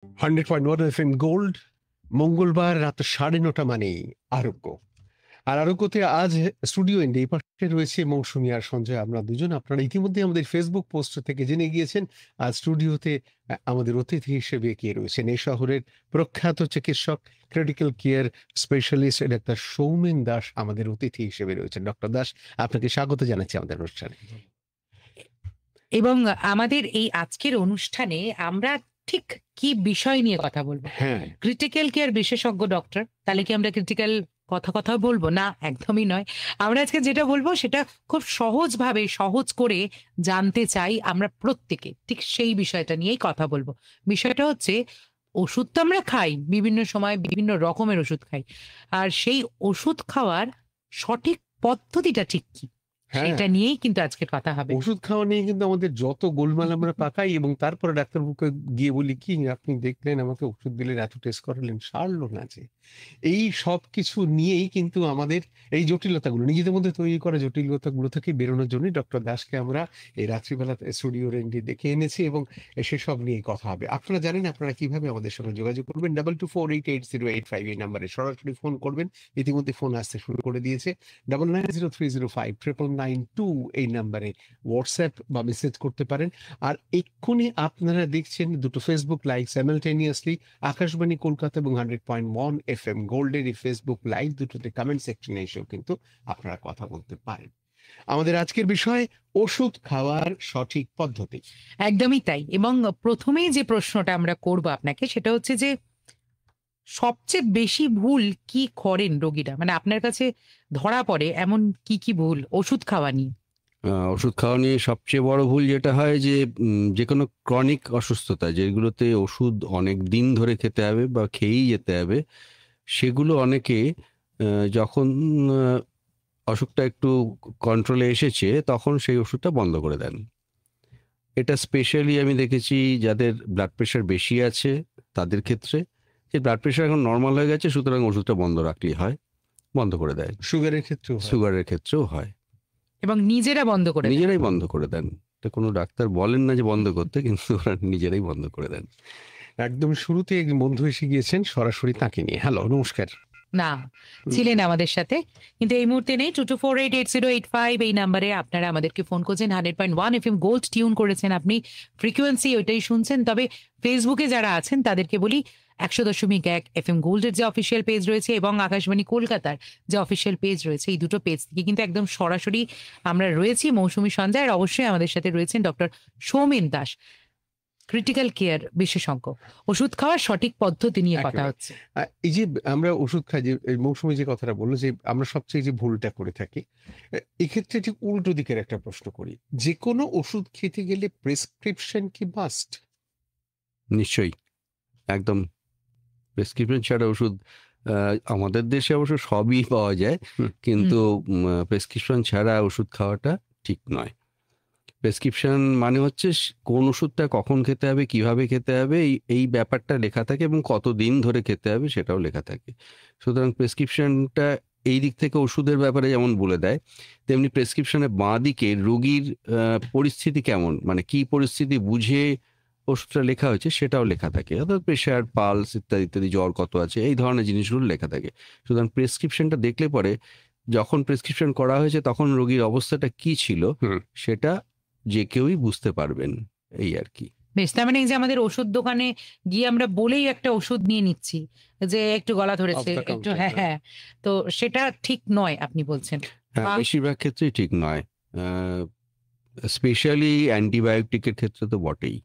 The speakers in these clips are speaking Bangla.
100.1 FM গোল্ড, মঙ্গলবার রাত 9:30 মানেই আরোগ্য। আর আরোগ্যতে আজ স্টুডিও এন্ডে এই পাশে রয়েছে মৌসুমী আর সঞ্জয়। আমরা দুজন, আপনারা ইতিমধ্যে আমাদের ফেসবুক পোস্ট থেকে জেনে গিয়েছেন। আজ স্টুডিওতে আমাদের অতিথি হিসেবে কে রয়েছেন এই শহরের প্রখ্যাত চিকিৎসক, critical care specialist doctor Soumen Das আমাদের অতিথি হিসেবে রয়েছেন। ডক্টর দাস, আপনাকে স্বাগত জানাচ্ছি আমাদের অনুষ্ঠানে। এবং আমাদের এই আজকের অনুষ্ঠানে আমরা ঠিক কি বিষয় নিয়ে কথা বলবো? হ্যাঁ, ক্রিটিক্যাল কেয়ার বিশেষজ্ঞ ডক্টর। তাহলে কি আমরা ক্রিটিক্যাল কথা বলবো? না, একদমই নয়। আমরা আজকে যেটা বলবো সেটা খুব সহজভাবে, সহজ করে জানতে চাই আমরা প্রত্যেকে, ঠিক সেই বিষয়টা নিয়েই কথা বলবো। বিষয়টা হচ্ছে, ওষুধ তো আমরা খাই, বিভিন্ন সময় বিভিন্ন রকমের ওষুধ খাই, আর সেই ওষুধ খাওয়ার সঠিক পদ্ধতিটা ঠিক কি, সেটা নিয়েই কিন্তু আজকে কথা হবে। ওষুধ খাওয়া নিয়ে কিন্তু আমাদের যত গোলমাল আমরা পাকাই এবং তারপরে ডাক্তারবাবুকে গিয়ে বলি কি, আপনি দেখলেন, আমাকে ওষুধ দিলেন, এত টেস্ট করালেন, সারলো না যে। এই সব কিছু নিয়েই কিন্তু আমাদের এই জটিলতাগুলো, নিজেদের মধ্যে তৈরি করা জটিলতাগুলো থেকে বেরোনোর জন্য ডক্টর দাসকে আমরা এই রাত্রিবেলা স্টুডিও রেন্ডে ডেকে এনেছি এবং সেসব নিয়ে কথা হবে। আপনারা জানেন আপনারা কিভাবে আমাদের সঙ্গে যোগাযোগ করবেন। 22488085 এই নাম্বারে সরাসরি ফোন করবেন। ইতিমধ্যে ফোন আসতে শুরু করে দিয়েছে। 9903059992 এই নাম্বারে হোয়াটসঅ্যাপ বা মেসেজ করতে পারেন। আর এক্ষুনি আপনারা দেখছেন দুটো Facebook live simultaneously, Akashvani Kolkata এবং 100.1 FM গোল্ডের এই ফেসবুক লাইভ দুটোতে কমেন্ট সেকশনে এসেও কিন্তু আপনারা কথা বলতে পারেন। আমাদের আজকের বিষয় ওষুধ খাওয়ার সঠিক পদ্ধতি। একদমই তাই। এবং প্রথমেই যে প্রশ্নটা আমরা করব আপনাকে, সেটা হচ্ছে যে সবচেয়ে বেশি ভুল কি করেন রোগীরা? মানে আপনার কাছে ধরা পড়ে এমন কি কি ভুল ওষুধ খাওয়া নিয়ে? ওষুধ খাওয়া নিয়ে সবচেয়ে বড় ভুল যেটা হয় যে যে কোনো ক্রনিক অসুস্থতা যেগুলোতে ওষুধ অনেক দিন ধরে খেতে হবে বা খেয়েই যেতে হবে, সেগুলো অনেকে যখন অসুখটা একটু কন্ট্রোলে এসেছে তখন সেই ওষুধটা বন্ধ করে দেন। এটা স্পেশালি আমি দেখেছি যাদের ব্লাড প্রেশার বেশি আছে তাদের ক্ষেত্রে, যে ব্লাড প্রেশার এখন নর্মাল হয়ে গেছে সুতরাং ওষুধটা বন্ধ রাখলেই হয়, বন্ধ করে দেয়। সুগারের ক্ষেত্রেও হয় এবং নিজেরাই বন্ধ করে দেন। এটা কোনো ডাক্তার বলেন না যে বন্ধ করতে, কিন্তু ওরা নিজেরাই বন্ধ করে দেন। একদম শুরুতে একজন বন্ধু এসে গিয়েছেন, সরাসরি তাকে নিয়ে। হ্যালো, নমস্কার। না, ছিলেন আমাদের সাথে, কিন্তু এই মুহূর্তে নেই। 22488085 এই নাম্বারে আপনারা আমাদেরকে ফোন করছেন। 100.1 FM গোল্ড টিউন করেছেন আপনি, ফ্রিকোয়েন্সি ওইটাই শুনছেন। তবে ফেসবুকে যারা আছেন তাদেরকে বলি, 100.1 FM গোল্ডের যে অফিসিয়াল পেজ রয়েছে এবং আকাশবাণী কলকাতার যে অফিসিয়াল পেজ রয়েছে, এই দুটো পেজ থেকে কিন্তু একদম সরাসরি আমরা রয়েছি। মৌসুমী সঞ্জয়, আর অবশ্যই আমাদের সাথে রয়েছেন doctor Soumen Das, critical care বিশেষজ্ঞ। ওষুধ খাওয়ার সঠিক পদ্ধতি নিয়ে কথা হচ্ছে। এই যে আমরা ওষুধ খাই, যে মৌসুমী যে কথাটা বললো যে আমরা সবচেয়ে যে ভুলটা করে থাকি, এক্ষেত্রে ঠিক উল্টো দিকের একটা প্রশ্ন করি। যে কোনো ওষুধ খেতে গেলে প্রেসক্রিপশন কি মাস্ট? নিশ্চয়ই, একদম। প্রেসক্রিপশন ছাড়া ওষুধ আমাদের দেশে অবশ্য সবই পাওয়া যায়, কিন্তু প্রেসক্রিপশন ছাড়া ওষুধ খাওয়াটা ঠিক নয়। প্রেসক্রিপশন মানে হচ্ছে কোন ওষুধটা কখন খেতে হবে, কিভাবে খেতে হবে, এই ব্যাপারটা লেখা থাকে এবং কতদিন ধরে খেতে হবে সেটাও লেখা থাকে। সুতরাং প্রেসক্রিপশনটা এই দিক থেকে ওষুধের ব্যাপারে যেমন বলে দেয়, তেমনি প্রেসক্রিপশনের বাঁ দিকে রোগীর পরিস্থিতি কেমন, মানে কি পরিস্থিতি বুঝে ওষুধটা লেখা হয়েছে সেটাও লেখা থাকে। অর্থাৎ প্রেশার, পালস ইত্যাদি ইত্যাদি, জ্বর কত আছে, এই ধরনের জিনিসগুলো লেখা থাকে। সুতরাং প্রেসক্রিপশনটা দেখলে পরে যখন প্রেসক্রিপশন করা হয়েছে তখন রোগীর অবস্থাটা কি ছিল সেটা যে কেউই বুঝতে পারবেন, এই আর কি। বেশ, তার মানে এই যে আমাদের ওষুধ দোকানে গিয়ে আমরা বলেই একটা ওষুধ নিয়ে নিচ্ছি যে একটু গলা ধরেছে, একটু হ্যাঁ, তো সেটা ঠিক নয় আপনি বলছেন। বেশিরভাগ ক্ষেত্রেই ঠিক নয়, স্পেশালি অ্যান্টিবায়োটিকের ক্ষেত্রে তো বটেই।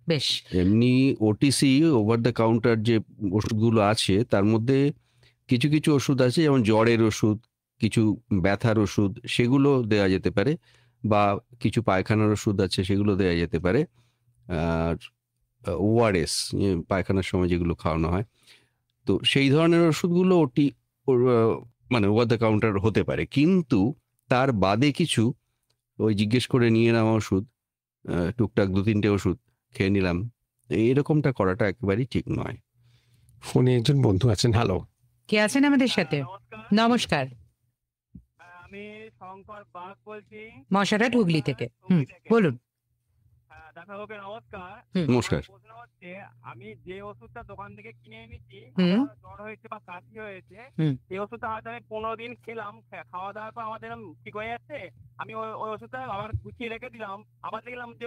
বেশ, এমনি ওটিসি, ওভার দ্য কাউন্টার যে ওষুধগুলো আছে তার মধ্যে কিছু কিছু ওষুধ আছে, যেমন জ্বরের ওষুধ, কিছু ব্যথার ওষুধ, সেগুলো দেওয়া যেতে পারে, বা কিছু পায়খানার ওষুধ আছে সেগুলো দেওয়া যেতে পারে। আর ওআরএস, পায়খানার সময় যেগুলো খাওয়ানো হয়, তো সেই ধরনের ওষুধগুলো মানে ওভার দ্য কাউন্টার হতে পারে। কিন্তু তার বাদে কিছু ওই জিজ্ঞেস করে নিয়ে নেওয়া ওষুধ, টুকটাক 2-3টে ওষুধ খেয়ে নিলাম, এরকমটা করাটা একেবারেই ঠিক নয়। ফোনে একজন বন্ধু আছেন। হ্যালো, কে আছেন আমাদের সাথে? নমস্কার, আমি শঙ্কর বাঁক বলছি, মশাটা হুগলি থেকে। বলুন। ডাক্তারবাবুকে নমস্কার। হুম। নমস্কার। আমার প্রশ্ন হচ্ছে, আমি যে ওষুধটা দোকান থেকে কিনে এনেছি, হুম। আমার জ্বর হয়েছে বা কাশি হয়েছে, হুম। সেই ওষুধটা হয়তো আমি 15 দিন খেলাম, খাওয়া দাওয়ার পর আমাদের ঠিক হয়ে যাচ্ছে। আমি ওই ওষুধটা আবার গুছিয়ে রেখে দিলাম, আবার দেখলাম যে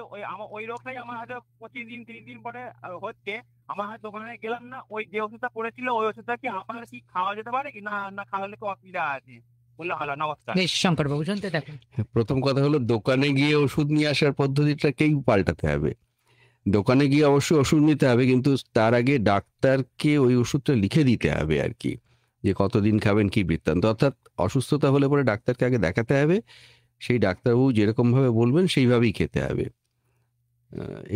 ওই রোগটাই আমার হয়তো 25 দিন 30 দিন পরে হচ্ছে। আমার হয়তো দোকানে গেলাম না, ওই যে ওষুধটা পড়েছিল ওই ওষুধটা কি আবার কি খাওয়া যেতে পারে কি না? না খাওয়ালে তো অসুবিধা আছে বললে ভালো। নমস্কার। বেশ, শঙ্করবাবু শুনতে থাকুন। প্রথম কথা হলো, দোকানে গিয়ে ওষুধ নিয়ে আসার পদ্ধতিটাকেই পাল্টাতে হবে। দোকানে গিয়ে অবশ্যই ওষুধ নিতে হবে, কিন্তু তার আগে ডাক্তারকে ওই ওষুধটা লিখে দিতে হবে আর কি, যে কতদিন খাবেন কি বৃত্তান্ত। অর্থাৎ অসুস্থতা হলে পরে ডাক্তারকে আগে দেখাতে হবে, সেই ডাক্তারবাবু যেরকম ভাবে বলবেন সেইভাবেই খেতে হবে।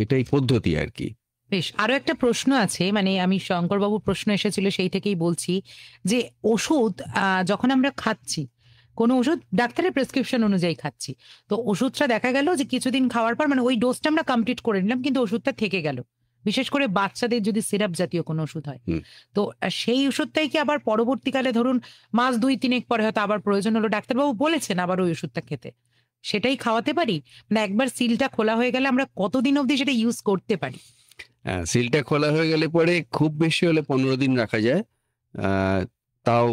এটাই পদ্ধতি আর কি। বেশ, আরো একটা প্রশ্ন আছে, মানে আমি শঙ্করবাবু প্রশ্ন এসেছিল সেই থেকেই বলছি যে ওষুধ যখন আমরা খাচ্ছি, কোনো ওষুধ ডাক্তারের প্রেসক্রিপশন অনুযায়ী খাচ্ছি, তো ওষুধটা দেখা গেল যে কিছুদিন খাওয়ার পর মানে ওই ডোজটা আমরা কমপ্লিট করে নিলাম, কিন্তু ওষুধটা থেকে গেল, বিশেষ করে বাচ্চাদের যদি সিরাপ জাতীয় কোনো ওষুধ হয়, হুম। তো সেই ওষুধটাই কি আবার পরবর্তীকালে ধরুন মাস 2-3 পরে হয়তো আবার প্রয়োজন হলো, ডাক্তারবাবু বলেছেন আবার ওই ওষুধটা খেতে, সেটাই খাওয়াতে পারি? মানে একবার সিলটা খোলা হয়ে গেলে আমরা কতদিন অবধি সেটা ইউজ করতে পারি? সিলটা খোলা হয়ে গেলে পরে খুব বেশি হলে 15 দিন রাখা যায়। তাও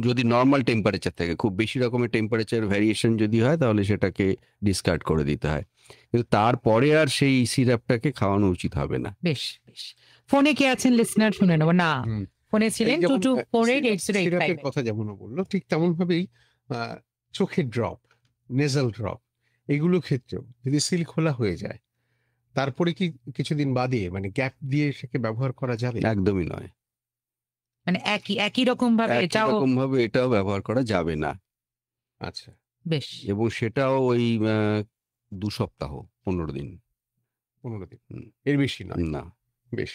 যদি নর্মাল টেম্পারেচার থাকে, খুব বেশি রকমের টেম্পারেচার ভ্যারিয়েশন যদি হয় তাহলে সেটাকে ডিসকার্ড করে দিতে হয়, কিন্তু তারপরে আর সেই সিরাপটাকে খাওয়ানো উচিত হবে না। বেশ বেশ, ফোনে কে আছেন লিসনার শুনে নেবো না। হুম। ফোনে ছিলেন এই যেমন 22488085 সিরাপের কথা যেমন বললো, ঠিক তেমন ভাবেই চোখের ড্রপ, নেজাল ড্রপ, এগুলো ক্ষেত্রেও যদি সিল খোলা হয়ে যায়, তারপরে কি কিছুদিন বাদে মানে গ্যাপ দিয়ে সেকে ব্যবহার করা যাবে? একদমই নয়। মানে একই রকম ভাবে এটাও? এরকম ভাবে এটাও ব্যবহার করা যাবে না। আচ্ছা, বেশ, এবং সেটাও ওই 2 সপ্তাহ 15 দিন 15 দিন, হুম। এর বেশি নয়। না। বেশ,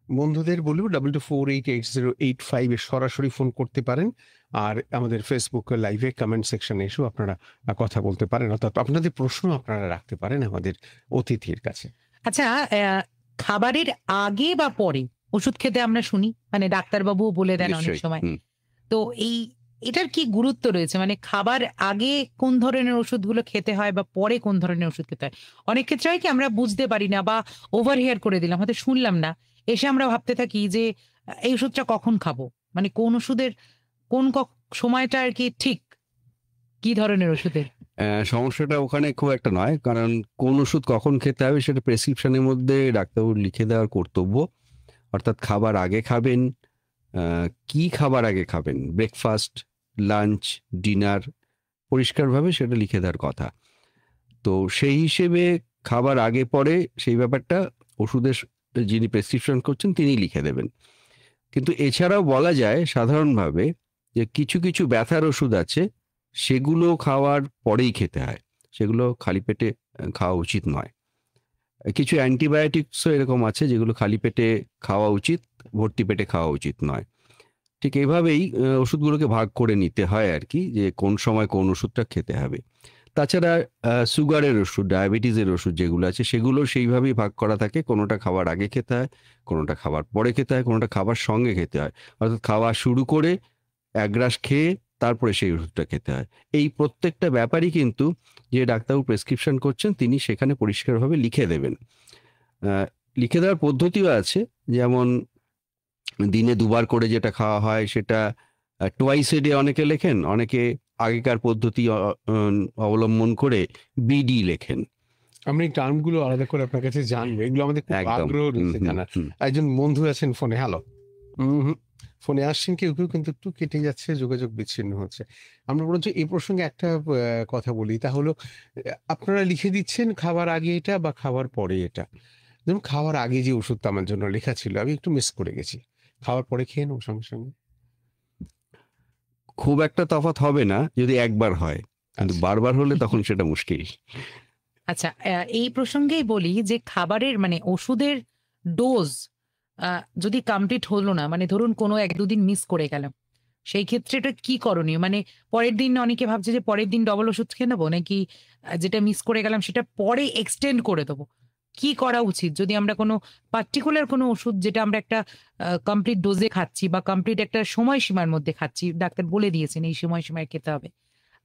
বন্ধুদের বলবো 22488085 এ সরাসরি ফোন করতে পারেন, আর আমাদের ফেসবুক লাইভে কমেন্ট সেকশনে এসেও আপনারা কথা বলতে পারেন, অর্থাৎ আপনাদের প্রশ্ন আপনারা রাখতে পারেন আমাদের অতিথির কাছে। আচ্ছা, খাবারের আগে বা পরে ওষুধ খেতে আমরা শুনি, মানে ডাক্তারবাবু বলে দেন অনেক নিশ্চয়ই। সময়, তো এটার কি গুরুত্ব রয়েছে? মানে খাবার আগে কোন ধরনের ওষুধগুলো খেতে হয় বা পরে কোন ধরনের ওষুধ খেতে হয়? অনেক ক্ষেত্রে হয় কি আমরা বুঝতে পারি না বা ওভারহিয়ার করে দিলাম, হয়তো শুনলাম না, এসে আমরা ভাবতে থাকি যে এই ওষুধটা কখন খাবো, মানে কোন ওষুধের কোন সময়টা আর কি ঠিক, কি ধরনের ওষুধের? সমস্যাটা ওখানে খুব একটা নয়, কারণ কোন ওষুধ কখন খেতে হবে সেটা প্রেসক্রিপশনের মধ্যে ডাক্তারবাবু লিখে দেওয়ার কর্তব্য। অর্থাৎ খাবার আগে খাবেন, কি খাবার আগে খাবেন, ব্রেকফাস্ট, লাঞ্চ, ডিনার, পরিষ্কারভাবে সেটা লিখে দেওয়ার কথা। তো সেই হিসেবে খাবার আগে পরে সেই ব্যাপারটা ওষুধের যিনি প্রেসক্রিপশন করছেন তিনি লিখে দেবেন। কিন্তু এছাড়াও বলা যায় সাধারণভাবে যে কিছু কিছু ব্যথার ওষুধ আছে, সেগুলো খাওয়ার পরেই খেতে হয়, সেগুলো খালি পেটে খাওয়া উচিত নয়। কিছু অ্যান্টিবায়োটিক্সও এরকম আছে যেগুলো খালি পেটে খাওয়া উচিত, ভর্তি পেটে খাওয়া উচিত নয়। ঠিক এইভাবেই ওষুধগুলোকে ভাগ করে নিতে হয় আর কি, যে কোন সময় কোন ওষুধটা খেতে হবে। তাছাড়া সুগারের ওষুধ, ডায়াবেটিসের ওষুধ যেগুলো আছে সেগুলো সেইভাবেই ভাগ করা থাকে, কোনোটা খাবার আগে খেতে হয়, কোনোটা খাবার পরে খেতে হয়, কোনোটা খাবার সঙ্গে খেতে হয়। অর্থাৎ খাওয়া শুরু করে এক গ্রাস খেয়ে তারপরে সেই ওষুধটা খেতে হয়। এই প্রত্যেকটা ব্যাপারই কিন্তু যে ডাক্তারবাবু প্রেসক্রিপশন করছেন তিনি সেখানে পরিষ্কারভাবে লিখে দেবেন। লিখে দেওয়ার পদ্ধতিও আছে, যেমন দিনে 2 বার করে যেটা খাওয়া হয় সেটা টোয়াইস এ ডে অনেকে লেখেন, অনেকে আগেকার পদ্ধতি অবলম্বন করে বিডি লেখেন। আমরা এই টার্মগুলো আলাদা করে আপনার কাছে জানবো, এগুলো আমাদের খুব একদম। আগ্রহ রয়েছে জানার। একজন বন্ধু আছেন ফোনে, হ্যালো, ফোনে আসছেন, কেউ কেউ কিন্তু একটু কেটে যাচ্ছে, যোগাযোগ বিচ্ছিন্ন হচ্ছে। আমরা বরঞ্চ এই প্রসঙ্গে একটা কথা বলি, তা হলো আপনারা লিখে দিচ্ছেন খাবার আগে এটা বা খাবার পরে এটা। যেমন খাওয়ার আগে যে ওষুধটা আমার জন্য লেখা ছিল আমি একটু মিস করে গেছি, খাওয়ার পরে খেয়ে নেবো সঙ্গে সঙ্গে? খুব একটা তফাৎ হবে না যদি একবার হয়, কিন্তু আচ্ছা। বারবার হলে তখন সেটা মুশকিল। আচ্ছা, এই প্রসঙ্গেই বলি যে খাবারের মানে ওষুধের ডোজ যদি কমপ্লিট হলো না, মানে ধরুন কোনো 1-2 দিন মিস করে গেলাম, সেই ক্ষেত্রে এটা কি করণীয়? মানে পরের দিন অনেকে ভাবছে যে পরের দিন ডবল ওষুধ খেয়ে নেবো, নাকি যেটা মিস করে গেলাম সেটা পরে এক্সটেন্ড করে দেবো? কি করা উচিত যদি আমরা কোনো পার্টিকুলার কোনো ওষুধ যেটা আমরা একটা কমপ্লিট ডোজে খাচ্ছি বা কমপ্লিট একটা সময়সীমার মধ্যে খাচ্ছি, ডাক্তার বলে দিয়েছেন এই সময়সীমায় খেতে হবে,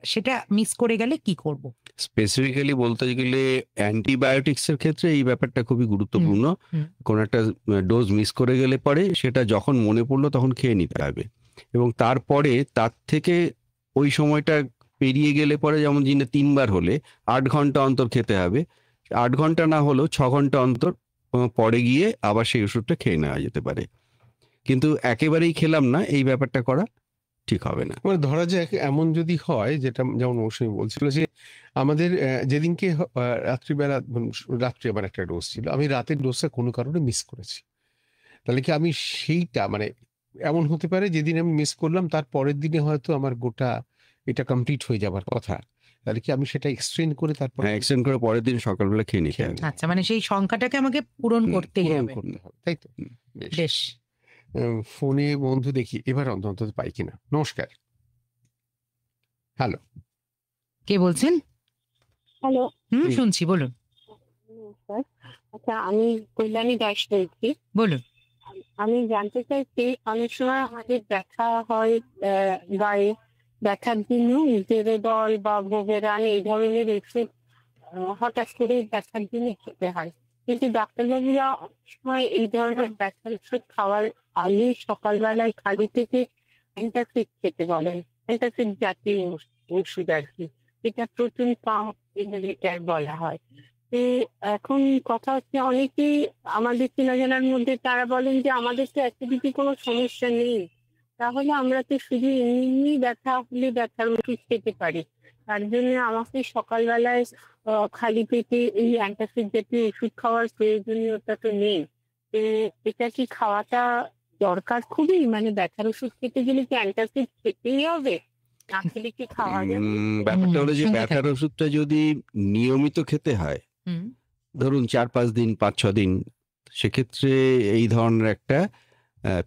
সেটা মিস করে গেলে কি করব? স্পেসিফিক্যালি বলতে গেলে অ্যান্টিবায়োটিক্স এর ক্ষেত্রে এই ব্যাপারটা খুবই গুরুত্বপূর্ণ। হুম। কোন একটা ডোজ মিস করে গেলে পরে সেটা যখন মনে পড়লো তখন খেয়ে নিতে হবে, এবং তারপরে তার থেকে ওই সময়টা পেরিয়ে গেলে পরে, যেমন দিনে 3 বার হলে 8 ঘন্টা অন্তর খেতে হবে। 8 ঘন্টা না হলেও 6 ঘন্টা অন্তর পরে গিয়ে আবার সেই ওষুধটা খেয়ে নেওয়া যেতে পারে। কিন্তু একেবারেই খেলাম না, এই ব্যাপারটা করা ঠিক হবে না। মানে ধরা যাক এমন যদি হয়, যেটা যেমন মৌসুমী বলছিল যে আমাদের যেদিনকে রাত্রিবেলা রাত্রে আমার একটা ডোজ ছিল, আমি রাতের ডোজটা কোনো কারণে মিস করেছি, তাহলে কি আমি সেইটা মানে এমন হতে পারে যেদিন আমি মিস করলাম তার পরের দিনে হয়তো আমার গোটা এটা কমপ্লিট হয়ে যাবার কথা, তাহলে কি আমি সেটা এক্সটেন্ড করে তারপর হ্যাঁ, এক্সটেন্ড করে পরের দিন সকালবেলা খেয়ে নিতে হবে। আচ্ছা, মানে সেই সংখ্যাটাকে আমাকে পূরণ করতেই পূরণ হবে। করতে হবে, তাই তো? বেশ। বেশ, ফোনে বন্ধু দেখি এবার অন্তত পাই কিনা। নমস্কার। হ্যালো। কে বলছেন? হ্যালো, হুম, হুম। শুনছি, বলুন নমস্কার। আচ্ছা, আমি কল্যাণী দাস বলছি। বলুন। আমি জানতে চাইছি, অনেক সময় হাতের ব্যথা হয়, গায়ে ব্যথার জন্য জেরেডল বা ভোগেরান এই ধরনের ওষুধ হঠাৎ করে ব্যথার জন্য খেতে হয়, কিন্তু ডাক্তারবাবুরা অনেক সময় এই ধরনের ব্যথার ওষুধ খাওয়ার আগে সকালবেলায় খালি পেটে অ্যান্টাসিড খেতে বলেন। অ্যান্টাসিড জাতীয় ওষুধ আর কি, এটা প্রোটিন পাম্প ইনহিবিটর বলা হয়। তো এখন কথা হচ্ছে, অনেকেই আমাদের চেনা জানার মধ্যে তারা বলেন যে আমাদের তো অ্যাসিডিটি কোনো সমস্যা নেই, তাহলে আমরা তো শুধু এমনি ব্যথা হলে ব্যথার ওষুধ খেতে পারি, তার জন্য আমাকে সকালবেলায় খালি পেটে এই অ্যান্টাসিড জাতীয় ওষুধ খাওয়ার প্রয়োজনীয়তা তো নেই। তো এটা কি খাওয়াটা দরকার খুবই? মানে ব্যথার ওষুধ খেতে গেলে কি অ্যান্টাসিড খেতেই হবে, না খেলে কি খাওয়া যাবে? ব্যাপারটা হলো যে শুনতে ব্যথার ওষুধটা যদি নিয়মিত খেতে হয়, হুম, ধরুন 4-5 দিন, 5-6 দিন, সেক্ষেত্রে এই ধরনের একটা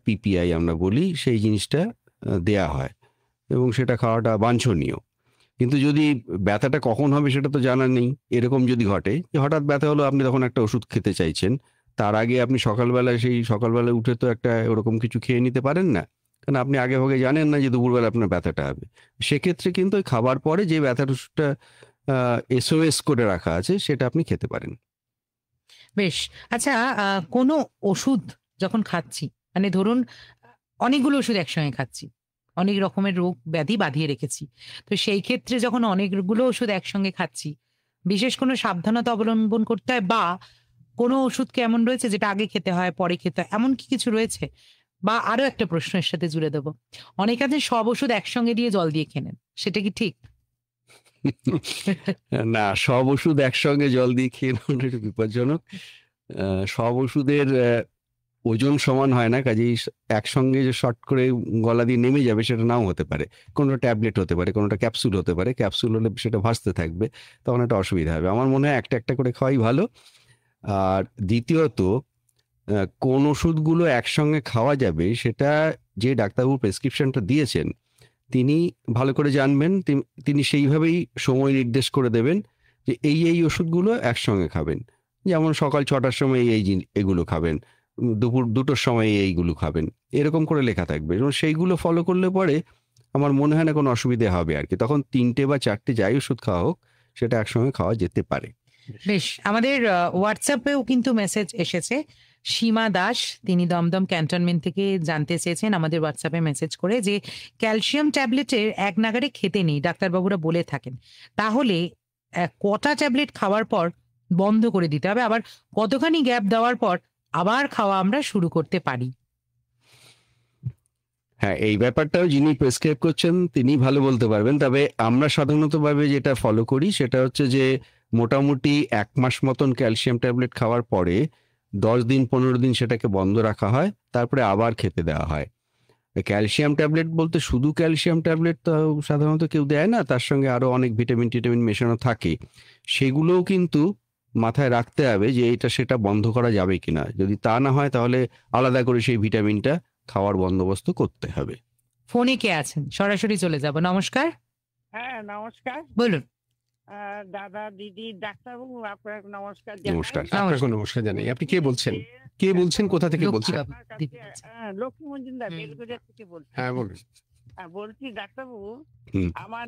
পিপিআই আমরা বলি, সেই জিনিসটা দেয়া হয় এবং সেটা খাওয়াটা বাঞ্ছনীয়। কিন্তু যদি ব্যথাটা কখন হবে সেটা তো জানা নেই, এরকম যদি ঘটে যে হঠাৎ ব্যথা হলো, আপনি তখন একটা ওষুধ খেতে চাইছেন, তার আগে আপনি সকালবেলায় উঠে তো একটা ওরকম কিছু খেয়ে নিতে পারেন না, কারণ আপনি আগে ভাগে জানেন না যে দুপুরবেলা আপনার ব্যথাটা হবে। সেক্ষেত্রে কিন্তু ওই খাবার পরে যে ব্যথার ওষুধটা এসওএস করে রাখা আছে সেটা আপনি খেতে পারেন। বেশ। আচ্ছা, কোনো ওষুধ যখন খাচ্ছি, মানে ধরুন অনেকগুলো ওষুধ একসঙ্গে খাচ্ছি, অনেক রকমের রোগ ব্যাধি বাঁধিয়ে রেখেছি, তো সেই ক্ষেত্রে যখন অনেকগুলো ওষুধ একসঙ্গে খাচ্ছি, বিশেষ কোনো সাবধানতা অবলম্বন করতে হয়, বা কোনো ওষুধ কেমন রয়েছে যেটা আগে খেতে হয় পরে খেতে হয়, এমন কি কিছু রয়েছে? বা আরো একটা প্রশ্নের সাথে জুড়ে দেবো, অনেকে আছে সব ওষুধ একসঙ্গে দিয়ে জল দিয়ে খেয়ে নেন, সেটা কি ঠিক? না, সব ওষুধ একসঙ্গে জল দিয়ে খেয়ে নেওয়াটা একটু বিপজ্জনক। সব ওষুধের ওজন সমান হয় না, কাজেই একসঙ্গে যে শর্ট করে গলা দিয়ে নেমে যাবে সেটা নাও হতে পারে। কোনোটা ট্যাবলেট হতে পারে, কোনোটা ক্যাপসুল হতে পারে। ক্যাপসুল হলে সেটা ভাসতে থাকবে, তখন একটা অসুবিধা হবে। আমার মনে হয় একটা একটা করে খাওয়াই ভালো। আর দ্বিতীয়ত, কোন ওষুধগুলো একসঙ্গে খাওয়া যাবে সেটা যে ডাক্তারবাবু প্রেসক্রিপশনটা দিয়েছেন তিনি ভালো করে জানবেন, তিনি সেইভাবেই সময় নির্দেশ করে দেবেন যে এই ওষুধগুলো একসঙ্গে খাবেন। যেমন সকাল 6টার সময় এগুলো খাবেন, দুপুর 2টোর সময় এইগুলো খাবেন, এরকম করে লেখা থাকবে, এবং সেইগুলো ফলো করলে পরে আমার মনে হয় না কোনো অসুবিধা হবে আর কি। তখন 3টে বা 4টে যাই ওষুধ খাওয়া হোক, সেটা একসঙ্গে খাওয়া যেতে পারে। বেশ, আমাদের হোয়াটসঅ্যাপেও কিন্তু মেসেজ এসেছে। সীমা দাস, তিনি দমদম ক্যান্টনমেন্ট থেকে জানতে চেয়েছেন আমাদের হোয়াটসঅ্যাপে মেসেজ করে যে ক্যালসিয়াম ট্যাবলেটের এক নাগাড়ে খেতে নেই, ডাক্তারবাবুরা বলে থাকেন, তাহলে কটা ট্যাবলেট খাওয়ার পর বন্ধ করে দিতে হবে, আবার কতখানি গ্যাপ দেওয়ার পর আবার খাওয়া আমরা শুরু করতে পারি? হ্যাঁ, এই ব্যাপারটাও যিনি প্রেসক্রাইব করছেন তিনি ভালো বলতে পারবেন। তবে আমরা সাধারণতভাবে যেটা ফলো করি সেটা হচ্ছে যে মোটামুটি 1 মাস মতন ক্যালসিয়াম ট্যাবলেট খাওয়ার পরে 10 দিন 15 দিন সেটাকে বন্ধ রাখা হয়, তারপরে আবার খেতে দেওয়া হয়। ক্যালসিয়াম ট্যাবলেট বলতে শুধু ক্যালসিয়াম ট্যাবলেট তো সাধারণত কেউ দেয় না, তার সঙ্গে আরো অনেক ভিটামিন টিটামিন মেশানো থাকে। সেগুলোও কিন্তু মাথায় রাখতে হবে যে এটা সেটা বন্ধ করা যাবে কিনা। যদি তা না হয় তাহলে আলাদা করে সেই ভিটামিনটা খাওয়ার বন্দোবস্ত করতে হবে। ফোনে কে আছেন? সরাসরি চলে যাব। নমস্কার, হ্যাঁ, নমস্কার। বলুন। দাদা, দিদি, ডাক্তারবাবু, আপনার নমস্কার নমস্কার। জানাই। আপনাকে নমস্কার জানাই। আপনি কে বলছেন? কে বলছেন? কোথা থেকে বলছেন? লক্ষ্মীবাবু, আপনার দিদি কাছে, বলছেন। লক্ষ্মী মজুমদার, হুম। বেলগুড়িয়া থেকে বলছি। হ্যাঁ, বলুন। বলছি ডাক্তারবাবু, হুম। আমার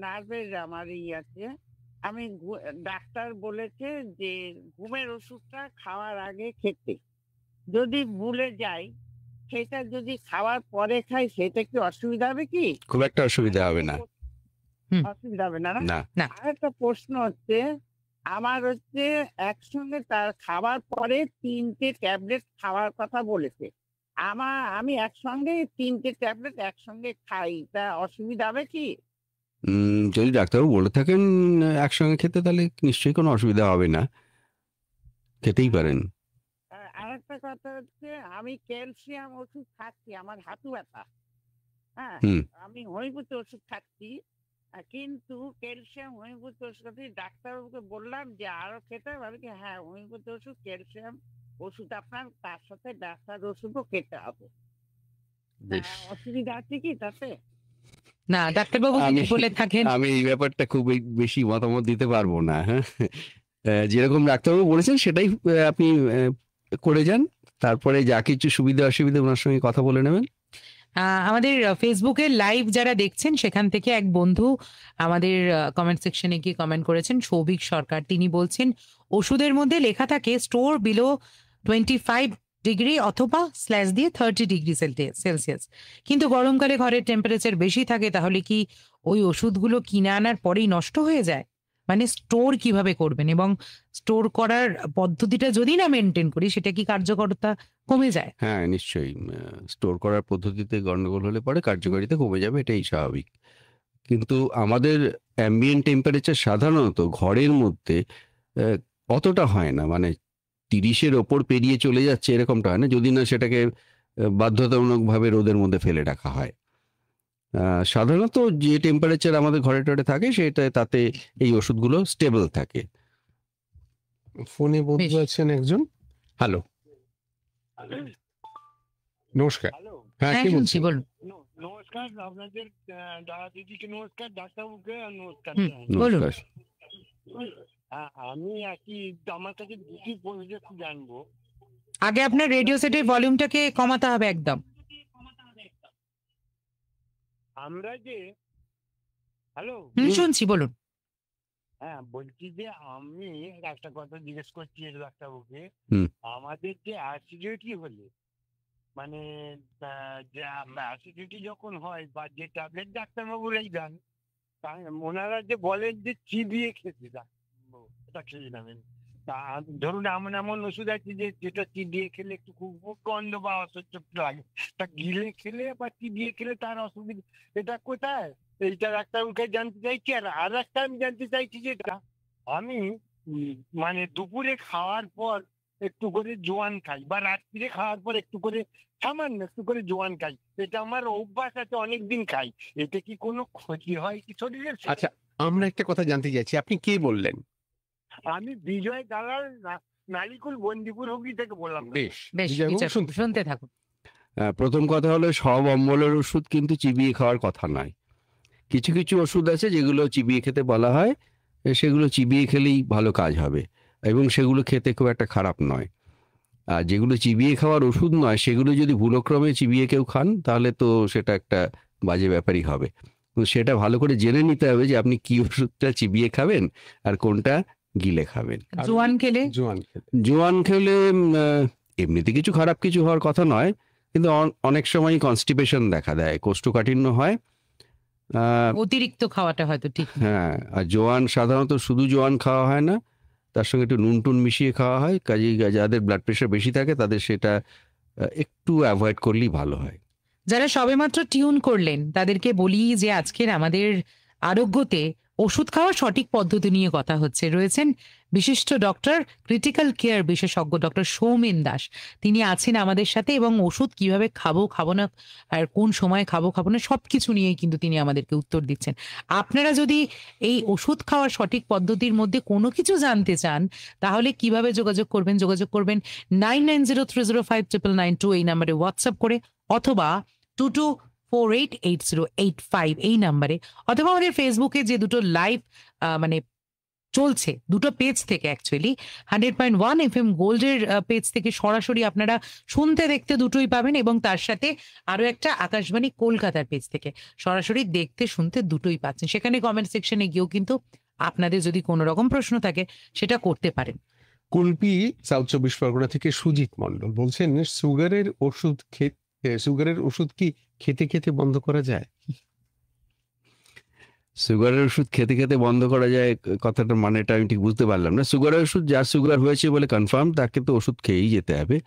নার্ভের আমার আছে। আমি ডাক্তার বলেছে যে ঘুমের ওষুধটা খাওয়ার আগে খেতে। যদি ভুলে যাই, সেটা যদি খাওয়ার পরে খাই, সেটা কি অসুবিধা হবে কি? খুব একটা অসুবিধা হবে না। অসুবিধা হবে না না? না। না। আরেকটা প্রশ্ন হচ্ছে, আমার একসঙ্গে তার খাবার পরে 3টে ট্যাবলেট খাওয়ার কথা বলেছে। আমি একসঙ্গে 3টে ট্যাবলেট একসঙ্গে খাই, তা অসুবিধা হবে কি? যদি ডাক্তারবাবু বলে থাকেন একসঙ্গে খেতে, তাহলে নিশ্চয়ই কোনো অসুবিধা হবে না, খেতেই পারেন। আরেকটা কথা হচ্ছে, আমি ক্যালসিয়াম ওষুধ খাচ্ছি, আমার হাঁটু ব্যথা। হ্যাঁ, হুম। আমি হোমিওপ্যাথি ওষুধ খাচ্ছি, কিন্তু ক্যালসিয়াম হোমিওপ্যাথি ওষুধ ডাক্তারবাবুকে বললাম যে আরো খেতে হবে, বলে কি হ্যাঁ হোমিওপ্যাথি ওষুধ, ক্যালসিয়াম ওষুধ আপনার, তার সাথে ডাক্তার ওষুধও খেতে হবে। বেশ। অসুবিধা আছে কি তাতে? না, ডাক্তারবাবু যদি আমি- বলে থাকেন। আমি এই ব্যাপারটা খুব বেশি মতামত দিতে পারবো না। হ্যাঁ, যেরকম ডাক্তারবাবু বলেছেন সেটাই আপনি করে যান, তারপরে যা কিছু সুবিধা অসুবিধা ওনার সঙ্গে কথা বলে নেবেন। আমাদের ফেসবুকে লাইভ যারা দেখছেন সেখান থেকে এক বন্ধু আমাদের কমেন্ট সেকশনে গিয়ে কমেন্ট করেছেন, সৌভিক সরকার। তিনি বলছেন ওষুধের মধ্যে লেখা থাকে স্টোর বিলো 25 ডিগ্রি অথবা স্ল্যাশ দিয়ে 30 ডিগ্রি সেলসিয়াস, কিন্তু গরমকালে ঘরের টেম্পারেচার বেশি থাকে, তাহলে কি ওই ওষুধগুলো কিনে আনার পরেই নষ্ট হয়ে যায়? মানে স্টোর কিভাবে করবেন, এবং স্টোর করার পদ্ধতিটা যদি না মেনটেন করি, সেটা কি কার্যকরতা কমে যায়? হ্যাঁ, নিশ্চয়ই। স্টোর করার পদ্ধতিতে গন্ডগোল হলে পরে কার্যকারিতা কমে যাবে, এটাই স্বাভাবিক। কিন্তু আমাদের অ্যাম্বিয়েন্ট টেম্পারেচার সাধারণত ঘরের মধ্যে অতটা হয় না, মানে 30-এর ওপর পেরিয়ে চলে যাচ্ছে এরকমটা হয় না, যদি না সেটাকে বাধ্যতামূলকভাবে রোদের মধ্যে ফেলে রাখা হয়। সাধারণত যে টেম্পারেচার আমাদের ঘরে টরে থাকে সেটা, তাতে এই ওষুধগুলো স্টেবল থাকে। ফোনে বন্ধু বেশ। আছেন একজন। হ্যালো, নমস্কার। হ্যালো, হ্যাঁ, হ্যাঁ, কে শুনছি, বলছেন? বলুন। নমস্কার আপনাদের দাদা দিদিকে নমস্কার, ডাক্তারবাবুকে নমস্কার। হুম। বলুন। নমস্কার। আমি আমার কাছে দুটি প্রশ্ন জানবো। আগে আপনার রেডিও সেটের ভলিউমটাকে কমাতে হবে একদম। আমরা যে হ্যালো, শুনছি, বলুন। হ্যাঁ বলছি যে আমি একটা কথা জিজ্ঞেস করছি ডাক্তারবাবুকে। হুম। আমাদের যে অ্যাসিডিটি হলে, মানে যে অ্যাসিডিটি যখন হয় বা যে ট্যাবলেট ডাক্তারবাবুরাই দেন, ওনারা যে বলেন যে চিবিয়ে খেতে, ওটা খেয়ে নেবেন। তা ধরুন এমন এমন ওষুধ আছে যেটা চিবিয়ে খেলে একটু খুব গন্ধ বা অসহ্য লাগে, তা গিলে খেলে বা চিবিয়ে খেলে তার অসুবিধা, এটা কোথায়? এইটা ডাক্তারবাবুকে জানতে চাইছি। আর একটা আমি জানতে চাইছি, যেটা আমি মানে দুপুরে খাওয়ার পর একটু করে জোয়ান খাই, বা রাত্রিরে খাওয়ার পর একটু করে সামান্য একটু করে জোয়ান খাই, এটা আমার অভ্যাস আছে, অনেকদিন খাই। এতে কি কোনো ক্ষতি হয় কি শরীরের? আচ্ছা, আমরা একটা কথা জানতে চাইছি, আপনি কে বললেন? আমি বিজয় দালাল, নালিকুল বন্দিপুর হুগলি থেকে বললাম। বেশ, বেশ, বিজয়বাবু বিচার শুনতে শুনতে থাকুন। প্রথম কথা হলো, সব অম্বলের ওষুধ কিন্তু চিবিয়ে খাওয়ার কথা নয়। কিছু কিছু ওষুধ আছে যেগুলো চিবিয়ে খেতে বলা হয়, সেগুলো চিবিয়ে খেলেই ভালো কাজ হবে, এবং সেগুলো খেতে খুব একটা খারাপ নয়। আর যেগুলো চিবিয়ে খাওয়ার ওষুধ নয়, সেগুলো যদি ভুলক্রমে চিবিয়ে কেউ খান, তাহলে তো সেটা একটা বাজে ব্যাপারই হবে। তো সেটা ভালো করে জেনে নিতে হবে যে আপনি কি ওষুধটা চিবিয়ে খাবেন আর কোনটা গিলে খাবেন। জোয়ান খেলে? জোয়ান খেলে জোয়ান খেলে এমনিতে কিছু খারাপ কিছু হওয়ার কথা নয়, কিন্তু অনেক সময় কনস্টিপেশন দেখা দেয়, কোষ্ঠকাঠিন্য হয়। অতিরিক্ত খাওয়াটা হয়তো ঠিক না। হ্যাঁ, আর জোয়ান সাধারণত শুধু জোয়ান খাওয়া হয় না, তার সঙ্গে একটু নুন টুন মিশিয়ে খাওয়া হয়। কাজেই যাদের ব্লাড প্রেশার বেশি থাকে তাদের সেটা একটু অ্যাভয়েড করলেই ভালো হয়। যারা সবেমাত্র টিউন করলেন তাদেরকে বলি যে আজকের আমাদের আরোগ্যতে ওষুধ খাওয়ার সঠিক পদ্ধতি নিয়ে কথা হচ্ছে। রয়েছেন বিশিষ্ট ডক্টর, ক্রিটিক্যাল কেয়ার বিশেষজ্ঞ ডক্টর সৌমেন দাস। তিনি আছেন আমাদের সাথে, এবং ওষুধ কিভাবে খাবো না, আর কোন সময় খাবো না, সবকিছু নিয়েই কিন্তু তিনি আমাদেরকে উত্তর দিচ্ছেন। আপনারা যদি এই ওষুধ খাওয়ার সঠিক পদ্ধতির মধ্যে কোনো কিছু জানতে চান, তাহলে কিভাবে যোগাযোগ করবেন? যোগাযোগ করবেন 9903059992 এই নাম্বারে হোয়াটসঅ্যাপ করে, অথবা 22488085 এই নাম্বারে, অথবা আমাদের ফেসবুকে যে দুটো লাইভ মানে চলছে দুটো পেজ থেকে, অ্যাকচুয়ালি 100.1 FM গোল্ডের পেজ থেকে সরাসরি আপনারা শুনতে দেখতে দুটোই পাবেন, এবং তার সাথে আরো একটা আকাশবাণী কলকাতার পেজ থেকে সরাসরি দেখতে শুনতে দুটোই পাচ্ছেন। সেখানে কমেন্ট সেকশনে গিয়েও কিন্তু আপনাদের যদি কোনো রকম প্রশ্ন থাকে সেটা করতে পারেন। কুলপি সাউথ 24 পরগনা থেকে সুজিত মণ্ডল বলছেন, সুগারের ওষুধ কি খেতে খেতে বন্ধ করা যায়? সুগারের ওষুধ খেতে খেতে বন্ধ করা যায়, কথাটার মানেটা আমি ঠিক বুঝতে পারলাম না। সুগারের ওষুধ, যার সুগার হয়েছে বলে কনফার্ম, তাকে তো ওষুধ খেয়েই যেতে হবে।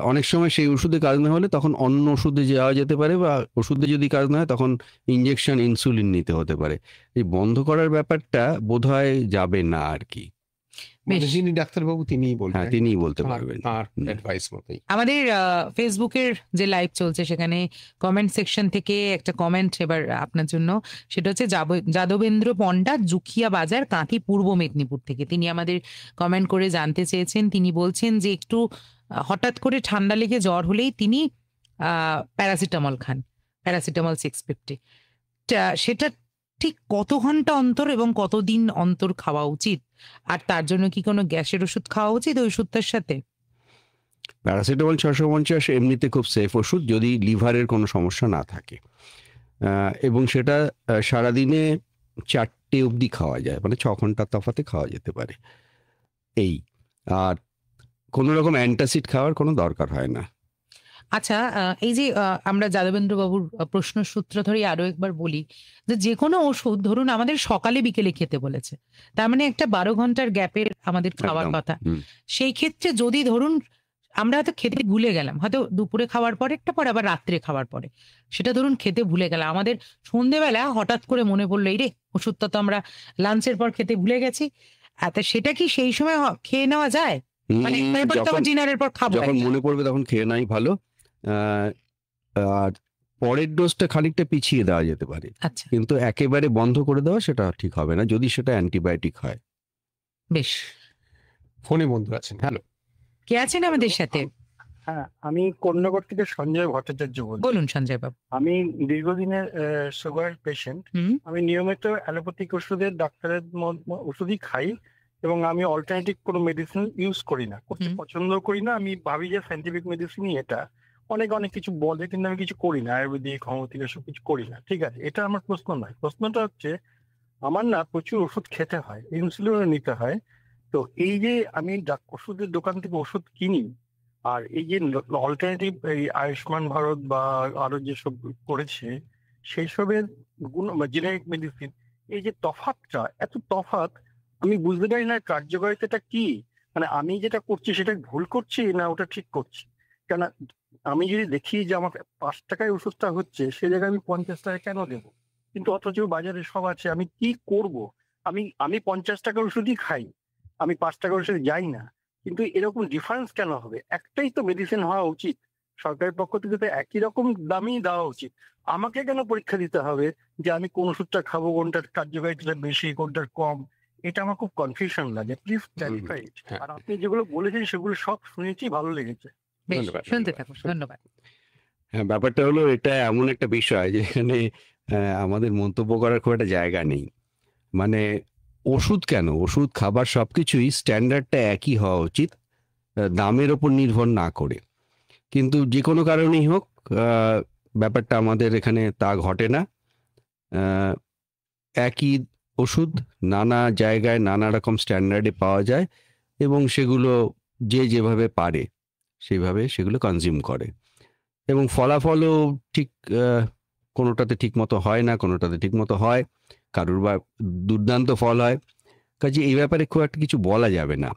অনেক সময় সেই ওষুধে কাজ না হলে তখন অন্য ওষুধে যাওয়া যেতে পারে, বা ওষুধে যদি কাজ না হয় তখন ইনজেকশন, ইনসুলিন নিতে হতে পারে। এই বন্ধ করার ব্যাপারটা বোধহয় যাবে না আর কি। মানে যিনি ডাক্তারবাবু তিনিই বলবেন, হ্যাঁ, তিনিই বলতে পারবেন। আর অ্যাডভাইস মতোই। আমাদের ফেসবুকের যে লাইভ চলছে সেখানে কমেন্ট সেকশন থেকে একটা কমেন্ট এবার আপনার জন্য, সেটা হচ্ছে যাদবেন্দ্র পণ্ডা, জুখিয়া বাজার, কাঁথি, পূর্ব মেদিনীপুর থেকে। তিনি আমাদের কমেন্ট করে জানতে চেয়েছেন, তিনি বলছেন যে একটু হঠাৎ করে ঠান্ডা লেগে জ্বর হলেই তিনি প্যারাসিটামল খান, প্যারাসিটামল 650। সেটা ঠিক কত ঘন্টা অন্তর এবং কতদিন অন্তর খাওয়া উচিত, আর তার জন্য কি কোনো গ্যাসের ওষুধ খাওয়া উচিত ওই ওষুধটার সাথে? প্যারাসিটামল 650 এমনিতে খুব সেফ ওষুধ, যদি লিভারের কোনো সমস্যা না থাকে, এবং সেটা সারাদিনে 4টে অবধি খাওয়া যায়, মানে 6 ঘন্টার তফাতে খাওয়া যেতে পারে। এই, আর কোনো রকম অ্যান্টাসিড খাওয়ার কোনো দরকার হয় না। আচ্ছা, এই যে আমরা যাদবেন্দ্র বাবুর প্রশ্ন সূত্র ধরে আরো একবার বলি যে কোনো ওষুধ ধরুন আমাদের সকালে বিকেলে খেতে বলেছে, তার মানে একটা 12 ঘন্টার গ্যাপের আমাদের খাওয়ার একদম, কথা। হুম। সেই ক্ষেত্রে যদি ধরুন আমরা হয়তো খেতে ভুলে গেলাম, হয়তো দুপুরে খাওয়ার পরে একটা, পরে আবার রাত্রে খাওয়ার পরে সেটা ধরুন খেতে ভুলে গেলাম, আমাদের সন্ধেবেলা হঠাৎ করে মনে পড়লো এই রে ওষুধটা তো আমরা লাঞ্চের পর খেতে ভুলে গেছি, সেটা কি সেই সময় খেয়ে নেওয়া যায়? মানে এরপর তো আবার ডিনারের পর খাবো যখন একটা। মনে পড়বে তখন খেয়ে নাই ভালো। আর পরের ডোজটা খানিকটা পিছিয়ে দেওয়া যেতে পারে, আচ্ছা, কিন্তু একেবারে বন্ধ করে দেওয়া সেটা ঠিক হবে না, যদি সেটা অ্যান্টিবায়োটিক হয়। বেশ। ফোনে বন্ধু আছেন, হ্যালো। কে আছেন আমাদের সাথে? হ্যাঁ, আমি কন্যাগড় থেকে সঞ্জয় ভট্টাচার্য বলছি। বলুন সঞ্জয় বাবু। আমি দীর্ঘদিনের সুগার পেশেন্ট। হুম। আমি নিয়মিত অ্যালোপ্যাথিক ওষুধের ডাক্তারের ওষুধই খাই, এবং আমি অল্টারনেটিভ কোনো মেডিসিন ইউজ করি না, করতে পছন্দ করি না। আমি ভাবি যে সাইন্টিফিক মেডিসিনই এটা, অনেক কিছু বলে কিন্তু আমি কিছু করি না, আয়ুর্বেদিক, হোমিওপ্যাথিক এসব কিছু করি না। ঠিক আছে, এটা আমার প্রশ্ন নয়। প্রশ্নটা হচ্ছে আমার না প্রচুর ওষুধ খেতে হয়, ইনসুলিনও নিতে হয়। তো এই যে আমি ওষুধের দোকান থেকে ওষুধ কিনি, আর এই যে অল্টারনেটিভ এই আয়ুষ্মান ভারত বা আরো যেসব করেছে সেই সবের জেনারিক মেডিসিন, এই যে তফাৎটা, এত তফাৎ, আমি বুঝতে পারি না কার্যকারিতাটা কি। মানে আমি যেটা করছি সেটা ভুল করছি না ওটা ঠিক করছি। কেন আমি যদি দেখি যে আমার 5 টাকায় ওষুধটা হচ্ছে, সে জায়গায় আমি 50 টাকা কেন দেবো? কিন্তু অথচ বাজারে সব আছে, আমি কি করব? আমি 50 টাকার ওষুধই খাই, আমি 5 টাকার ওষুধে যাই না। কিন্তু এরকম ডিফারেন্স কেন হবে? একটাই তো মেডিসিন হওয়া উচিত, সরকারের পক্ষ থেকে তো একই রকম দামই দেওয়া উচিত। আমাকে কেন পরীক্ষা দিতে হবে যে আমি কোন ওষুধটা খাবো, কোনটার কার্যকারিতা বেশি, কোনটার কম? এটা আমার খুব কনফিউশন লাগে, প্লিজ ক্ল্যারিফাই। হ্যাঁ। আর আপনি যেগুলো বলেছেন সেগুলো সব শুনেছি, ভালো লেগেছে। বেশ, ধন্যবাদ, শুনতে ধন্যবাদ। থাকুন। ধন্যবাদ। হ্যাঁ, ব্যাপারটা হলো এটা এমন একটা বিষয় যেখানে আমাদের মন্তব্য করার খুব একটা জায়গা নেই। মানে ওষুধ কেন, ওষুধ খাবার সবকিছুই স্ট্যান্ডার্ডটা একই হওয়া উচিত, দামের ওপর নির্ভর না করে। কিন্তু যে কোনো কারণেই হোক ব্যাপারটা আমাদের এখানে তা ঘটে না। একই ওষুধ নানা জায়গায় নানা রকম স্ট্যান্ডার্ডে পাওয়া যায়, এবং সেগুলো যে যেভাবে পারে সেইভাবে সেগুলো কনজিউম করে, এবং ফলাফলও ঠিক কোনোটাতে ঠিক মতো হয় না, কোনোটাতে ঠিক মতো হয়, কারুর বা দুর্দান্ত ফল হয়। কাজে এই ব্যাপারে খুব একটা কিছু বলা যাবে না।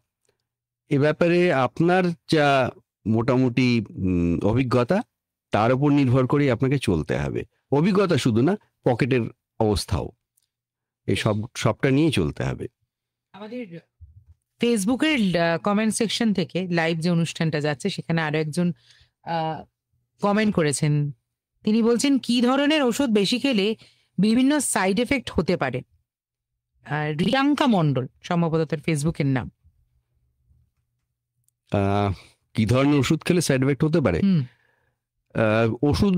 এ ব্যাপারে আপনার যা মোটামুটি অভিজ্ঞতা, তার উপর নির্ভর করে আপনাকে চলতে হবে। অভিজ্ঞতা শুধু না, পকেটের অবস্থাও, এই সবটা নিয়েই চলতে হবে। আমাদের ফেসবুকের কমেন্ট সেকশন থেকে লাইভ যে অনুষ্ঠানটা যাচ্ছে সেখানে আরো একজন কমেন্ট করেছেন। তিনি বলছেন কি ধরনের ওষুধ বেশি খেলে বিভিন্ন সাইড এফেক্ট হতে পারে? রিয়াঙ্কা মণ্ডল সম্ভবত তার ফেসবুকের নাম। কি ধরনের ওষুধ খেলে সাইড এফেক্ট হতে পারে? ওষুধ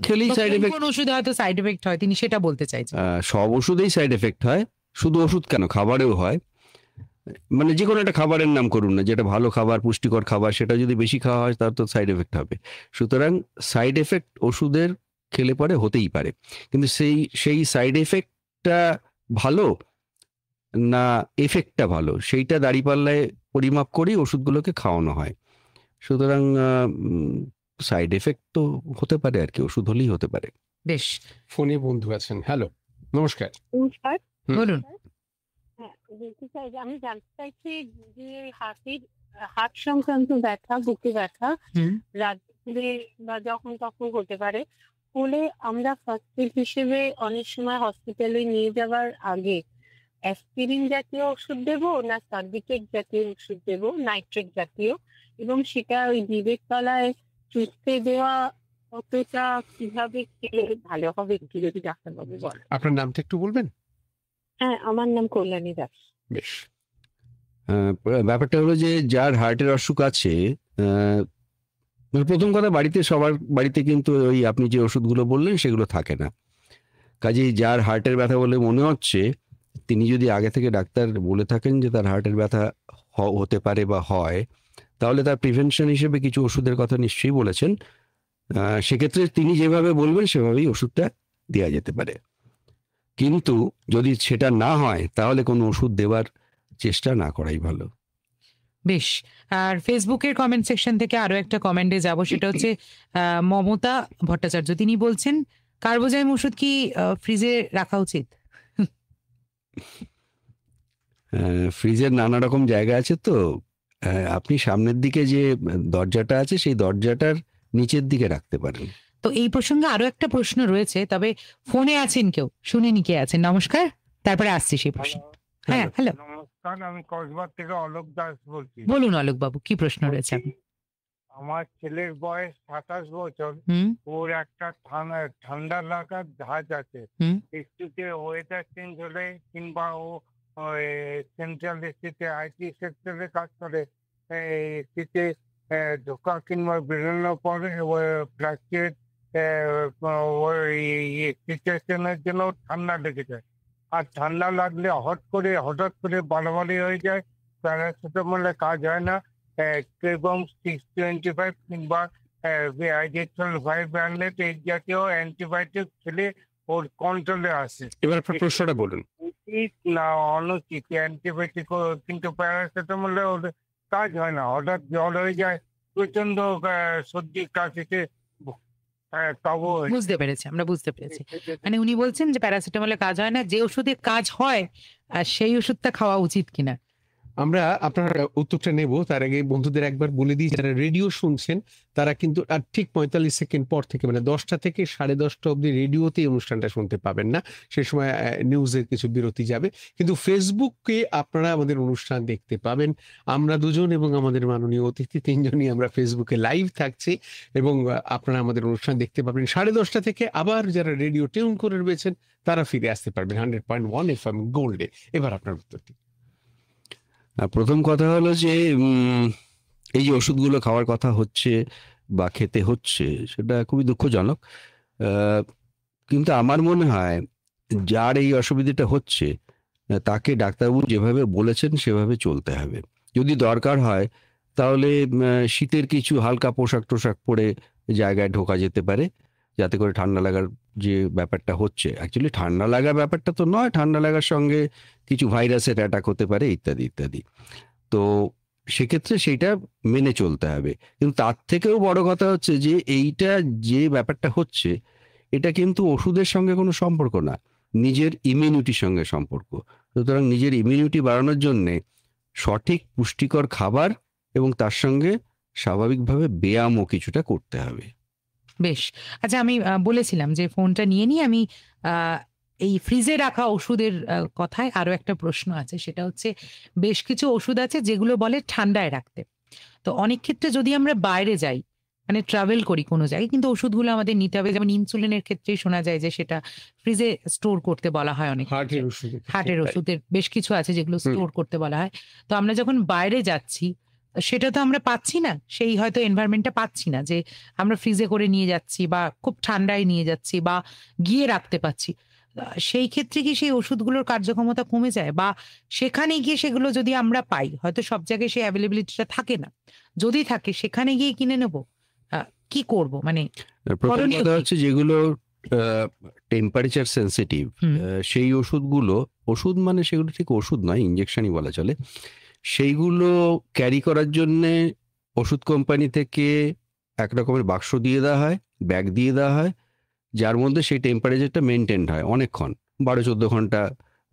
খেলেই সাইড এফেক্ট, কোন ওষুধে হয়তো সাইড এফেক্ট হয় তিনি সেটা বলতে চাইছেন। সব ওষুধেই সাইড এফেক্ট হয়, শুধু ওষুধ কেন, খাবারেও হয়। মানে যে কোনো একটা খাবারের নাম করুন না, যেটা ভালো খাবার, পুষ্টিকর খাবার, সেটা যদি বেশি খাওয়া হয় তার তো সাইড এফেক্ট হবে। সুতরাং সাইড এফেক্ট ওষুধের খেলে পরে হতেই পারে, কিন্তু সেই সাইড এফেক্টটা ভালো না এফেক্টটা ভালো, সেইটা দাঁড়িপাল্লায় পরিমাপ করেই ওষুধগুলোকে খাওয়ানো হয়। সুতরাং সাইড এফেক্ট তো হতে পারে আর কি, ওষুধ হলেই হতে পারে। বেশ, ফোনে বন্ধু আছেন। হ্যালো, নমস্কার। নমস্কার। বলুন। হ্যাঁ, বলতে চাই যে আমি জানতে চাইছি যে হার্ট সংক্রান্ত ব্যথা, বুকে ব্যথা হুম। রাত্রে বা যখন তখন হতে পারে, হলে আমরা ফার্স্ট এড হিসেবে অনেক সময় হসপিটালে নিয়ে যাওয়ার আগে অ্যাসপিরিন জাতীয় ওষুধ দেবো না সার্ভিকেট জাতীয় ওষুধ দেবো, নাইট্রেট জাতীয়, এবং সেটা ওই জিভের তলায় চুষতে দেওয়া কতটা কিভাবে খেলে ভালো হবে একটু যদি ডাক্তারবাবু বলেন। আপনার নামটা একটু বলবেন? হ্যাঁ, আমার নাম কল্যাণী দাস। বেশ। ব্যাপারটা হলো যে যার হার্টের অসুখ আছে, প্রথম কথা, সবার বাড়িতে কিন্তু ওই আপনি যে ওষুধগুলো বললেন সেগুলো থাকে না। কাজেই যার হার্টের ব্যথা বলে মনে হচ্ছে, তিনি যদি আগে থেকে ডাক্তার বলে থাকেন যে তার হার্টের ব্যথা হতে পারে বা হয়, তাহলে তার প্রিভেনশন হিসেবে কিছু ওষুধের কথা নিশ্চয়ই বলেছেন। সেক্ষেত্রে তিনি যেভাবে বলবেন সেভাবেই ওষুধটা দেওয়া যেতে পারে। কিন্তু যদি সেটা না হয় তাহলে কোনো ওষুধ দেওয়ার চেষ্টা না করাই ভালো। বেশ, আর ফেসবুকের কমেন্ট সেকশন থেকে আরো একটা কমেন্টে যাব, সেটা হচ্ছে মমতা ভট্টাচার্য। তিনি বলছেন, কার্বোজাইম ওষুধ কি ফ্রিজে রাখা উচিত? ফ্রিজের নানা রকম জায়গা আছে, তো আপনি সামনের দিকে যে দরজাটা আছে সেই দরজাটার নিচের দিকে রাখতে পারেন। তো এই প্রসঙ্গে আরো একটা প্রশ্ন রয়েছে, তবে ফোনে আছেন কেউ, শুনিনি কে আছেন। নমস্কার, তারপরে আসছি সেই প্রশ্ন। হ্যাঁ, হ্যালো, নমস্কার, আমি কসবার থেকে অলোক দাস বলছি। বলুন অলোক বাবু, কি প্রশ্ন রয়েছে আপনার? আমার ছেলের বয়স 27 বছর। হুম ওর একটা ঠান্ডা লাগার ধাঁচ আছে। হুম একটুতে ওয়েদার চেঞ্জ হলে কিংবা ও সেন্ট্রাল এসিতে আইটি সেক্টরে কাজ করে, এসিতে ঢোকা কিংবা বেরোনোর পরে ফ্লাকচুয়েট সিচুয়েশনের জন্য ঠান্ডা লেগে যায়। আর ঠান্ডা লাগলে হঠাৎ করে বাড়াবাড়ি হয়ে যায়, প্যারাসিটামলে কাজ হয় না। এবং 625 কিংবা আইডিয়াল 5 ব্র্যান্ডেড এই জাতীয় অ্যান্টিবায়োটিক খেলে ওর কন্ট্রোলে আসে। এবার আপনার প্রশ্নটা বলুন। উচিত না অনুচিত অ্যান্টিবায়োটিক, কিন্তু প্যারাসিটামলে ওর কাজ হয় না, হঠাৎ জ্বর হয়ে যায়, প্রচন্ড সর্দি কাশিতে কাবু হয়ে বুঝতে পেরেছি, আমরা বুঝতে পেরেছি। মানে উনি বলছেন যে প্যারাসিটামলে কাজ হয় না, যে ওষুধে কাজ হয় আর সেই ওষুধটা খাওয়া উচিত কিনা। আমরা আপনার উত্তরটা নেব, তার আগে বন্ধুদের একবার বলে দিই, যারা রেডিও শুনছেন তারা কিন্তু আর ঠিক 45 সেকেন্ড পর থেকে, মানে 10টা থেকে 10:30 অবধি রেডিওতে অনুষ্ঠানটা শুনতে পাবেন না, সে সময় নিউজের কিছু বিরতি যাবে। কিন্তু ফেসবুকে আপনারা আমাদের অনুষ্ঠান দেখতে পাবেন। আমরা দুজন এবং আমাদের মাননীয় অতিথি 3জনই আমরা ফেসবুকে লাইভ থাকছি, এবং আপনারা আমাদের অনুষ্ঠান দেখতে পাবেন 10:30 থেকে। আবার যারা রেডিও টিউন করে রয়েছেন তারা ফিরে আসতে পারবেন 100.1 FM গোল্ডে। এবার আপনার উত্তরটি। প্রথম কথা হলো যে এই যে ওষুধগুলো খাওয়ার কথা হচ্ছে বা খেতে হচ্ছে, সেটা খুবই দুঃখজনক। কিন্তু আমার মনে হয় যার এই অসুবিধাটা হচ্ছে তাকে ডাক্তারবাবু যেভাবে বলেছেন সেভাবে চলতে হবে। যদি দরকার হয় তাহলে শীতের কিছু হালকা পোশাক টোশাক পরে জায়গায় ঢোকা যেতে পারে, যাতে করে ঠান্ডা লাগার যে ব্যাপারটা হচ্ছে, অ্যাকচুয়ালি ঠান্ডা লাগার ব্যাপারটা তো নয়, ঠান্ডা লাগার সঙ্গে কিছু ভাইরাসের অ্যাটাক হতে পারে ইত্যাদি ইত্যাদি। তো সেক্ষেত্রে সেইটা মেনে চলতে হবে। কিন্তু তার থেকেও বড় কথা হচ্ছে যে এইটা যে ব্যাপারটা হচ্ছে, এটা কিন্তু ওষুধের সঙ্গে কোনো সম্পর্ক না, নিজের ইমিউনিটির সঙ্গে সম্পর্ক। সুতরাং নিজের ইমিউনিটি বাড়ানোর জন্যে সঠিক পুষ্টিকর খাবার এবং তার সঙ্গে স্বাভাবিকভাবে ব্যায়ামও কিছুটা করতে হবে। বেশ, আচ্ছা, আমি বলেছিলাম যে ফোনটা নিয়ে নিয়ে আমি এই ফ্রিজে রাখা ওষুধের কথায় আরো একটা প্রশ্ন আছে, সেটা হচ্ছে বেশ কিছু ওষুধ আছে যেগুলো বলে ঠান্ডায় রাখতে। তো অনেক ক্ষেত্রে যদি আমরা বাইরে যাই, মানে ট্রাভেল করি কোনো জায়গায়, কিন্তু ওষুধগুলো আমাদের নিতে হবে, যেমন ইনসুলিনের ক্ষেত্রেই শোনা যায় যে সেটা ফ্রিজে স্টোর করতে বলা হয়। অনেক হার্টের ওষুধ, হার্টের ওষুধের বেশ কিছু আছে যেগুলো স্টোর করতে বলা হয়। তো আমরা যখন বাইরে যাচ্ছি সেটা তো আমরা পাচ্ছি না, সেই হয়তো এনভায়রনমেন্টটা পাচ্ছি না যে আমরা ফ্রিজে করে নিয়ে যাচ্ছি বা খুব ঠান্ডায় নিয়ে যাচ্ছি বা গিয়ে রাখতে পাচ্ছি। সেই ক্ষেত্রে কি সেই ওষুধগুলোর কার্যক্ষমতা কমে যায়, বা সেখানে গিয়ে সেগুলো যদি আমরা পাই, হয়তো সব জায়গায় সেই অ্যাভেলেবিলিটিটা থাকে না, যদি থাকে সেখানে গিয়ে কিনে নেব, কি করব মানে? প্রথম করণীয় কথা কি? হচ্ছে যেগুলো টেম্পারেচার সেন্সিটিভ, হুম। সেই ওষুধগুলো, ওষুধ মানে সেগুলো ঠিক ওষুধ নয়, ইঞ্জেকশনই বলা চলে, সেইগুলো ক্যারি করার জন্যে ওষুধ কোম্পানি থেকে এক রকমের বাক্স দিয়ে দেওয়া হয়, ব্যাগ দিয়ে দেওয়া হয়, যার মধ্যে সেই টেম্পারেচারটা মেনটেন হয় অনেকক্ষণ, 12-14 ঘন্টা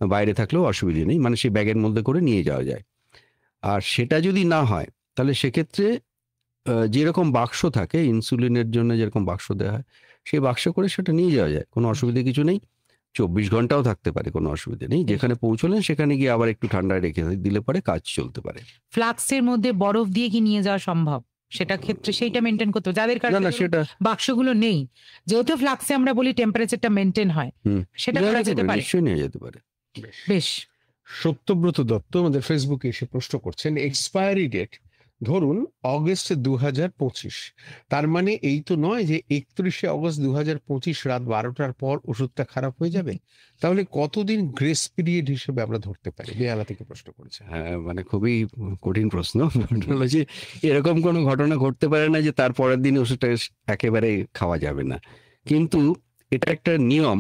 বাইরে থাকলেও অসুবিধে নেই, মানে সেই ব্যাগের মধ্যে করে নিয়ে যাওয়া যায়। আর সেটা যদি না হয় তাহলে সেক্ষেত্রে যেরকম বাক্স থাকে ইনসুলিনের জন্য, যেরকম বাক্স দেওয়া হয়, সেই বাক্স করে সেটা নিয়ে যাওয়া যায়, কোনো অসুবিধে কিছু নেই। 24 ঘন্টাও থাকতে পারে, কোনো অসুবিধা নেই। যেখানে পৌঁছলেন সেখানে গিয়ে আবার একটু ঠান্ডায় রেখে দিলে পরে কাজ চলতে পারে। ফ্লাক্সের মধ্যে বরফ দিয়ে কি নিয়ে যাওয়া সম্ভব? সেটা ক্ষেত্রে সেইটা মেনটেন করতে হবে যাদের না না, কাছে সেটা বাক্সগুলো নেই, যেহেতু ফ্লাক্সে আমরা বলি টেম্পারেচারটা মেনটেন হয়, সেটা করা যেতে পারে। নিশ্চয়ই নিয়ে যেতে পারে। বেশ। সত্যব্রত দত্ত আমাদের ফেসবুকে এসে প্রশ্ন করছেন, এক্সপায়ারি ডেট ধরুন অগস্ট 2025, তার মানে এই তো নয় যে 31শে অগস্ট 2025 রাত 12টার পর ওষুধটা খারাপ হয়ে যাবে? তাহলে কতদিন গ্রেস পিরিয়ড হিসেবে আমরা ধরতে পারি? বেহালা থেকে প্রশ্ন করেছে। হ্যাঁ, মানে খুবই কঠিন প্রশ্ন। ঘটনা হলো যে এরকম কোনো ঘটনা ঘটতে পারে না যে তার পরের দিন ওষুধটা একেবারে খাওয়া যাবে না, কিন্তু এটা একটা নিয়ম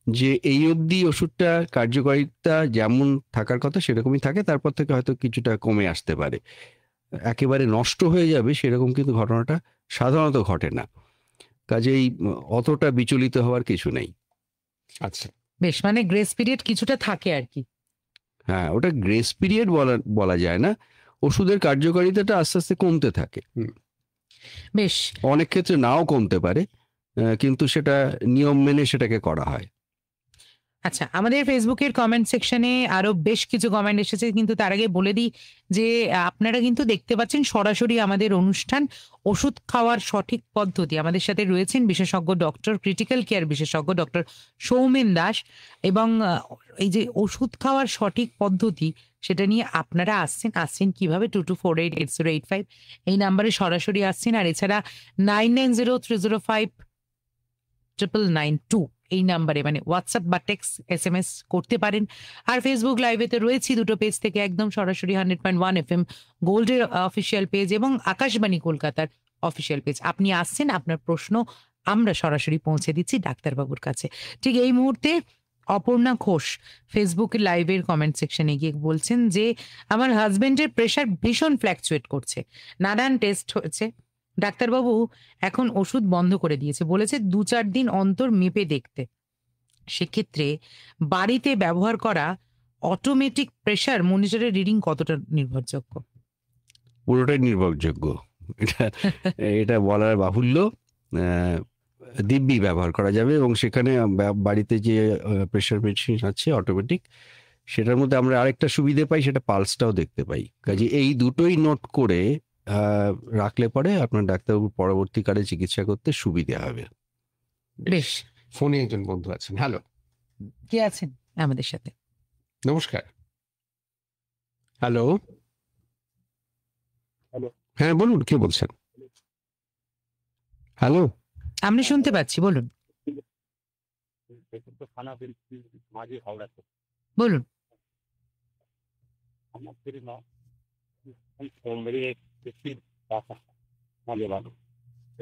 যে এই অবধি ওষুধটা কার্যকারিতা যেমন থাকার কথা সেরকমই থাকে, তারপর থেকে হয়তো কিছুটা কমে আসতে পারে। একেবারে নষ্ট হয়ে যাবে সেরকম কিন্তু ঘটনাটা সাধারণত ঘটে না, কাজেই অতটা বিচলিত হওয়ার কিছু নেই। আচ্ছা, বেশ, মানে গ্রেস পিরিয়ড কিছুটা থাকে আর কি। হ্যাঁ, ওটা গ্রেস পিরিয়ড বলা যায় না, ওষুধের কার্যকারিতাটা আস্তে আস্তে কমতে থাকে। বেশ। অনেক ক্ষেত্রে নাও কমতে পারে, কিন্তু সেটা নিয়ম মেনে সেটাকে করা হয়। আচ্ছা, আমাদের ফেসবুকের কমেন্ট সেকশনে আরো বেশ কিছু কমেন্ট এসেছে, কিন্তু তার আগে বলে দিই যে আপনারা কিন্তু দেখতে পাচ্ছেন সরাসরি আমাদের অনুষ্ঠান ওষুধ খাওয়ার সঠিক পদ্ধতি। আমাদের সাথে রয়েছেন বিশেষজ্ঞ ডক্টর, ক্রিটিক্যাল কেয়ার বিশেষজ্ঞ ডক্টর সৌমেন দাস, এবং এই যে ওষুধ খাওয়ার সঠিক পদ্ধতি সেটা নিয়ে আপনারা আসছেন কিভাবে 22488085 এই নাম্বারে সরাসরি আসছেন, আর এছাড়া 9903059992 এই নাম্বারে মানে হোয়াটসঅ্যাপ বা টেক্সট SMS করতে পারেন। আর ফেসবুক লাইভেতে রয়েছি দুটো পেজ থেকে, একদম সরাসরি 100.1 FM গোল্ডের অফিসিয়াল পেজ এবং আকাশবাণী কলকাতার অফিসিয়াল পেজ। আপনি আসছেন, আপনার প্রশ্ন আমরা সরাসরি পৌঁছে দিচ্ছি ডাক্তারবাবুর কাছে। ঠিক এই মুহূর্তে অপর্ণা ঘোষ ফেসবুক লাইভের কমেন্ট সেকশনে গিয়ে বলছেন যে আমার হাজবেন্ডের প্রেশার ভীষণ ফ্ল্যাকচুয়েট করছে, নানান টেস্ট হয়েছে, ডাক্তারবাবু এখন ওষুধ বন্ধ করে দিয়েছে, বলেছে 2-4 দিন অন্তর মেপে দেখতে। সেক্ষেত্রে বাড়িতে ব্যবহার করা অটোমেটিক প্রেশার মনিটরের রিডিং কতটা নির্ভরযোগ্য? পুরোটাই নির্ভরযোগ্য, এটা বলার বাহুল্য। দিব্যি ব্যবহার করা যাবে, এবং সেখানে বাড়িতে যে প্রেশার মেশিন আছে অটোমেটিক, সেটার মধ্যে আমরা আরেকটা সুবিধে পাই, সেটা পালসটাও দেখতে পাই। কাজে এই দুটোই নোট করে রাখলে পরে আপনার ডাক্তারবাবু পরবর্তীকালে চিকিৎসা করতে সুবিধা হবে। বেশ। ফোনে একজন বন্ধু আছেন। হ্যালো, কে আছেন আমাদের সাথে? নমস্কার। হ্যালো। হ্যালো। হ্যাঁ বলুন, কে বলছেন? হ্যালো। আমি শুনতে পাচ্ছি, বলুন বলুন।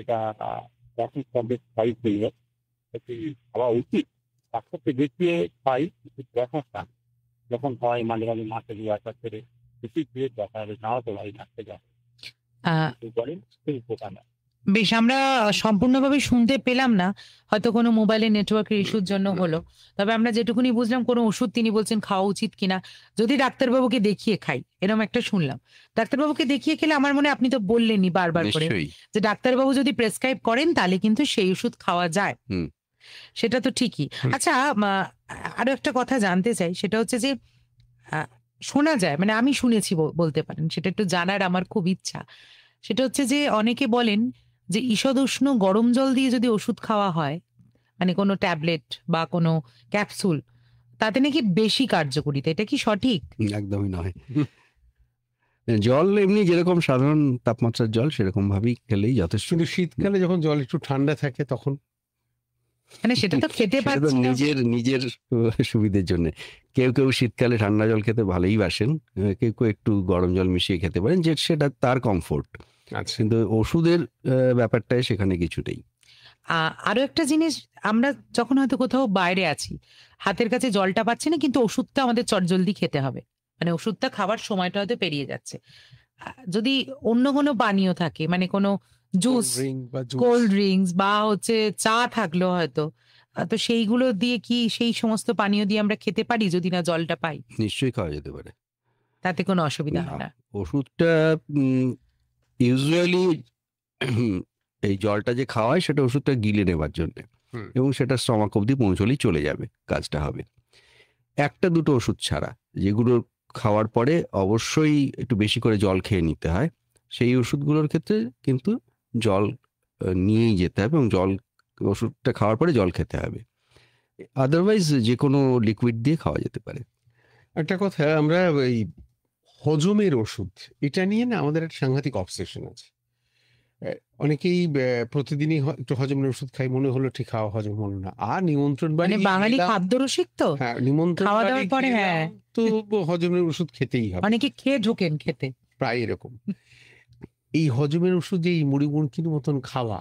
এটা খাওয়া উচিত, ডাক্তারকে দেখিয়ে খাই, যখন হয় মাঝে মাঝে মাসে 2-1 করে বেশি খেয়ে দেখা হবে, নাও তো ভাই ডাক্তার যায় করেন সেই উপকার না। বেশ, আমরা সম্পূর্ণভাবে শুনতে পেলাম না, হয়তো কোনো মোবাইলের নেটওয়ার্কের ইস্যুর জন্য হলো। তবে আমরা যেটুকুনি বুঝলাম, কোনো ওষুধ তিনি বলছেন খাওয়া উচিত কিনা, যদি ডাক্তারবাবুকে দেখিয়ে খাই, এরকম একটা শুনলাম। ডাক্তারবাবুকে দেখিয়ে খেলে আমার মনে হয়, আপনি তো বললেনই বারবার করে নিশ্চয়ই। যে ডাক্তারবাবু যদি প্রেসক্রাইব করেন তাহলে কিন্তু সেই ওষুধ খাওয়া যায়, সেটা তো ঠিকই। আচ্ছা, আরো একটা কথা জানতে চাই, সেটা হচ্ছে যে শোনা যায়, মানে আমি শুনেছি বলতে পারেন, সেটা একটু জানার আমার খুব ইচ্ছা। সেটা হচ্ছে যে অনেকে বলেন যে ঈষদ উষ্ণ গরম জল দিয়ে যদি ওষুধ খাওয়া হয়, মানে কোনো ট্যাবলেট বা কোনো ক্যাপসুল, তাতে নাকি বেশি কার্যকরিতা, এটা কি সঠিক? একদমই নয়। জল এমনি যেরকম সাধারণ তাপমাত্রার জল সেরকম ভাবেই খেলেই যথেষ্ট। কিন্তু শীতকালে যখন জল একটু ঠান্ডা থাকে তখন মানে সেটা তো খেতে সেটা তো পাচ্ছি না। নিজের নিজের সুবিধের জন্য। কেউ কেউ শীতকালে ঠান্ডা জল খেতে ভালোই বাসেন, কেউ কেউ একটু গরম জল মিশিয়ে খেতে পারেন, যে সেটা তার কমফোর্ট। আচ্ছা, কিন্তু ওষুধের ব্যাপারটায় সেখানে কিছু নেই। আরো একটা জিনিস, আমরা যখন হয়তো কোথাও বাইরে আছি, হাতের কাছে জলটা পাচ্ছি না, কিন্তু ওষুধটা আমাদের চটজলদি খেতে হবে, মানে ওষুধটা খাওয়ার সময়টা হয়তো পেরিয়ে যাচ্ছে। যদি অন্য কোনো পানীয় থাকে, মানে কোনো জুস, ড্রিঙ্ক বা জুস। কোল্ড ড্রিঙ্কস বা হচ্ছে চা থাকলো হয়তো, তো সেইগুলো দিয়ে কি, সেই সমস্ত পানীয় দিয়ে আমরা খেতে পারি যদি না জলটা পাই? নিশ্চয়ই খাওয়া যেতে পারে। তাতে কোনো অসুবিধা না, হয় না? ওষুধটা ইউজুয়ালি এই জলটা যে খাওয়ায় সেটা ওষুধটা গিলে নেবার জন্য, হুম। এবং সেটা স্টমাক অবধি পৌঁছলেই চলে যাবে, কাজটা হবে। একটা দুটো ওষুধ ছাড়া, যেগুলো খাওয়ার পরে অবশ্যই একটু বেশি করে জল খেয়ে নিতে হয়, সেই ওষুধগুলোর ক্ষেত্রে কিন্তু জল নিয়েই যেতে হবে, এবং ওষুধটা খাওয়ার পরে জল খেতে হবে। আদারওয়াইজ যে কোনো লিকুইড দিয়ে খাওয়া যেতে পারে। একটা কথা, আমরা এই হজমের ওষুধ, এটা নিয়ে না আমাদের একটা সাংঘাতিক অবসেশন আছে। অনেকেই প্রতিদিনই একটু হজমের ওষুধ খাই, মনে হলো ঠিক খাওয়া হজম হলো না, আর নিমন্ত্রণ বাড়ি মানে বাঙালি গেলাম, খাদ্য রসিক তো, হ্যাঁ নিমন্ত্রণ খাওয়া বাড়ি দাওয়ার পরে, গেলাম, হ্যাঁ, তো হজমের ওষুধ খেতেই হবে, অনেকে খেয়ে ঢোকেন খেতে। প্রায় এরকম। এই হজমের ওষুধ যে এই মুড়ি মুড়কির মতন খাওয়া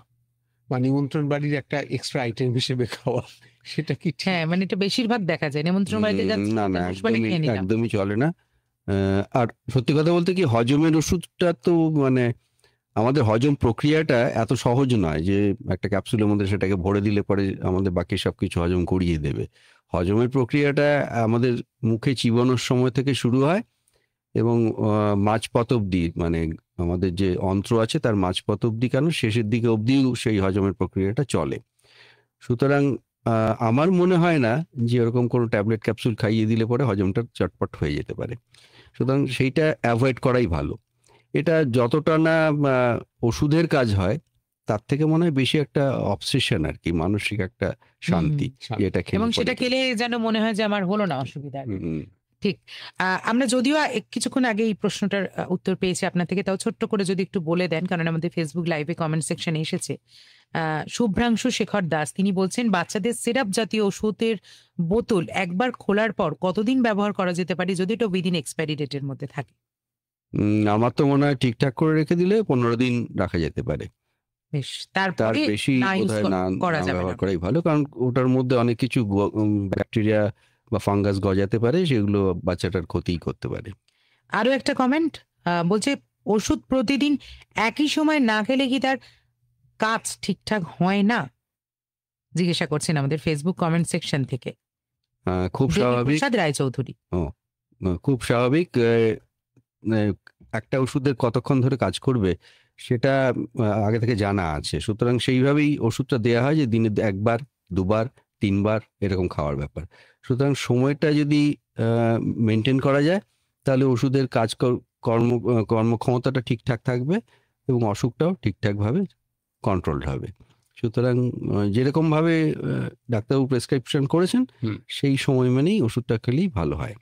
বা নিমন্ত্রণ বাড়ির একটা এক্সট্রা আইটেম হিসেবে খাওয়া, সেটা কি ঠিক? হ্যাঁ, মানে এটা বেশিরভাগ দেখা যায়, নিমন্ত্রণ বাড়িতে যাচ্ছি, না না, শ্বশুরবাড়ি একদমই খেয়ে নিলাম। একদমই চলে না। আর সত্যি কথা বলতে কি, হজমের ওষুধটা তো মানে আমাদের হজম প্রক্রিয়াটা এত সহজ নয় যে একটা ক্যাপসুলের মধ্যে সেটাকে ভরে দিলে পরে আমাদের বাকি সবকিছু হজম করিয়ে দেবে। হজমের প্রক্রিয়াটা আমাদের মুখে চিবানোর সময় থেকে শুরু হয়, এবং মাঝপথ অবধি, মানে আমাদের যে অন্ত্র আছে তার মাঝপথ অবধি কেন, শেষের দিকে অবধিও সেই হজমের প্রক্রিয়াটা চলে। সুতরাং আমার মনে হয় না যে এরকম কোনো ট্যাবলেট ক্যাপসুল খাইয়ে দিলে পরে হজমটা চটপট হয়ে যেতে পারে। সুতরাং সেইটা অ্যাভয়েড করাই ভালো। এটা যতটা না ওষুধের কাজ হয়, তার থেকে মনে হয় বেশি একটা অবসেশন আর কি, মানসিক একটা শান্তি, শান্তি। যেটা খেলে এবং পরে। সেটা খেলে যেন মনে হয় যে আমার হলো না অসুবিধা। হুম, ঠিক। আমরা যদিও কিছুক্ষণ আগে এই প্রশ্নটার উত্তর পেয়েছি আপনার থেকে, তাও ছোট্ট করে যদি একটু বলে দেন, কারণ আমাদের ফেসবুক লাইভে কমেন্ট সেকশনে এসেছে। শুভ্রাংশু শেখর দাস, তিনি বলছেন, বাচ্চাদের সিরাপ জাতীয় ওষুধের বোতল একবার খোলার পর কতদিন ব্যবহার করা যেতে পারে, যদি এটা উইদিন এক্সপায়ারি ডেটের মধ্যে থাকে? আমার তো মনে হয় ঠিকঠাক করে রেখে দিলে 15 দিন রাখা যেতে পারে। বেশ, তার তারপরে বেশি না ইউজ বোধহয় না করা যাবে ব্যবহার না। করাই ভালো, কারণ ওটার মধ্যে অনেক কিছু ব্যাকটেরিয়া বা ফাঙ্গাস গজাতে পারে, সেগুলো বাচ্চাটার ক্ষতিই করতে পারে। আরো একটা কমেন্ট বলছে, ওষুধ প্রতিদিন একই সময় না খেলে কি তার কাজ ঠিকঠাক হয় না? জিজ্ঞাসা করছেন আমাদের ফেসবুক কমেন্ট সেকশন থেকে খুব স্বাভাবিক, প্রসাদ রায়চৌধুরী। খুব স্বাভাবিক। একটা ওষুধের কতক্ষণ ধরে কাজ করবে সেটা আগে থেকে জানা আছে, সুতরাং সেইভাবেই ওষুধটা দেওয়া হয় যে দিনে একবার, দুবার, তিনবার এরকম খাওয়ার ব্যাপার। সুতরাং সময়টা যদি মেনটেন করা যায়, তাহলে ওষুধের কর্মক্ষমতাটা ঠিকঠাক থাকবে, এবং অসুখটাও ঠিকঠাকভাবে কন্ট্রোলড হবে। সুতরাং যেরকমভাবে ডাক্তারবাবু প্রেসক্রিপশন করেছেন, সেই সময় মেনেই ওষুধটা খেলেই ভালো হয়।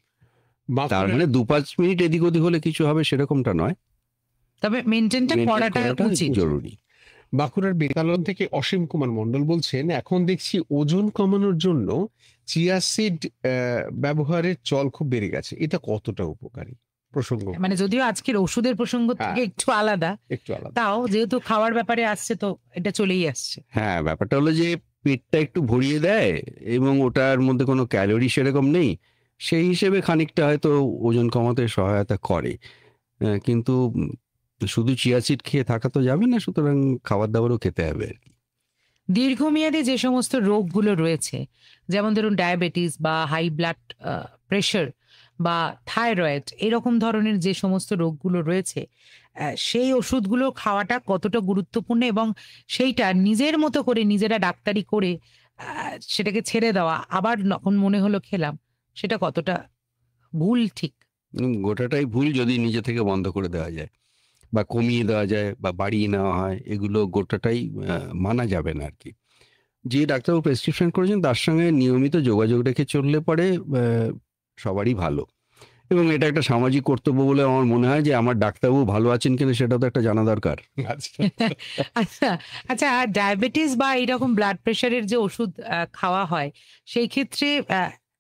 তার মানে 2-5 মিনিট এদিক ওদিক হলে কিছু হবে সেরকমটা নয়, তবে মেনটেনটা করাটা উচিত, জরুরি। বাঁকুড়ার বেতালন থেকে অসীম কুমার মণ্ডল বলছেন, এখন দেখছি ওজন কমানোর জন্য চিয়া সিড ব্যবহারের চল খুব বেড়ে গেছে, এটা কতটা উপকারী? প্রসঙ্গ মানে যদিও আজকের ওষুধের প্রসঙ্গ থেকে একটু আলাদা, তাও যেহেতু খাওয়ার ব্যাপারে আসছে তো এটা চলেই আসছে। হ্যাঁ, ব্যাপারটা হলো যে পেটটা একটু ভরিয়ে দেয়, এবং ওটার মধ্যে কোনো ক্যালোরি সেরকম নেই, সেই হিসেবে খানিকটা হয়তো ওজন কমাতে সহায়তা করে। কিন্তু শুধু চিয়া সিড খেয়ে থাকা তো যাবে না, সুতরাং খাবার দাবারও খেতে হবে আর কি। দীর্ঘমেয়াদী যে সমস্ত রোগগুলো রয়েছে, যেমন ধরুন ডায়াবেটিস বা হাই ব্লাড প্রেশার বা থাইরয়েড, এরকম ধরনের যে সমস্ত রোগগুলো রয়েছে, সেই ওষুধগুলো খাওয়াটা কতটা গুরুত্বপূর্ণ, এবং সেইটা নিজের মতো করে নিজেরা ডাক্তারি করে সেটাকে ছেড়ে দেওয়া, আবার যখন মনে হলো খেলাম, সেটা কতটা ভুল ঠিক? গোটাটাই ভুল যদি নিজে থেকে বন্ধ করে দেওয়া যায় বা কমিয়ে দেওয়া যায় বা বাড়িয়ে নেওয়া হয়, এগুলো গোটাটাই মানা যাবে না আর কি। যে ডাক্তারবাবু প্রেসক্রিপশন করেছেন তার সঙ্গে নিয়মিত যোগাযোগ রেখে চললে পরে সবারই ভালো। এবং এটা একটা সামাজিক কর্তব্য বলে আমার মনে হয় যে আমার ডাক্তারবাবু ভালো আছেন কিনা সেটা তো একটা জানা দরকার। আচ্ছা আচ্ছা আচ্ছা, আর ডায়াবেটিস বা এরকম ব্লাড প্রেশারের যে ওষুধ খাওয়া হয় সেই ক্ষেত্রে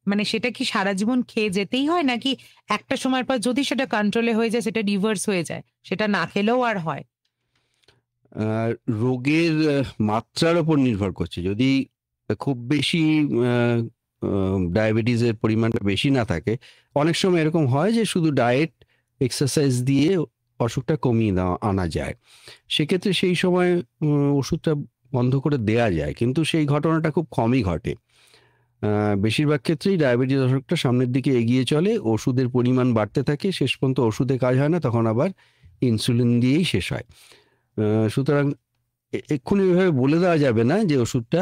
মানে সেটা কি সারা জীবন খেয়ে যেতেই হয়, নাকি একটা সময়ের পর যদি সেটা কন্ট্রোলে হয়ে যায় সেটা রিভার্স হয়ে যায়, সেটা না খেলেও আর হয়? রোগের মাত্রার উপর নির্ভর করছে। যদি খুব বেশি ডায়াবেটিসের পরিমাণটা বেশি না থাকে, অনেক সময় এরকম হয় যে শুধু ডায়েট এক্সারসাইজ দিয়ে অসুখটা কমিয়ে আনা যায়। সেক্ষেত্রে সেই সময় ওষুধটা বন্ধ করে দেয়া যায়, কিন্তু সেই ঘটনাটা খুব কমই ঘটে। বেশিরভাগ ক্ষেত্রেই ডায়াবেটিস অসুখটা সামনের দিকে এগিয়ে চলে, ওষুধের পরিমাণ বাড়তে থাকে, শেষ পর্যন্ত ওষুধে কাজ হয় না, তখন আবার ইনসুলিন দিয়েই শেষ হয়। সুতরাং এক্ষুনি এভাবে বলে দেওয়া যাবে না যে ওষুধটা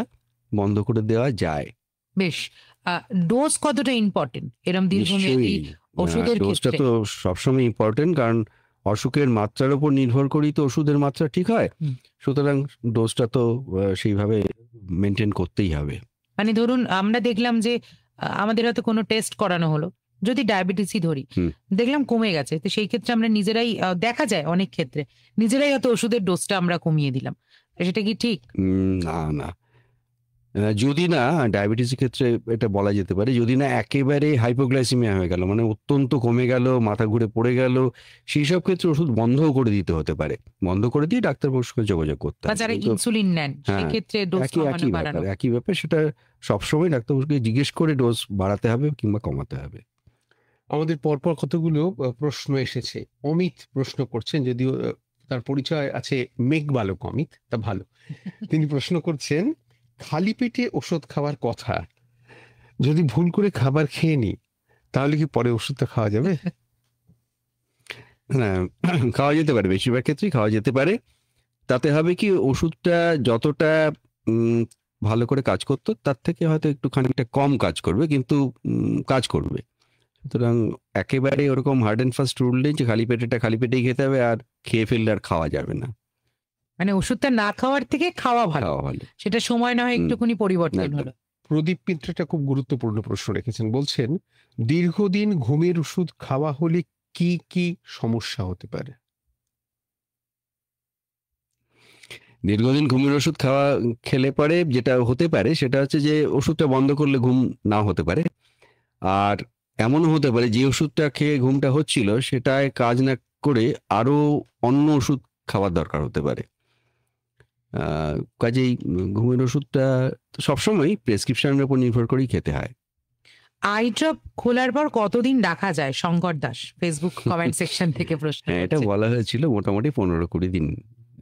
বন্ধ করে দেওয়া যায়। বেশ, ডোজ কতটা ইম্পর্টেন্ট এরকম দীর্ঘমেয়াদী ওষুধের ডোজটা ক্ষেত্রে? তো সবসময় ইম্পর্টেন্ট, কারণ অসুখের মাত্রার উপর নির্ভর করেই তো ওষুধের মাত্রা ঠিক হয়। সুতরাং ডোজটা তো সেইভাবে মেনটেন করতেই হবে। মানে ধরুন আমরা দেখলাম যে আমাদের হয়তো কোনো টেস্ট করানো হলো, যদি ডায়াবেটিসই ধরি, দেখলাম কমে গেছে, তো সেই ক্ষেত্রে আমরা নিজেরাই দেখা যায় অনেক ক্ষেত্রে নিজেরাই হয়তো ওষুধের ডোজটা আমরা কমিয়ে দিলাম, সেটা কি ঠিক? না না, যদি না ডায়াবেটিসের ক্ষেত্রে এটা বলা যেতে পারে, যদি না একেবারে হাইপোগ্লাইসিমিয়া হয়ে গেল, মানে অত্যন্ত কমে গেল, মাথা ঘুরে পড়ে গেল, সেই সব ক্ষেত্রে ওষুধ বন্ধও করে দিতে হতে পারে। বন্ধ করে দিয়ে ডাক্তারবাবুর সঙ্গে যোগাযোগ করতে বা হবে। যারা কিন্তু ইনসুলিন নেন সেই হ্যাঁ, ক্ষেত্রে ডোজ বাড়ানো? একই ব্যাপার, সেটা সবসময় ডাক্তারবাবুকে জিজ্ঞেস করে ডোজ বাড়াতে হবে কিংবা কমাতে হবে। আমাদের পরপর কতগুলো প্রশ্ন এসেছে। অমিত প্রশ্ন করছেন, যদিও তার পরিচয় আছে মেঘ বালক অমিত, তা ভালো। তিনি প্রশ্ন করছেন, খালি পেটে ওষুধ খাওয়ার কথা, যদি ভুল করে খাবার খেয়ে নিই তাহলে কি পরে ওষুধটা খাওয়া যাবে? হ্যাঁ, খাওয়া যেতে পারে, বেশিরভাগ ক্ষেত্রেই খাওয়া যেতে পারে। তাতে হবে কি, ওষুধটা যতটা ভালো করে কাজ করতো তার থেকে হয়তো একটু খানিকটা কম কাজ করবে, কিন্তু কাজ করবে। সুতরাং একেবারে ওরকম হার্ড অ্যান্ড ফাস্ট রুল নেই যে খালি পেটেই খেতে হবে, আর খেয়ে ফেললে আর খাওয়া যাবে না। মানে ওষুধটা না খাওয়ার থেকে খাওয়া ভালো, সেটা সময় না হয় একটুখানি পরিবর্তন হলো। প্রদীপ মিত্রটা খুব গুরুত্বপূর্ণ প্রশ্ন রেখেছেন, বলছেন দীর্ঘদিন ঘুমের ওষুধ খাওয়া হলে কি কি সমস্যা হতে পারে? দীর্ঘদিন ঘুমের ওষুধ খেলে পরে যেটা হতে পারে সেটা হচ্ছে যে ওষুধটা বন্ধ করলে ঘুম নাও হতে পারে, আর এমনও হতে পারে যে ওষুধটা খেয়ে ঘুমটা হচ্ছিল সেটায় কাজ না করে আরো অন্য ওষুধ খাওয়ার দরকার হতে পারে। কাজেই ঘুমের ওষুধটা সবসময় প্রেসক্রিপশনের উপর নির্ভর করেই খেতে হয়। আই ড্রপ খোলার পর কতদিন রাখা যায়? Shankar Das Facebook comment section থেকে প্রশ্ন। এটা বলা হয়েছিল মোটামুটি 15-20 দিন,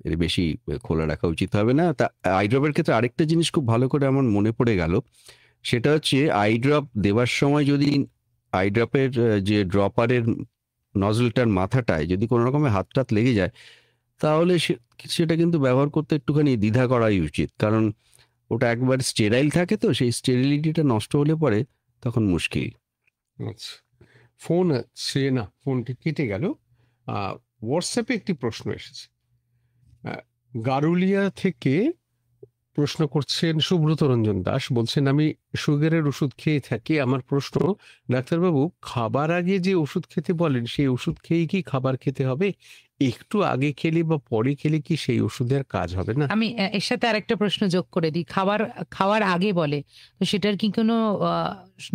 এর বেশি খোলা রাখা উচিত হবে না। তা আই ড্রপের ক্ষেত্রে আরেকটা জিনিস খুব ভালো করে আমার মনে পড়ে গেল, সেটা হচ্ছে আই ড্রপ দেওয়ার সময় যদি আই ড্রপের যে ড্রপারের নজলটার মাথাটায় যদি কোনো রকমের হাত টাত লেগে যায়, তাহলে সেটা কিন্তু ব্যবহার করতে একটুখানি দ্বিধা করাই উচিত, কারণ ওটা একবার স্টেরাইল থাকে, তো সেই স্টেরিলিটিটা নষ্ট হলে পরে তখন মুশকিল। আচ্ছা, ফোন আছে না, ফোনটি কেটে গেল। হোয়াটসঅ্যাপে একটি প্রশ্ন এসেছে, গারুলিয়া থেকে প্রশ্ন করছেন সুব্রত রঞ্জন দাস, বলছেন আমি সুগারের ওষুধ খেয়ে থাকি, আমার প্রশ্ন, ডাক্তারবাবু খাবার আগে যে ওষুধ খেতে বলেন সেই ওষুধ খেয়েই কি খাবার খেতে হবে? একটু আগে খেলে বা পরে খেলে কি সেই ওষুধের কাজ হবে না? আমি এর সাথে আরেকটা প্রশ্ন যোগ করে দিই, খাওয়ার আগে বলে, তো সেটার কি কোনো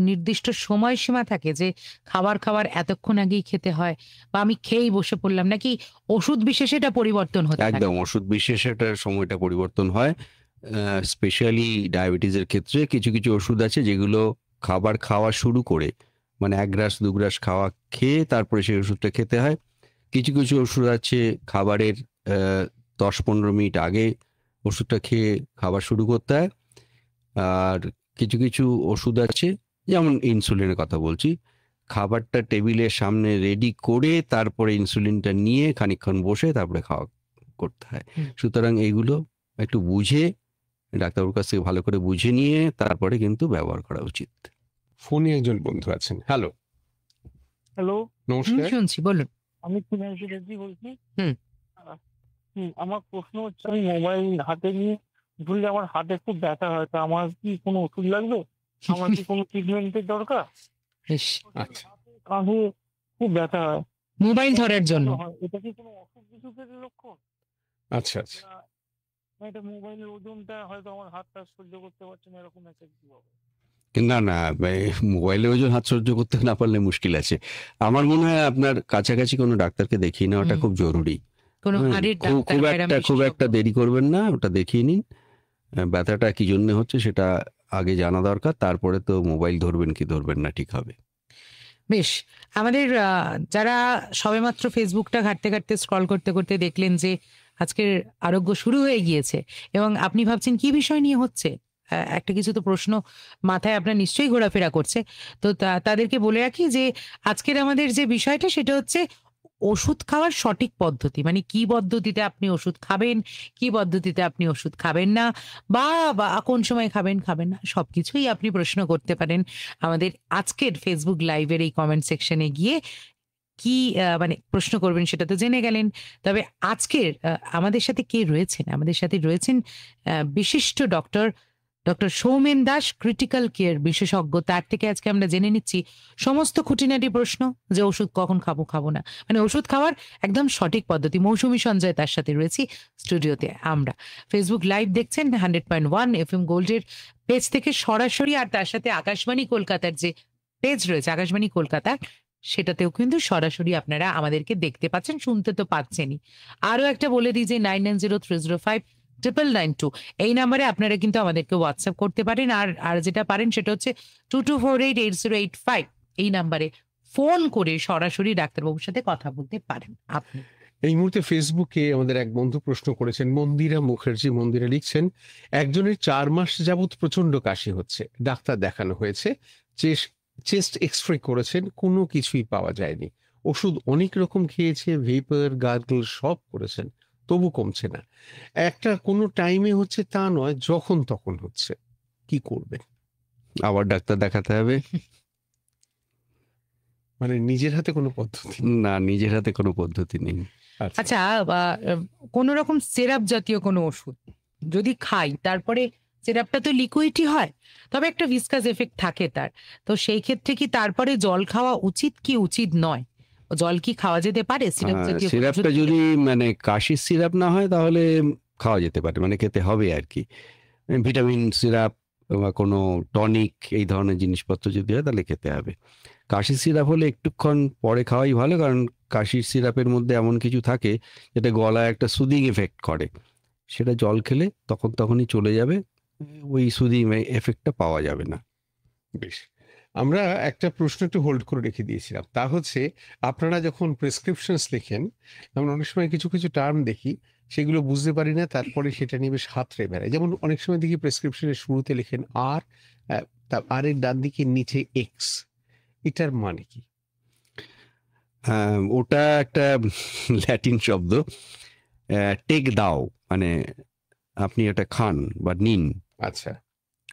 নির্দিষ্ট সময়সীমা থাকে যে খাবার এতক্ষণ আগেই খেতে হয়, বা আমি খেয়েই বসে পড়লাম, নাকি ওষুধ বিশেষে এটা পরিবর্তন হতে থাকে? একদম ওষুধ বিশেষে এটার সময়টা পরিবর্তন হয়। স্পেশালি ডায়াবেটিসের ক্ষেত্রে কিছু কিছু ওষুধ আছে যেগুলো খাবার খাওয়া শুরু করে, মানে 1 গ্রাস 2 গ্রাস খাওয়া খেয়ে তারপরে সেই ওষুধটা খেতে হয়। কিছু কিছু ওষুধ আছে খাবারের 10-15 মিনিট আগে ওষুধটা খেয়ে খাবার শুরু করতে হয়। আর কিছু কিছু ওষুধ আছে, যেমন ইনসুলিনের কথা বলছি, খাবারটা টেবিলের সামনে রেডি করে তারপরে ইনসুলিনটা নিয়ে খানিকক্ষণ বসে তারপরে খাওয়া করতে হয়। সুতরাং এইগুলো একটু বুঝে, ডাক্তারবাবুর কাছ থেকে ভালো করে বুঝে নিয়ে তারপরে কিন্তু ব্যবহার করা উচিত। ফোনে একজন বন্ধু আছেন। হ্যালো হ্যালো, নমস্কার। শুনছি, বলুন। আমি কুনাল চ্যাটার্জি বলছি। আমার প্রশ্ন হচ্ছে, আমি মোবাইল হাতে নিয়ে ধরলে আমার হাতে খুব ব্যথা হয়, তা আমার কি কোনো ওষুধ লাগবে? আমার কি কোনো ট্রিটমেন্টের দরকার? আচ্ছা, কাঁধে খুব ব্যথা হয়। মোবাইল ধরার জন্য? হয়। এটা কি কোনো অসুখ বিসুখের লক্ষণ? আচ্ছা, আচ্ছা। না এটা মোবাইলের ওজনটা হয়তো আমার হাতটা সহ্য করতে পারছে না, এরকম একটা কিছু হবে। না না, মোবাইলে ওজন হাত সহ্য করতে না পারলে মুশকিল আছে। আমার মনে হয় আপনার কাছাকাছি কোনো ডাক্তারকে দেখিয়ে নেওয়াটা হুম। খুব জরুরি। কোনো হ্যাঁ, হাড়ের খুব ডাক্তার, খুব ব্যায়াম খুব একটা বিশেষজ্ঞ? দেরি করবেন না, ওটা দেখিয়ে নিন। ব্যথাটা কি জন্য হচ্ছে সেটা আগে জানা দরকার, তারপরে তো মোবাইল ধরবেন কি ধরবেন না ঠিক হবে। বেশ, আমাদের যারা সবেমাত্র ফেসবুকটা ঘাঁটতে ঘাঁটতে স্ক্রল করতে করতে দেখলেন যে আজকের আরোগ্য শুরু হয়ে গিয়েছে এবং আপনি ভাবছেন কি বিষয় নিয়ে হচ্ছে, একটা কিছু তো প্রশ্ন মাথায় আপনার নিশ্চয়ই ঘোরাফেরা করছে। তো তাদেরকে বলে রাখি যে আজকের আমাদের যে বিষয়টা সেটা হচ্ছে ওষুধ খাওয়ার সঠিক পদ্ধতি, মানে কি পদ্ধতিতে আপনি ওষুধ খাবেন, কি পদ্ধতিতে আপনি ওষুধ খাবেন না, বা কোন সময় খাবেন খাবেন না, সবকিছুই আপনি প্রশ্ন করতে পারেন আমাদের আজকের ফেসবুক লাইভের এই কমেন্ট সেকশনে গিয়ে। কি মানে প্রশ্ন করবেন সেটা তো জেনে গেলেন। তবে আজকের আমাদের সাথে কে রয়েছেন? আমাদের সাথে রয়েছেন বিশিষ্ট doctor Soumen Das, critical care বিশেষজ্ঞ। তার থেকে আজকে আমরা জেনে নিচ্ছি সমস্ত খুঁটিনাটি প্রশ্ন, যে ওষুধ কখন খাবো খাবো না, মানে ওষুধ খাওয়ার একদম সঠিক পদ্ধতি। মৌসুমী সঞ্জয় তার সাথে রয়েছি স্টুডিওতে। আমরা ফেসবুক লাইভ দেখছেন 100.1 FM গোল্ডের পেজ থেকে সরাসরি, আর তার সাথে আকাশবাণী কলকাতার যে পেজ রয়েছে আকাশবাণী কলকাতার, সেটাতেও কিন্তু সরাসরি আপনারা আমাদেরকে দেখতে পাচ্ছেন, শুনতে তো পাচ্ছেনই। আরো একটা বলে দিই যে 9903059992 এই নাম্বারে আপনারা কিন্তু আমাদেরকে হোয়াটসঅ্যাপ করতে পারেন। আর যেটা পারেন সেটা হচ্ছে 22488085 এই নাম্বারে ফোন করে সরাসরি ডাক্তারবাবুর সাথে কথা বলতে পারেন আপনি। এই মুহূর্তে ফেসবুকে আমাদের এক বন্ধু প্রশ্ন করেছেন, মন্দিরা মুখার্জি। মন্দিরা লিখছেন, একজনের 4 মাস যাবৎ প্রচন্ড কাশি হচ্ছে, ডাক্তার দেখানো হয়েছে, চেস্ট এক্সরে করেছেন, কোনো কিছুই পাওয়া যায়নি। ওষুধ অনেক রকম খেয়েছে, ভেপার গার্গল সব করেছেন, তবু কমছে না। একটা কোনো টাইমে হচ্ছে তা নয়, যখন তখন হচ্ছে, কি করবেন? আবার ডাক্তার দেখাতে হবে। মানে নিজের হাতে কোনো পদ্ধতি? না, নিজের হাতে কোনো পদ্ধতি নেই। আচ্ছা, কোন রকম সিরাপ জাতীয় কোনো ওষুধ যদি খাই, তারপরে সিরাপটা তো লিকুইডই হয়, তবে একটা ভিসকাস এফেক্ট থাকে তার, তো সেই ক্ষেত্রে কি তারপরে জল খাওয়া উচিত কি উচিত নয়? জল কি খাওয়া যেতে পারে সিরাপ জাতীয় কোনো ওষুধ সিরাপটা খেলে? যদি মানে কাশির সিরাপ না হয় তাহলে খাওয়া যেতে পারে, মানে খেতে হবে আর কি। ভিটামিন সিরাপ বা কোনো টনিক এই ধরনের জিনিসপত্র যদি হয় তাহলে খেতে হবে। কাশির সিরাপ হলে একটুক্ষণ পরে খাওয়াই ভালো, কারণ কাশির সিরাপের মধ্যে এমন কিছু থাকে যেটা গলায় একটা সুদিং এফেক্ট করে, সেটা জল খেলে তখনই চলে যাবে, ওই সুদিং এফেক্টটা পাওয়া যাবে না। বেশ, আমরা একটা প্রশ্ন একটু হোল্ড করে রেখে দিয়েছিলাম, তা হচ্ছে আপনারা যখন প্রেসক্রিপশনস লেখেন, আমরা অনেক সময় কিছু কিছু টার্ম দেখি, সেগুলো বুঝতে পারি না, তারপরে সেটা নিয়ে বেশ হাতড়ে বেড়ায়। যেমন অনেক সময় দেখি প্রেসক্রিপশনের শুরুতে লেখেন আর, আর এর ডান দিকে নিচে এক্স, এটার মানে কি? ওটা একটা ল্যাটিন শব্দ, টেক দাও, মানে আপনি এটা খান বা নিন। আচ্ছা,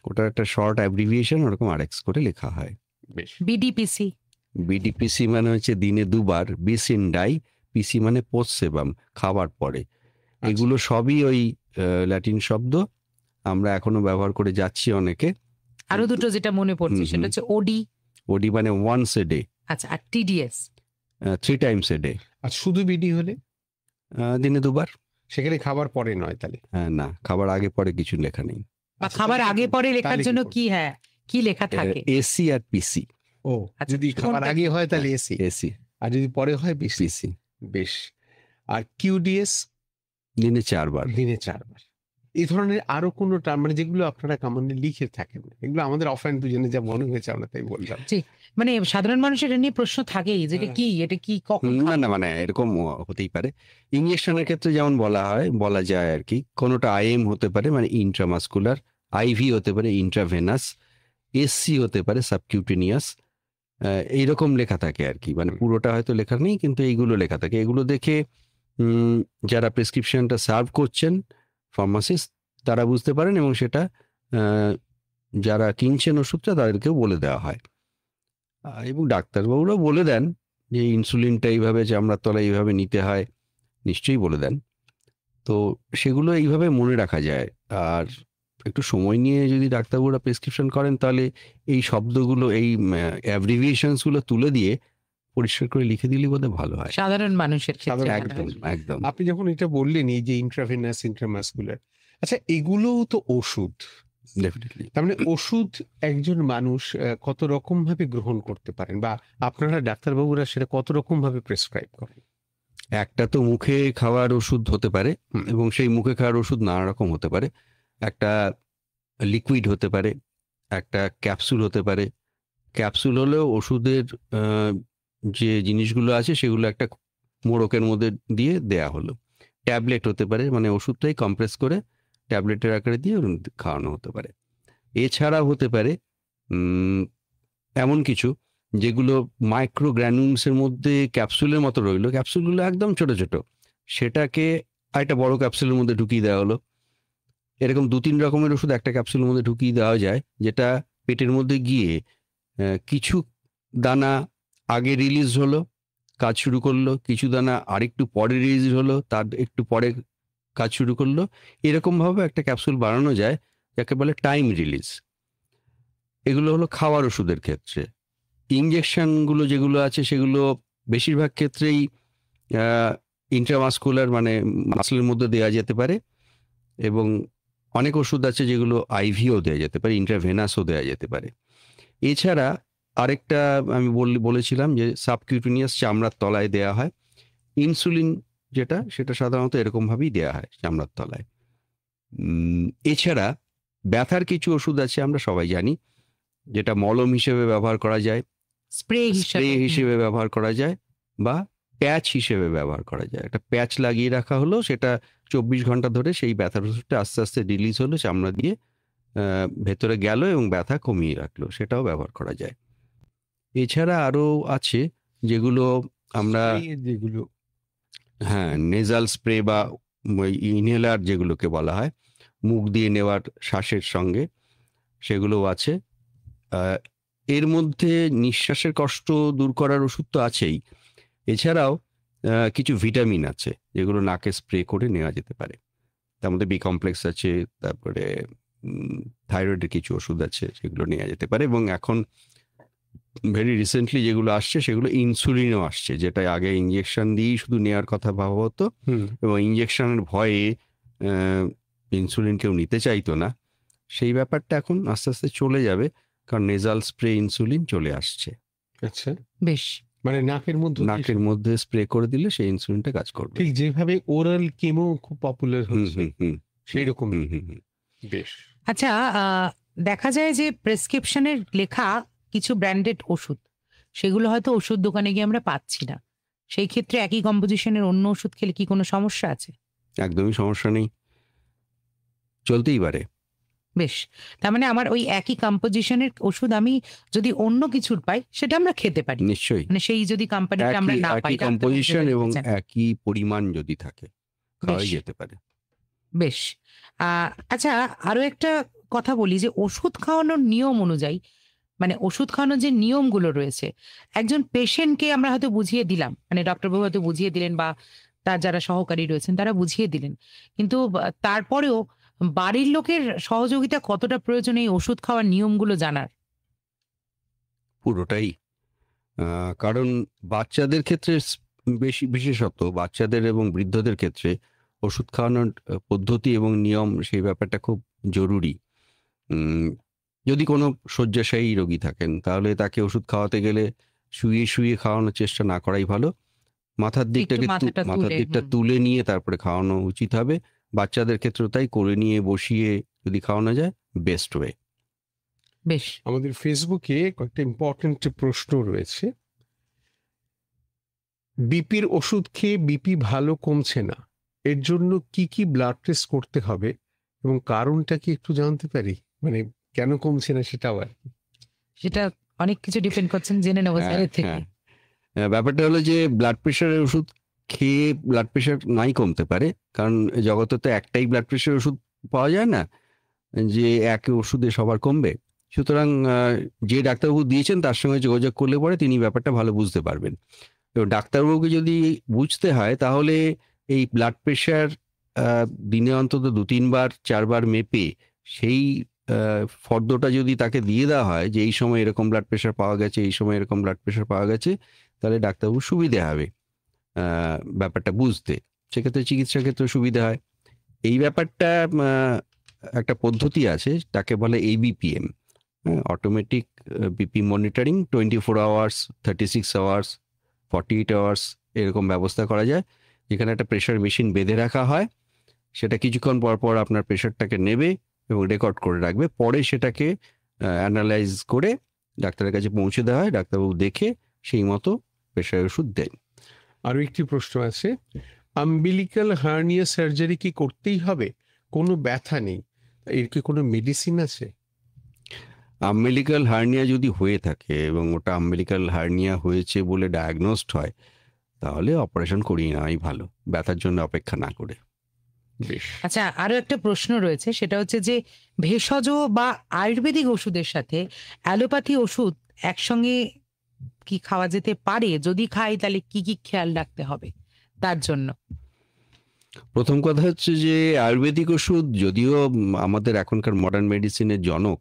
ওটা একটা শর্ট অ্যাব্রিভিয়েশন, ওরকম আরএক্স করে লেখা হয়। বেশ। বিডিপিসি? বিডিপিসি মানে হচ্ছে দিনে 2 বার, বিসিন ডাই, পিসি মানে পোস্ট সেবাম, খাবার পরে। এগুলো সবই ওই ল্যাটিন শব্দ, আমরা এখনো ব্যবহার করে যাচ্ছি অনেকে। আরো দুটো যেটা মনে পড়ছে সেটা হচ্ছে ওডি। ওডি মানে ওয়ান্স এ ডে। আচ্ছা, আর টিডিএস? 3 times a day. আর শুধু বিডি হলে? দিনে 2 বার। সেখানে খাবার পরে নয় তাহলে? না, খাবার আগে পরে কিছু লেখা নেই। বা খাবার আগে পরে লেখার জন্য কি কি লেখা থাকে? এসি আর পিসি। ও, আচ্ছা, যদি খাবার কোনটা? আগে হয় তাহলে এসি, এসি আর যদি পরে হয় বিসি। পিসি। বেশ। আর কিউডিএস? দিনে 4 বার। দিনে 4 বার। এই ধরনের আরো কোনো টার্ম মানে যেগুলো আপনারা কমনলি লিখে থাকেন, এগুলো আমাদের অফলাইন দুজনে যা মনে হয়েছে আমরা তাই বললাম। মানে সাধারণ মানুষের এটা নিয়ে প্রশ্ন থাকেই যে এটা কি কখন না মানে এরকম হতেই পারে। ইঞ্জেকশনের ক্ষেত্রে যেমন বলা যায় আর কি, কোনোটা আইএম হতে পারে মানে ইন্ট্রামাসকুলার, আইভি হতে পারে ইন্ট্রাভেনাস, এসসি হতে পারে সাবকিউটেনিয়াস, এইরকম লেখা থাকে আর কি। মানে পুরোটা হয়তো লেখা নেই, কিন্তু এইগুলো লেখা থাকে। এগুলো দেখে যারা প্রেসক্রিপশনটা সার্ভ করছেন ফার্মাসিস্ট তারা বুঝতে পারেন, এবং সেটা যারা কিনছেন ওষুধটা তাদেরকেও বলে দেওয়া হয়। এবং ডাক্তারবাবুরাও বলে দেন যে ইনসুলিনটা এইভাবে, চামড়ার তলায় এইভাবে নিতে হয়, নিশ্চয়ই বলে দেন। তো সেগুলো এইভাবে মনে রাখা যায়। আর একটু সময় নিয়ে যদি ডাক্তারবাবুরা প্রেসক্রিপশন করেন তাহলে এই শব্দগুলো, এই অ্যাব্রিভিয়েশনসগুলো তুলে দিয়ে পরিষ্কার করে লিখে দিলে বোধহয় ভালো হয়। সাধারণ মানুষের ক্ষেত্রে সাধারণ মনে একদম হয়। একদম। আপনি যখন এটা বললেন এই যে ইন্ট্রাভেনাস ইন্ট্রামাসকুলার, আচ্ছা এগুলোও তো ওষুধ। ডেফিনেটলি। তার মানে ওষুধ একজন মানুষ কত রকম ভাবে গ্রহণ করতে পারেন, বা আপনারা ডাক্তারবাবুরা সেটা কত রকম ভাবে প্রেসক্রাইব করেন? একটা তো মুখে খাওয়ার ওষুধ হতে পারে, হুম। এবং সেই মুখে খাওয়ার ওষুধ নানা রকম হতে পারে। একটা লিকুইড হতে পারে, একটা ক্যাপসুল হতে পারে। ক্যাপসুল হলেও ওষুধের যে জিনিসগুলো আছে সেগুলো একটা মোড়কের মধ্যে দিয়ে দেয়া হলো। ট্যাবলেট হতে পারে, মানে ওষুধটাই কম্প্রেস করে ট্যাবলেটের আকারে দিয়ে খাওয়ানো হতে পারে। এছাড়াও হতে পারে এমন কিছু যেগুলো মাইক্রো গ্র্যানুলসের মধ্যে ক্যাপসুলের মতো রইলো, ক্যাপসুলগুলো একদম ছোট ছোট, সেটাকে একটা বড় ক্যাপসুলের মধ্যে ঢুকিয়ে দেওয়া হলো। এরকম 2-3 রকমের ওষুধ একটা ক্যাপসুলের মধ্যে ঢুকিয়ে দেওয়া যায়, যেটা পেটের মধ্যে গিয়ে কিছু দানা আগে রিলিজ হলো, কাজ শুরু করলো, কিছু দানা আরেকটু পরে রিলিজ হলো, তার একটু পরে কাজ শুরু করলো। এরকমভাবে একটা ক্যাপসুল বানানো যায়, যাকে বলে টাইম রিলিজ। এগুলো হলো খাওয়ার ওষুধের ক্ষেত্রে। ইঞ্জেকশনগুলো যেগুলো আছে সেগুলো বেশিরভাগ ক্ষেত্রেই ইন্ট্রামাসকুলার, মানে মাসলের মধ্যে দেওয়া যেতে পারে, এবং অনেক ওষুধ আছে যেগুলো আইভিও দেওয়া যেতে পারে, ইন্ট্রাভেনাসও দেওয়া যেতে পারে। এছাড়া আরেকটা আমি বলেছিলাম যে সাবকিউটেনিয়াস, চামড়ার তলায় দেওয়া হয় ইনসুলিন, সেটা সাধারণত এরকমভাবেই দেওয়া হয় চামড়ার তলায়। এছাড়া ব্যথার কিছু ওষুধ আছে, আমরা সবাই জানি, যেটা মলম হিসেবে ব্যবহার করা যায়, স্প্রে হিসেবে ব্যবহার করা যায়, বা প্যাচ হিসেবে ব্যবহার করা যায়। একটা প্যাচ লাগিয়ে রাখা হলো, সেটা 24 ঘন্টা ধরে সেই ব্যথার ওষুধটা আস্তে আস্তে রিলিজ হলো, চামড়া দিয়ে ভেতরে গেল এবং ব্যথা কমিয়ে রাখলো, সেটাও ব্যবহার করা যায়। এছাড়া আরো আছে যেগুলো আমরা, যেগুলো হ্যাঁ, নেজাল স্প্রে বা ইনহেলার যেগুলোকে বলা হয়, মুখ দিয়ে নেওয়ার শ্বাসের সঙ্গে, সেগুলোও আছে। এর মধ্যে নিঃশ্বাসের কষ্ট দূর করার ওষুধ তো আছেই, এছাড়াও কিছু ভিটামিন আছে যেগুলো নাকে স্প্রে করে নেওয়া যেতে পারে। তার মধ্যে বি কমপ্লেক্স আছে, তারপরে থাইরয়েডের কিছু ওষুধ আছে যেগুলো নেওয়া যেতে পারে, এবং এখন ভেরি রিসেন্টলি যেগুলো আসছে সেগুলো ইনসুলিনও আসছে, যেটা আগে ইঞ্জেকশন দিয়েই শুধু নেওয়ার কথা ভাবা হতো, এবং ইঞ্জেকশনের ভয়ে ইনসুলিন কেউ নিতে চাইতো না। সেই ব্যাপারটা এখন আস্তে আস্তে চলে যাবে, কারণ নেজাল স্প্রে ইনসুলিন চলে আসছে। আচ্ছা, বেশ, মানে নাকের মধ্যে স্প্রে করে দিলে সেই ইনসুলিনটা কাজ করবে। ঠিক যেভাবে ওরাল কেমো খুব পপুলার হচ্ছে সেই রকম। বেশ। আচ্ছা, দেখা যায় যে প্রেসক্রিপশনের লেখা কিছু ব্র্যান্ডেড ওষুধ, সেগুলো হয়তো ওষুধ দোকানে গিয়ে আমরা পাচ্ছি না। সেই ক্ষেত্রে একই কম্পোজিশনের অন্য ওষুধ খেলে কি কোনো সমস্যা আছে? একদমই সমস্যা নেই, চলতেই পারে। বেশ, তার মানে আমার ওই একই কম্পোজিশনের ওষুধ আমি যদি অন্য কিছুর পাই, সেটা আমরা খেতে পারি নিশ্চয়ই। মানে সেই যদি কোম্পানিটা আমরা না পাই, একই কম্পোজিশন এবং একই পরিমাণ যদি থাকে, খাওয়াই যেতে পারে। বেশ। আচ্ছা, আরো একটা কথা বলি যে ওষুধ খাওয়ানোর নিয়ম অনুযায়ী, মানে ওষুধ খাওয়ানোর যে নিয়মগুলো রয়েছে, একজন পেশেন্টকে আমরা হয়তো বুঝিয়ে দিলাম, মানে ডক্টরবাবু হয়তো বুঝিয়ে দিলেন, বা তার যারা সহকারী রয়েছেন তারা বুঝিয়ে দিলেন, কিন্তু তারপরেও বাড়ির লোকের সহযোগিতা কতটা প্রয়োজন এই ওষুধ খাওয়ার নিয়মগুলো জানার? পুরোটাই। কারণ বাচ্চাদের ক্ষেত্রে বিশেষত বাচ্চাদের এবং বৃদ্ধদের ক্ষেত্রে ওষুধ খাওয়ানোর পদ্ধতি এবং নিয়ম, সেই ব্যাপারটা খুব জরুরি। যদি কোনো শয্যাশায়ী রোগী থাকেন, তাহলে তাকে ওষুধ খাওয়াতে গেলে শুয়ে শুয়ে খাওয়ানোর চেষ্টা না করাই ভালো। মাথার দিকটা তুলে নিয়ে তারপরে খাওয়ানো উচিত হবে। বাচ্চাদের ক্ষেত্রেও তাই, করে নিয়ে বসিয়ে যদি খাওয়ানো যায়, বেস্ট ওয়ে। বেশ, আমাদের ফেসবুকে কয়েকটা ইম্পর্টেন্ট প্রশ্ন রয়েছে। বিপির ওষুধ খেয়ে বিপি ভালো কমছে না, এর জন্য কি কি ব্লাড টেস্ট করতে হবে এবং কারণটা কি একটু জানতে পারি? মানে কেন কমছে না সেটাও আর কি। সেটা অনেক কিছু ডিপেন্ড করছেন, জেনে নেবো স্যারের থেকে। ব্যাপারটা হলো যে ব্লাড প্রেশারের ওষুধ খেয়ে ব্লাড প্রেশার নাই কমতে পারে, কারণ জগতে তো একটাই ব্লাড প্রেশারের ওষুধ পাওয়া যায় না যে এক ওষুধে সবার কমবে। সুতরাং যে ডাক্তারবাবু দিয়েছেন তার সঙ্গে যোগাযোগ করলে পরে তিনি ব্যাপারটা ভালো বুঝতে পারবেন। তো ডাক্তারবাবুকে যদি বুঝতে হয়, তাহলে এই ব্লাড প্রেশার দিনে অন্তত 2-3 বার 4 বার মেপে সেই ফর্দটা যদি তাকে দিয়ে দেওয়া হয় যে এই সময় এরকম ব্লাড প্রেশার পাওয়া গেছে, এই সময় এরকম ব্লাড প্রেশার পাওয়া গেছে, তাহলে ডাক্তারবাবু সুবিধে হবে ব্যাপারটা বুঝতে, সেক্ষেত্রে চিকিৎসার ক্ষেত্রে সুবিধা হয়। এই ব্যাপারটা একটা পদ্ধতি আছে, তাকে বলে ABPM, automatic BP monitoring, 24 hours, 36 hours, 48 hours এরকম ব্যবস্থা করা যায়, যেখানে একটা প্রেশার মেশিন বেঁধে রাখা হয়। সেটা কিছুক্ষণ পর পর আপনার প্রেশারটাকে নেবে এবং রেকর্ড করে রাখবে, পরে সেটাকে অ্যানালাইজ করে ডাক্তারের কাছে পৌঁছে দেওয়া হয়, ডাক্তারবাবু দেখে সেই মতো প্রেশারের ওষুধ দেন। আরো একটি প্রশ্ন আছে, আম্বিলিক্যাল হার্নিয়া সার্জারি কি করতেই হবে? কোনো ব্যথা নেই, এর কি কোনো মেডিসিন আছে? আম্বিলিক্যাল হার্নিয়া যদি হয়ে থাকে এবং ওটা আম্বিলিক্যাল হার্নিয়া হয়েছে বলে ডায়াগনোসড হয়, তাহলে অপারেশন করিয়ে নেওয়াই ভালো, ব্যথার জন্য অপেক্ষা না করে। বেশ। আচ্ছা, আরো একটা প্রশ্ন রয়েছে, সেটা হচ্ছে যে ভেষজ বা আয়ুর্বেদিক ওষুধের সাথে অ্যালোপ্যাথি ওষুধ একসঙ্গে কি খাওয়া যেতে পারে? যদি খাই তাহলে কি কি খেয়াল রাখতে হবে তার জন্য? প্রথম কথা হচ্ছে যে আয়ুর্বেদিক ওষুধ যদিও আমাদের এখনকার মডার্ন মেডিসিনের জনক,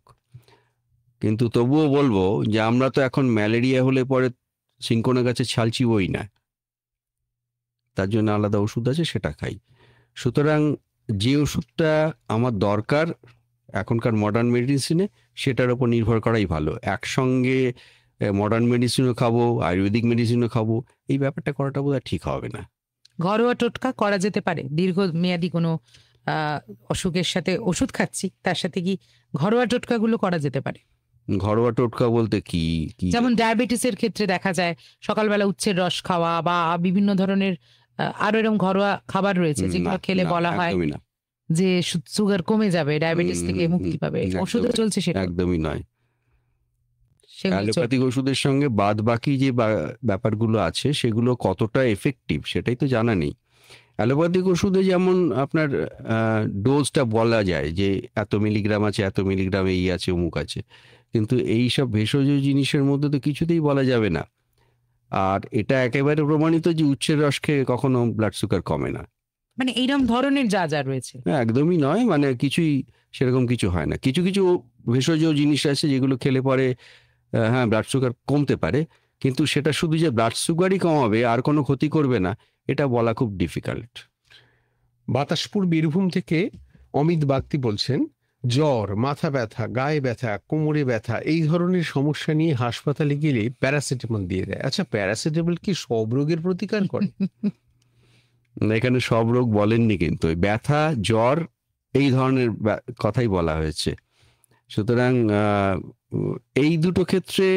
কিন্তু তবুও বলবো যে আমরা তো এখন ম্যালেরিয়া হলে পরে সিংকোনা গাছের ছাল চিবোই না, তার জন্য আলাদা ওষুধ আছে, সেটা খাই। সুতরাং যে ওষুধটা আমার দরকার এখনকার মডার্ন মেডিসিনে, সেটার উপর নির্ভর করাই ভালো। একসঙ্গে মডার্ন মেডিসিনও খাবো, আয়ুর্বেদিক মেডিসিনও খাবো, এই ব্যাপারটা করাটা বোধহয় ঠিক হবে না। ঘরোয়া টোটকা করা যেতে পারে? দীর্ঘমেয়াদী কোনো অসুখের সাথে ওষুধ খাচ্ছি, তার সাথে কি ঘরোয়া টোটকাগুলো করা যেতে পারে? ঘরোয়া টোটকা বলতে কি কি? যেমন ডায়াবেটিসের ক্ষেত্রে দেখা যায় সকালবেলা উচ্ছের রস খাওয়া বা বিভিন্ন ধরনের আরো এরকম ঘরোয়া খাবার রয়েছে যেগুলো খেলে বলা হয় একদমই না, যে সুগার কমে যাবে, ডায়াবেটিস থেকে মুক্তি পাবে। ওষুধে চলছে সেটা? একদমই নয়। সেগুলো অ্যালোপ্যাথিক ওষুধের সঙ্গে বাদ বাকি যে ব্যাপারগুলো আছে সেগুলো কতটা এফেক্টিভ সেটাই তো জানা নেই। অ্যালোপ্যাথিক ওষুধে যেমন আপনার ডোজটা বলা যায় যে এত মিলিগ্রাম আছে, এত মিলিগ্রাম এই আছে, অমুক আছে, কিন্তু এই সব ভেষজ জিনিসের মধ্যে তো কিছুতেই বলা যাবে না। আর এটা একেবারে প্রমাণিত যে উচ্ছের রস খেয়ে কখনো ব্লাড সুগার কমে না, মানে এইরকম ধরনের যা যা রয়েছে একদমই নয়। মানে কিছুই সেরকম কিছু হয় না। কিছু কিছু ভেষজ জিনিস আছে যেগুলো খেলে পরে হ্যাঁ ব্লাড সুগার কমতে পারে, কিন্তু সেটা শুধু যে ব্লাড সুগারই কমাবে আর কোনো ক্ষতি করবে না, এটা বলা খুব ডিফিকাল্ট। বাতাসপুর বীরভূম থেকে অমিত বাগদি বলছেন, জ্বর, মাথা ব্যথা, গায়ে ব্যথা, কোমরে ব্যথা এই ধরনের সমস্যা নিয়ে হাসপাতালে গেলে প্যারাসিটামল দিয়ে দেয়। আচ্ছা, প্যারাসিটামল কি সব রোগের প্রতিকার করে? এখানে সব রোগ বলেননি, কিন্তু ওই ব্যথা, জ্বর এই ধরনের কথাই বলা হয়েছে। সুতরাং এই দুটো ক্ষেত্রে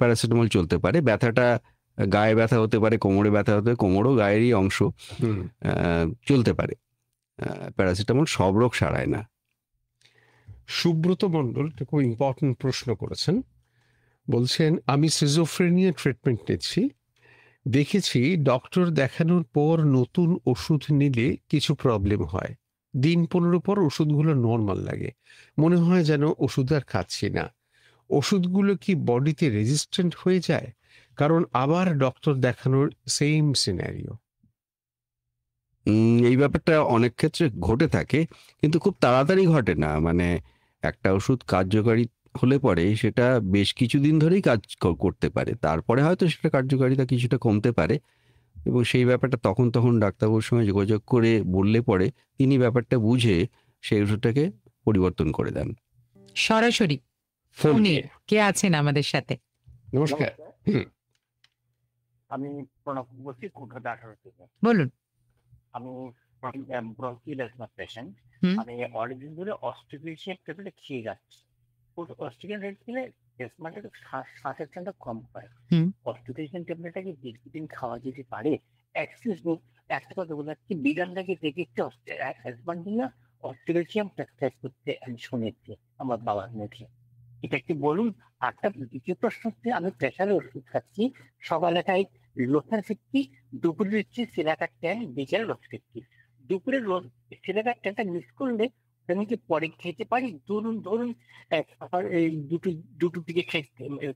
প্যারাসিটামল চলতে পারে। ব্যথাটা গায়ে ব্যথা হতে পারে, কোমরে ব্যথা হতে পারে, কোমরও গায়েরই অংশ, চলতে পারে। প্যারাসিটামল সব রোগ সারায় না। সুব্রত মণ্ডল খুব ইম্পর্টেন্ট প্রশ্ন করেছেন, বলছেন আমি সিজোফ্রেনিয়া ট্রিটমেন্ট নিচ্ছি, দেখেছি ডক্টর দেখানোর পর নতুন ওষুধ নিলে কিছু প্রবলেম হয়, দিন 15 পর ওষুধগুলো নর্মাল লাগে, মনে হয় যেন ওষুধ আর খাচ্ছি না। ওষুধগুলো কি বডিতে রেজিস্ট্যান্ট হয়ে যায়? কারণ আবার ডক্টর দেখানোর সেম সিনারিও। এই ব্যাপারটা অনেক ক্ষেত্রে ঘটে থাকে, কিন্তু খুব তাড়াতাড়ি ঘটে না। মানে একটা ওষুধ কার্যকারী হলে পরে সেটা বেশ কিছুদিন ধরেই কাজ করতে পারে, তারপরে হয়তো সেটা কার্যকারিতা কিছুটা কমতে পারে, এবং সেই ব্যাপারটা তখন ডাক্তারবাবুর সঙ্গে যোগাযোগ করে বললে পরে তিনি ব্যাপারটা বুঝে সেই ওষুধটাকে পরিবর্তন করে দেন। সরাসরি ফোনে কে আছেন আমাদের সাথে? নমস্কার। আমি প্রণব বলছি, কলকাতা 18 থেকে। বলুন। আমি ব্রঙ্কিয়াল অ্যাজমা পেশেন্ট। আমি অনেকদিন ধরে অস্ট্রিকেশন ট্যাবলেট খেয়ে যাচ্ছি। অস্ট্রিকেশন ট্যাবলেট খেলে অ্যাজমাটা শ্বাসের টানটা কম হয়। অস্ট্রিকেশন ট্যাবলেটটা কি দীর্ঘদিন খাওয়া যেতে পারে? এক্সকিউজ মি, একটা কথা বলে যাচ্ছি, বিধানটাকে দেখে একটু অ্যাজমার জন্য অস্ট্রিকেশন প্র্যাকটিস করতে আমি শুনেছি আমার বাবার মুখে। এটা একটু বলুন। একটা দ্বিতীয় প্রশ্ন হচ্ছে, আমি প্রেশারের ওষুধ খাচ্ছি, সকালে খাই লোথার 50, দুপুরে দিচ্ছি সিলাকার 10, বিকেলে রোজ 50। দুপুরের রোজ সিলাকার 10টা মিস করলে আমি কি পরে খেতে পারি? ধরুন সকাল এই দুটোর দিকে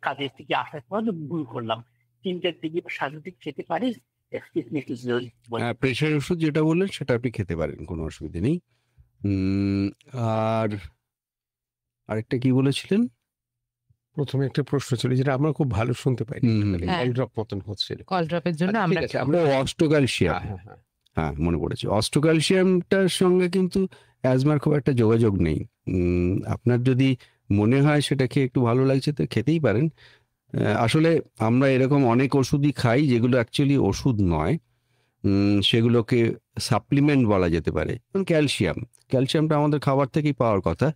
কাজের থেকে আসার পর ভুল করলাম, 3টার দিকে 7টার দিকে খেতে পারি? প্রেশার ওষুধ যেটা বললেন সেটা আপনি খেতে পারেন, কোনো অসুবিধা নেই। আর আরেকটা কি বলেছিলেন? প্রথমে একটা প্রশ্ন ছিল যেটা আমরা খুব ভালো শুনতে পাই, হ্যাঁ। কল ড্রপ মতন হচ্ছিল। কল ড্রপের জন্য আচ্ছা, আমরা ঠিক আছে, আমরা অস্টোক্যালসিয়াম, হ্যাঁ, হ্যাঁ। হ্যাঁ মনে পড়েছে, অস্টোক্যালসিয়ামটার সঙ্গে কিন্তু অ্যাজমার খুব একটা যোগাযোগ নেই। আপনার যদি মনে হয় সেটা খেয়ে একটু ভালো লাগছে তো খেতেই পারেন। আসলে আমরা এরকম অনেক ওষুধই খাই যেগুলো অ্যাকচুয়ালি ওষুধ নয়, সেগুলোকে সাপ্লিমেন্ট বলা যেতে পারে। যেমন ক্যালসিয়ামটা আমাদের খাবার থেকেই পাওয়ার কথা,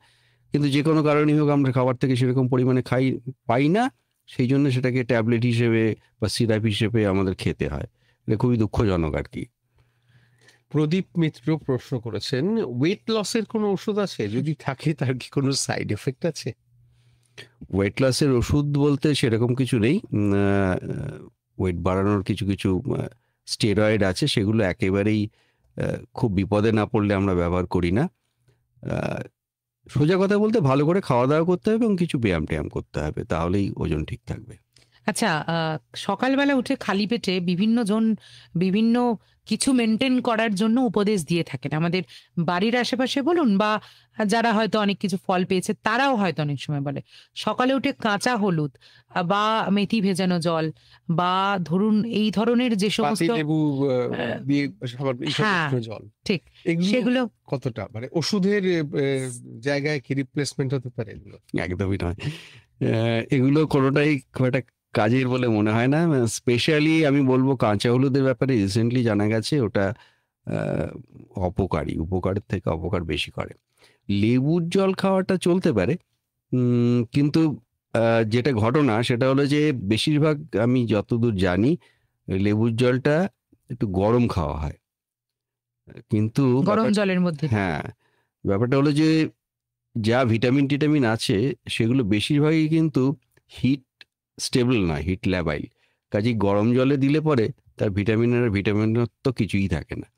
কিন্তু যে কোনো কারণেই হোক আমরা খাবার থেকে সেরকম পরিমাণে পাই না, সেই জন্য সেটাকে ট্যাবলেট হিসেবে বা সিরাপ হিসেবে আমাদের খেতে হয়। এটা খুবই দুঃখজনক আর কি। প্রদীপ মিত্র প্রশ্ন করেছেন, ওয়েট লসের কোনো ওষুধ আছে? যদি থাকে তার কি কোনো সাইড এফেক্ট আছে? ওয়েট লসের ওষুধ বলতে সেরকম কিছু নেই। ওয়েট বাড়ানোর কিছু কিছু স্টেরয়েড আছে, সেগুলো একেবারেই খুব বিপদে না পড়লে আমরা ব্যবহার করি না। সোজা কথা বলতে ভালো করে খাওয়া দাওয়া করতে হবে এবং কিছু ব্যায়াম ট্যায়াম করতে হবে, তাহলেই ওজন ঠিক থাকবে। আচ্ছা, সকালবেলা উঠে খালি পেটে বিভিন্ন জন বিভিন্ন কিছু মেনটেন করার জন্য উপদেশ দিয়ে থাকেন আমাদের বাড়ির আশেপাশে বলুন, বা যারা হয়তো অনেক কিছু ফল পেয়েছে তারাও হয়তো অনেক সময় বলে সকালে উঠে কাঁচা হলুদ বা মেথি ভেজানো জল বা ধরুন এই ধরনের যে সমস্ত পাতিলেবু দিয়ে সবার হ্যাঁ, জল, ঠিক এগুলো সেগুলো কতটা মানে ওষুধের জায়গায় কি রিপ্লেসমেন্ট হতে পারে এগুলো? একদমই নয়, এগুলো কোনোটাই খুব একটা কাজের বলে মনে হয় না। স্পেশালি আমি বলবো কাঁচা হলুদের ব্যাপারে রিসেন্টলি জানা গেছে ওটা উপকারের থেকে অপকার বেশি করে। লেবুর জল খাওয়াটা চলতে পারে, কিন্তু যেটা ঘটনা সেটা হলো যে বেশিরভাগ আমি যতদূর জানি লেবুর জলটা একটু গরম খাওয়া হয়, কিন্তু গরম জলের মধ্যে হ্যাঁ ব্যাপারটা হলো যে যা ভিটামিন আছে সেগুলো বেশিরভাগই কিন্তু হিট স্টেবল নয়, হিট ল্যাবাইল। কাজেই গরম জলে দিলে পরে তার ভিটামিন তো কিছুই থাকে না।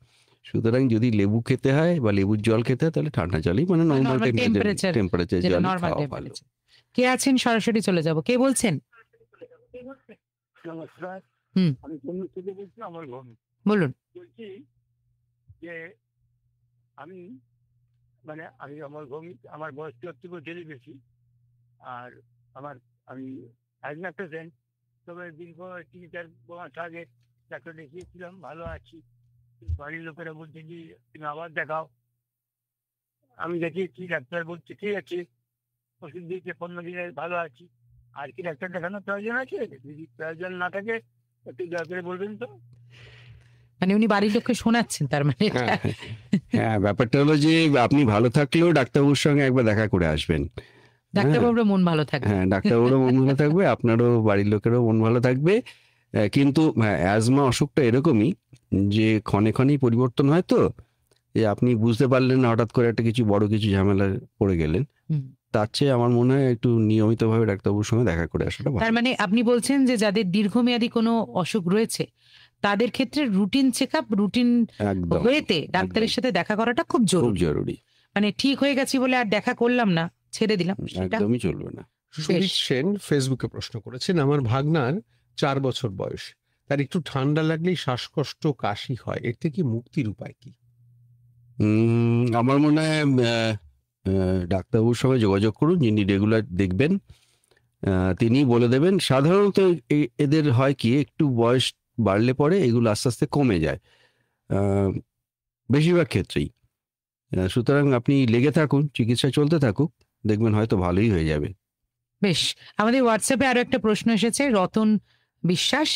সুতরাং যদি লেবু খেতে হয় বা লেবুর জল খেতে হয় তাহলে ঠান্ডা জলই, মানে নর্মাল টেম্পারেচার জল খাওয়া ভালো। কে আছেন সরাসরি চলে যাব, কে বলছেন? নমস্কার, আমি কলকাতা থেকে বলছি, আমার বলুন। বলছি যে আমি আমার বয়স 74 বেশি, আর আমি অ্যাজমা পেশেন্ট। তবে দীর্ঘ 3-4 মাস আগে ডাক্তার দেখিয়েছিলাম, ভালো আছি। বাড়ির লোকেরা বলছে যে তুমি আবার দেখাও। আমি দেখিয়েছি, ডাক্তার বলছে ঠিক আছে, ওষুধ দিয়েছে 15 দিনে ভালো আছি। আর কি ডাক্তার দেখানোর প্রয়োজন আছে? যদি প্রয়োজন না থাকে একটু দয়া করে বলবেন তো। মানে উনি বাড়ির লোককে শোনাচ্ছেন তার মানে? হ্যাঁ, ব্যাপারটা হলো যে আপনি ভালো থাকলেও ডাক্তারবাবুর সঙ্গে একবার দেখা করে আসবেন। ডাক্তারবাবুর মন ভালো থাকবে। হ্যাঁ, ডাক্তারবাবুরও মন ভালো থাকবে, আপনারও বাড়ির লোকেরও মন ভালো থাকবে। কিন্তু অ্যাজমা অসুখটা এরকমই যে ক্ষণে ক্ষণেই পরিবর্তন হয়, তো যে আপনি বুঝতে পারলেন না, হঠাৎ করে একটা বড় কিছু ঝামেলায় পড়ে গেলেন। তার চেয়ে আমার মনে হয় একটু নিয়মিতভাবে ডাক্তারবাবুর সঙ্গে দেখা করে আসাটা ভালো। তার মানে আপনি বলছেন যে যাদের দীর্ঘমেয়াদী কোনো অসুখ রয়েছে তাদের ক্ষেত্রে রুটিন চেকআপ, রুটিন ওয়েতে ডাক্তারের সাথে দেখা করাটা খুব জরুরি। মানে ঠিক হয়ে গেছি বলে আর দেখা করলাম না, ছেড়ে দিলাম, একদমই চলবে না। সুদীপ সেন ফেসবুকে প্রশ্ন করেছেন, আমার ভাগনার 4 বছর বয়স, তার একটু ঠান্ডা লাগলেই শ্বাসকষ্ট, কাশি হয়, এর থেকে মুক্তির উপায় কি? আমার মনে হয় ডাক্তারবাবুর সঙ্গে যোগাযোগ করুন, যিনি রেগুলার দেখবেন, তিনি বলে দেবেন। সাধারণত এদের হয় কি, একটু বয়স বাড়লে পরে এগুলো আস্তে আস্তে কমে যায় বেশিরভাগ ক্ষেত্রেই। সুতরাং আপনি লেগে থাকুন, চিকিৎসা চলতে থাকুক, দেখবেন হয়তো ভালোই হয়ে যাবে। বেশ, আমাদের হোয়াটসঅ্যাপে আরো একটা প্রশ্ন এসেছে, রতন বিশ্বাস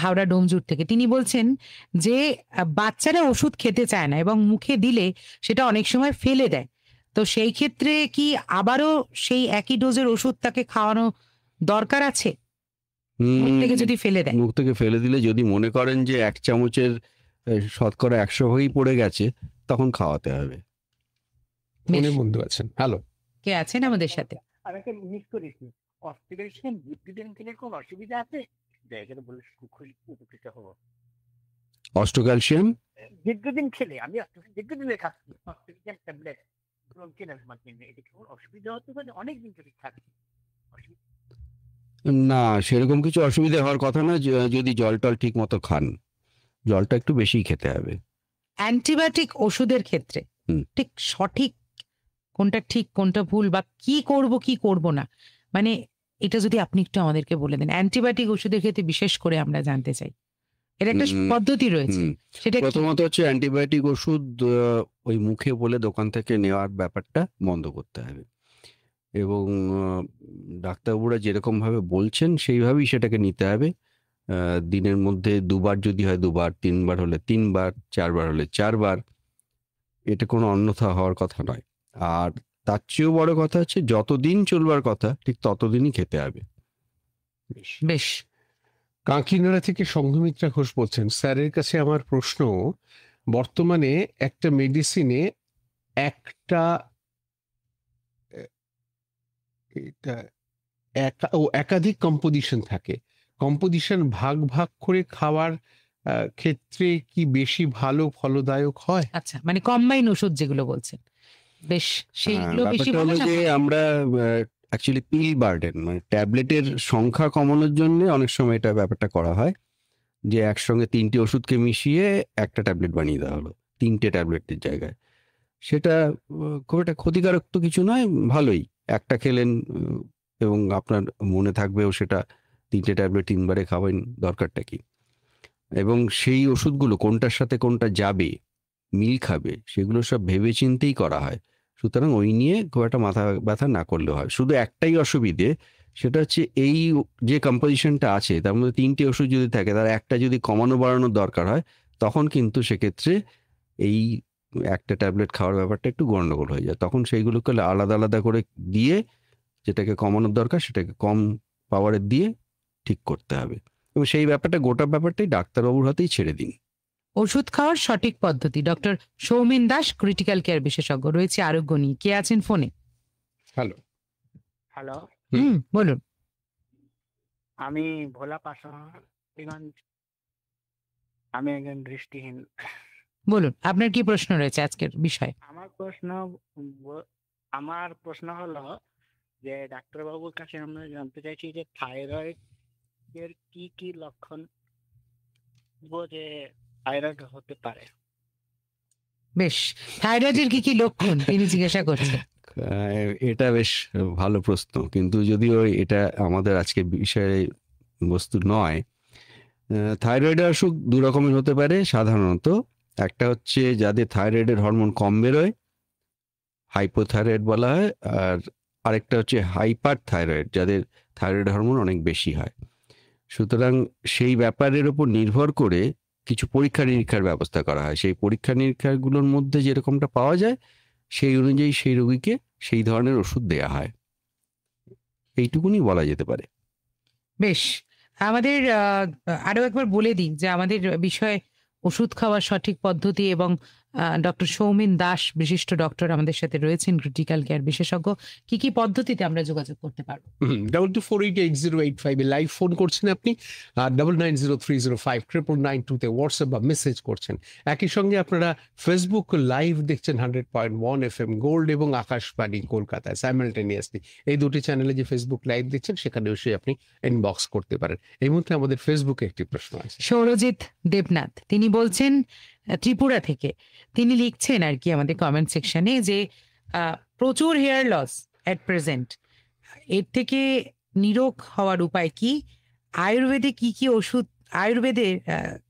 হাওড়া ডোমজুর থেকে। তিনি বলছেন যে বাচ্চারা ওষুধ খেতে চায় না এবং মুখে দিলে সেটা অনেক সময় ফেলে দেয়, তো সেই ক্ষেত্রে কি আবারও সেই একই ডোজের ওষুধ তাকে খাওয়ানো দরকার আছে? মুখ থেকে যদি ফেলে দেয়, মুখ থেকে ফেলে দিলে যদি মনে করেন যে 1 চামচের শতকরা 100 ভাগই পড়ে গেছে, তখন খাওয়াতে হবে। মনে বন্ধু আছেন, হ্যালো, কে আছেন আমাদের সাথে? আমি একটা মিস করেছি, অস্ট্রেলিয়ান দীর্ঘদিন খেলে কোনো অসুবিধা আছে? জায়গাটা বলে খুবই উপকৃত হবো। অস্টোক্যালসিয়াম দীর্ঘদিন খেলে, আমি দীর্ঘদিনে খাচ্ছি অস্ট্রেলিয়ান ট্যাবলেট, এটা কি অসুবিধা হতে পারে? অনেকদিন ধরে খাচ্ছি। না, সেরকম কিছু অসুবিধা হওয়ার কথা না, যদি জল টল ঠিক মতো খান। জলটা একটু বেশি খেতে হবে। অ্যান্টিবায়োটিক ওষুধের ক্ষেত্রে ঠিক সঠিক কোনটা ঠিক কোনটা ভুল, বা কি করব কি করব না, মানে এটা যদি আপনি একটু আমাদেরকে বলে দেন, অ্যান্টিবায়োটিক ওষুধের ক্ষেত্রে বিশেষ করে আমরা জানতে চাই, এটা একটা পদ্ধতি রয়েছে, সেটা কি? প্রথমত হচ্ছে অ্যান্টিবায়োটিক ওষুধ ওই মুখে বলে দোকান থেকে নেওয়ার ব্যাপারটা বন্ধ করতে হবে, এবং ডাক্তারবাবুরা যেরকম ভাবে বলছেন সেইভাবেই সেটাকে নিতে হবে। দিনের মধ্যে 2 বার যদি হয় 2 বার, 3 বার হলে 3 বার, 4 বার হলে 4 বার, এটা কোনো অন্যথা হওয়ার কথা নয়। আর তার চেয়েও বড় কথা হচ্ছে যতদিন চলবার কথা ঠিক ততদিনই খেতে হবে। বেশ। কাঁকিনাড়া থেকে সংঘমিত্রা ঘোষ বলছেন, স্যারের কাছে আমার প্রশ্ন, বর্তমানে একটা মেডিসিনে একটা একাধিক কম্পোজিশন থাকে, কম্পোজিশন ভাগ ভাগ করে খাওয়ার ক্ষেত্রে কি বেশি ভালো ফলদায়ক হয়? আচ্ছা, মানে কম্বাইন ওষুধ যেগুলো বলছেন, বেশ, সেইগুলো বেশি ব্যাপারটা ভালো হলো না? যে আমরা অ্যাকচুয়ালি পিল বার্ডেন মানে ট্যাবলেটের সংখ্যা কমানোর জন্য অনেক সময় এটা ব্যাপারটা করা হয়, যে একসঙ্গে 3টে ওষুধকে মিশিয়ে একটা ট্যাবলেট বানিয়ে দেওয়া হলো 3টে ট্যাবলেটের জায়গায়। সেটা খুব একটা ক্ষতিকারক তো কিছু নয়, ভালোই। একটা খেলেন এবং আপনার মনে থাকবেও সেটা, 3টে ট্যাবলেট 3 বারে খাবেন, দরকারটা কি? এবং সেই ওষুধগুলো কোনটার সাথে কোনটা যাবে, মিল খাবে, সেগুলো সব ভেবে চিন্তেই করা হয়। সুতরাং ওই নিয়ে খুব একটা মাথা ব্যথা না করলেও হয়। শুধু একটাই অসুবিধে, সেটা হচ্ছে এই যে কম্পোজিশনটা আছে তার মধ্যে 3টে ওষুধ যদি থাকে, তার একটা যদি কমানো বাড়ানোর দরকার হয়, তখন কিন্তু সেক্ষেত্রে এই একটা ট্যাবলেট খাওয়ার ব্যাপারটা একটু গন্ডগোল হয়ে যায়। তখন সেইগুলোকে আলাদা আলাদা করে দিয়ে যেটাকে কমানোর দরকার সেটাকে কম পাওয়ারের দিয়ে ঠিক করতে হবে, এবং সেই ব্যাপারটা গোটা ব্যাপারটাই ডাক্তারবাবুর হাতেই ছেড়ে দিন। ওষুধ খাওয়ার সঠিক পদ্ধতি, doctor Soumen Das, critical care বিশেষজ্ঞ, রয়েছে আরোগ্য নিয়ে। কে আছেন ফোনে? হ্যালো। হ্যালো, বলুন। আমি ভোলা পাশাগঞ্জ, আমি একজন দৃষ্টিহীন। বলুন, আপনার কি প্রশ্ন রয়েছে আজকের বিষয়ে? আমার প্রশ্ন হলো যে ডাক্তারবাবুর কাছে আমরা জানতে চাইছি যে থাইরয়েড এর কি কি লক্ষণ যে থাইরয়েড হতে পারে। বেশ, থাইরয়েডের কি কি লক্ষণ তিনি জিজ্ঞাসা করছেন। এটা বেশ ভালো প্রশ্ন, কিন্তু যদিও এটা আমাদের আজকে বিষয়ে বস্তু নয়। থাইরয়েডের অসুখ 2 রকমের হতে পারে সাধারণত। একটা হচ্ছে যাদের থাইরয়েডের হরমোন কম বেরোয়, হাইপোথাইরয়েড বলা হয়, আর আরেকটা হচ্ছে হাইপার থাইরয়েড, যাদের থাইরয়েড হরমোন অনেক বেশি হয়। সুতরাং সেই ব্যাপারের উপর নির্ভর করে কিছু পরীক্ষা নিরীক্ষার ব্যবস্থা করা হয়। সেই পরীক্ষা নিরীক্ষাগুলোর মধ্যে যেরকমটা পাওয়া যায় সেই অনুযায়ী সেই রোগীকে সেই ধরনের ওষুধ দেয়া হয়, এইটুকুনি বলা যেতে পারে। বেশ, আমাদের আরো একবার বলে দিই যে আমাদের বিষয়ে ওষুধ খাওয়ার সঠিক পদ্ধতি, এবং ডক্টর সৌমেন দাস, বিশিষ্ট ডক্টর, আমাদের সাথে রয়েছেন, ক্রিটিক্যাল কেয়ার বিশেষজ্ঞ। কি কি পদ্ধতিতে আমরা যোগাযোগ করতে পারবো? 22488085 লাইভ ফোন করছেন আপনি, আর 9903059992 হোয়াটসঅ্যাপ বা মেসেজ করছেন। একই সঙ্গে আপনারা ফেসবুক লাইভ দেখছেন 100.1 FM গোল্ড এবং আকাশবাণী কলকাতায় সাইমালটেনিয়াসলি। এই দুটি চ্যানেলে যে ফেসবুক লাইভ দেখছেন সেখানে এসে আপনি ইনবক্স করতে পারেন। এই মুহূর্তে আমাদের ফেসবুকে একটি প্রশ্ন আছে। সৌরজিৎ দেবনাথ, তিনি বলছেন ত্রিপুরা থেকে, তিনি লিখছেন আর কি আমাদের কমেন্ট সেকশনে যে প্রচুর হেয়ার লস এট প্রেজেন্ট, এর থেকে নিরোগ হওয়ার উপায় কি? আয়ুর্বেদে কি কি ওষুধ, আয়ুর্বেদে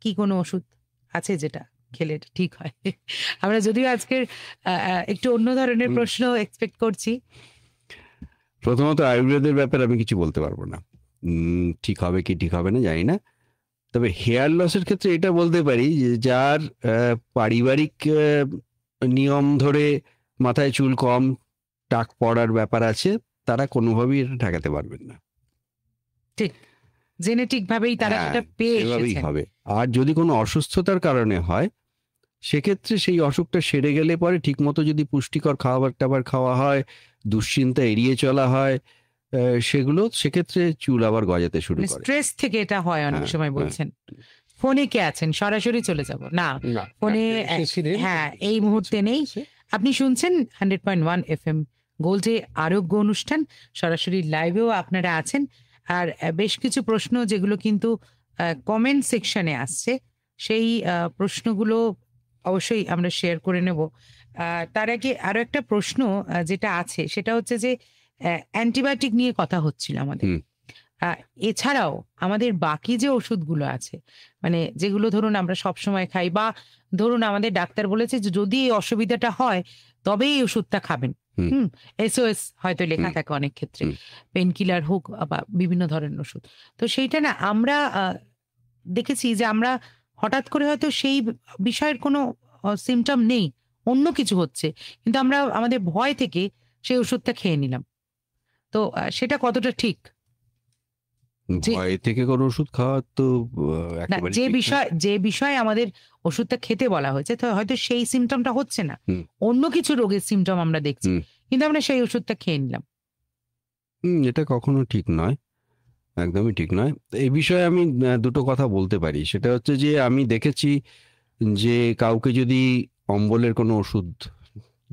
কি কোনো ওষুধ আছে যেটা খেলে ঠিক হয়? আমরা যদিও আজকের একটু অন্য ধরনের প্রশ্ন এক্সপেক্ট করছি। প্রথমত আয়ুর্বেদের ব্যাপারে আমি কিছু বলতে পারবো না, ঠিক হবে কি ঠিক হবে না জানি না। তবে হেয়ার লসের ক্ষেত্রে এটা বলতে পারি যে যার পারিবারিক নিয়ম ধরে মাথায় চুল কম, টাক পড়ার ব্যাপার আছে, তারা কোনোভাবেই এটা ঠেকাতে পারবেন না। ঠিক, জেনেটিক ভাবেই তারা সেটা পেয়ে এসেছেন। হবে। আর যদি কোনো অসুস্থতার কারণে হয়, সেক্ষেত্রে সেই অসুখটা সেরে গেলে পরে ঠিকমতো যদি পুষ্টিকর খাবার টাবার খাওয়া হয়, দুশ্চিন্তা এড়িয়ে চলা হয়, সেগুলো সেক্ষেত্রে চুল আবার গজাতে শুরু করে। স্ট্রেস থেকে এটা হয় অনেক সময় বলছেন। ফোনে কে আছেন? সরাসরি চলে যাব না, ফোনে হ্যাঁ এই মুহূর্তে নেই। আপনি শুনছেন 100.1 FM গোল্ডে আরোগ্য অনুষ্ঠান, সরাসরি লাইভেও আপনারা আছেন। আর বেশ কিছু প্রশ্ন যেগুলো কিন্তু কমেন্ট সেকশনে আসছে, সেই প্রশ্নগুলো অবশ্যই আমরা শেয়ার করে নেব। তার আগে আরো একটা প্রশ্ন যেটা আছে সেটা হচ্ছে যে অ্যান্টিবায়োটিক নিয়ে কথা হচ্ছিল আমাদের। হুম। এছাড়াও আমাদের বাকি যে ওষুধগুলো আছে, মানে যেগুলো ধরুন আমরা সবসময় খাই, বা ধরুন আমাদের ডাক্তার বলেছে যে যদি এই অসুবিধাটা হয় তবেই এই ওষুধটা খাবেন। হুম। এসওএস হয়তো লেখা হুম। থাকে অনেক ক্ষেত্রে, হুম। পেন কিলার হোক বা বিভিন্ন ধরনের ওষুধ। তো সেইটা না আমরা দেখেছি যে আমরা হঠাৎ করে হয়তো সেই বিষয়ের কোনো সিমটম নেই, অন্য কিছু হচ্ছে, কিন্তু আমরা আমাদের ভয় থেকে সেই ওষুধটা খেয়ে নিলাম। তো সেটা কতটা ঠিক? যে- ভয় থেকে কোনো ওষুধ খাওয়া তো না, একেবারে যে ঠিক না। বিষয়ে আমাদের ওষুধটা খেতে বলা হয়েছে, তো হয়তো সেই সিমটমটা হচ্ছে না, হুম। অন্য কিছু রোগের সিমটম আমরা দেখছি, হুম। কিন্তু আমরা সেই ওষুধটা খেয়ে নিলাম। এটা কখনো ঠিক নয়, একদমই ঠিক নয়। এই বিষয়ে আমি দুটো কথা বলতে পারি। সেটা হচ্ছে যে আমি দেখেছি যে কাউকে যদি অম্বলের কোনো ওষুধ,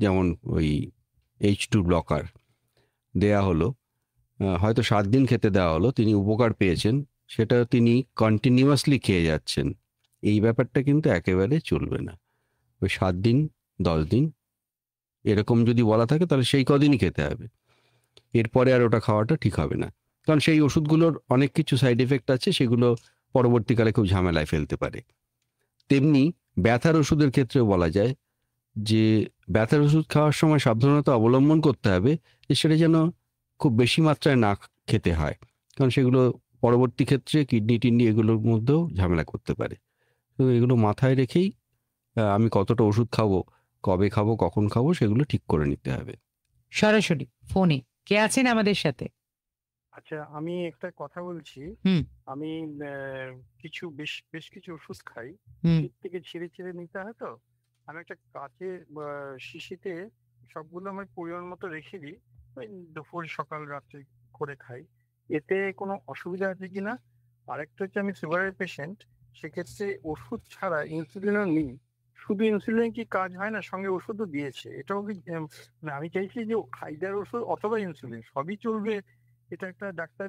যেমন ওই H2 ব্লকার দেয়া হলো, হয়তো 7 দিন খেতে দেওয়া হলো, তিনি উপকার পেয়েছেন, সেটা তিনি কন্টিনিউয়াসলি খেয়ে যাচ্ছেন, এই ব্যাপারটা কিন্তু একেবারে চলবে না। ওই 7 দিন 10 দিন এরকম যদি বলা থাকে তাহলে সেই কদিনই খেতে হবে, এরপরে আর ওটা খাওয়াটা ঠিক হবে না। কারণ সেই ওষুধগুলোর অনেক কিছু সাইড এফেক্ট আছে, সেগুলো পরবর্তীকালে খুব ঝামেলায় ফেলতে পারে। তেমনি ব্যথার ওষুধের ক্ষেত্রেও বলা যায় যে ব্যথার ওষুধ খাওয়ার সময় সাবধানতা অবলম্বন করতে হবে যে সেটা যেন খুব বেশি মাত্রায় না খেতে হয়, কারণ সেগুলো পরবর্তী ক্ষেত্রে কিডনি এগুলোর মধ্যেও ঝামেলা করতে পারে। তো এগুলো মাথায় রেখেই আমি কতটা ওষুধ খাবো, কবে খাবো, কখন খাবো, সেগুলো ঠিক করে নিতে হবে। সরাসরি ফোনে কে আছেন আমাদের সাথে? আচ্ছা, আমি একটা কথা বলছি। হুম। আমি কিছু বেশ কিছু ওষুধ খাই, হুম। শীত থেকে ছিঁড়ে ছিঁড়ে নিতে হয়। তো আমি একটা কাচের শিশিতে সবগুলো আমি পরিমাণ মতো রেখে দিই, ওই দুপুর সকাল রাত্রে করে খাই। এতে কোনো অসুবিধা আছে কিনা? আরেকটা হচ্ছে আমি সুগারের পেশেন্ট, সেক্ষেত্রে ওষুধ ছাড়া ইনসুলিনও নিই। শুধু ইনসুলিন কি কাজ হয় না, সঙ্গে ওষুধও দিয়েছে, এটাও কি মানে আমি চাইছি যে হাইডার ওষুধ অথবা ইনসুলিন সবই চলবে, এটা একটা ডাক্তার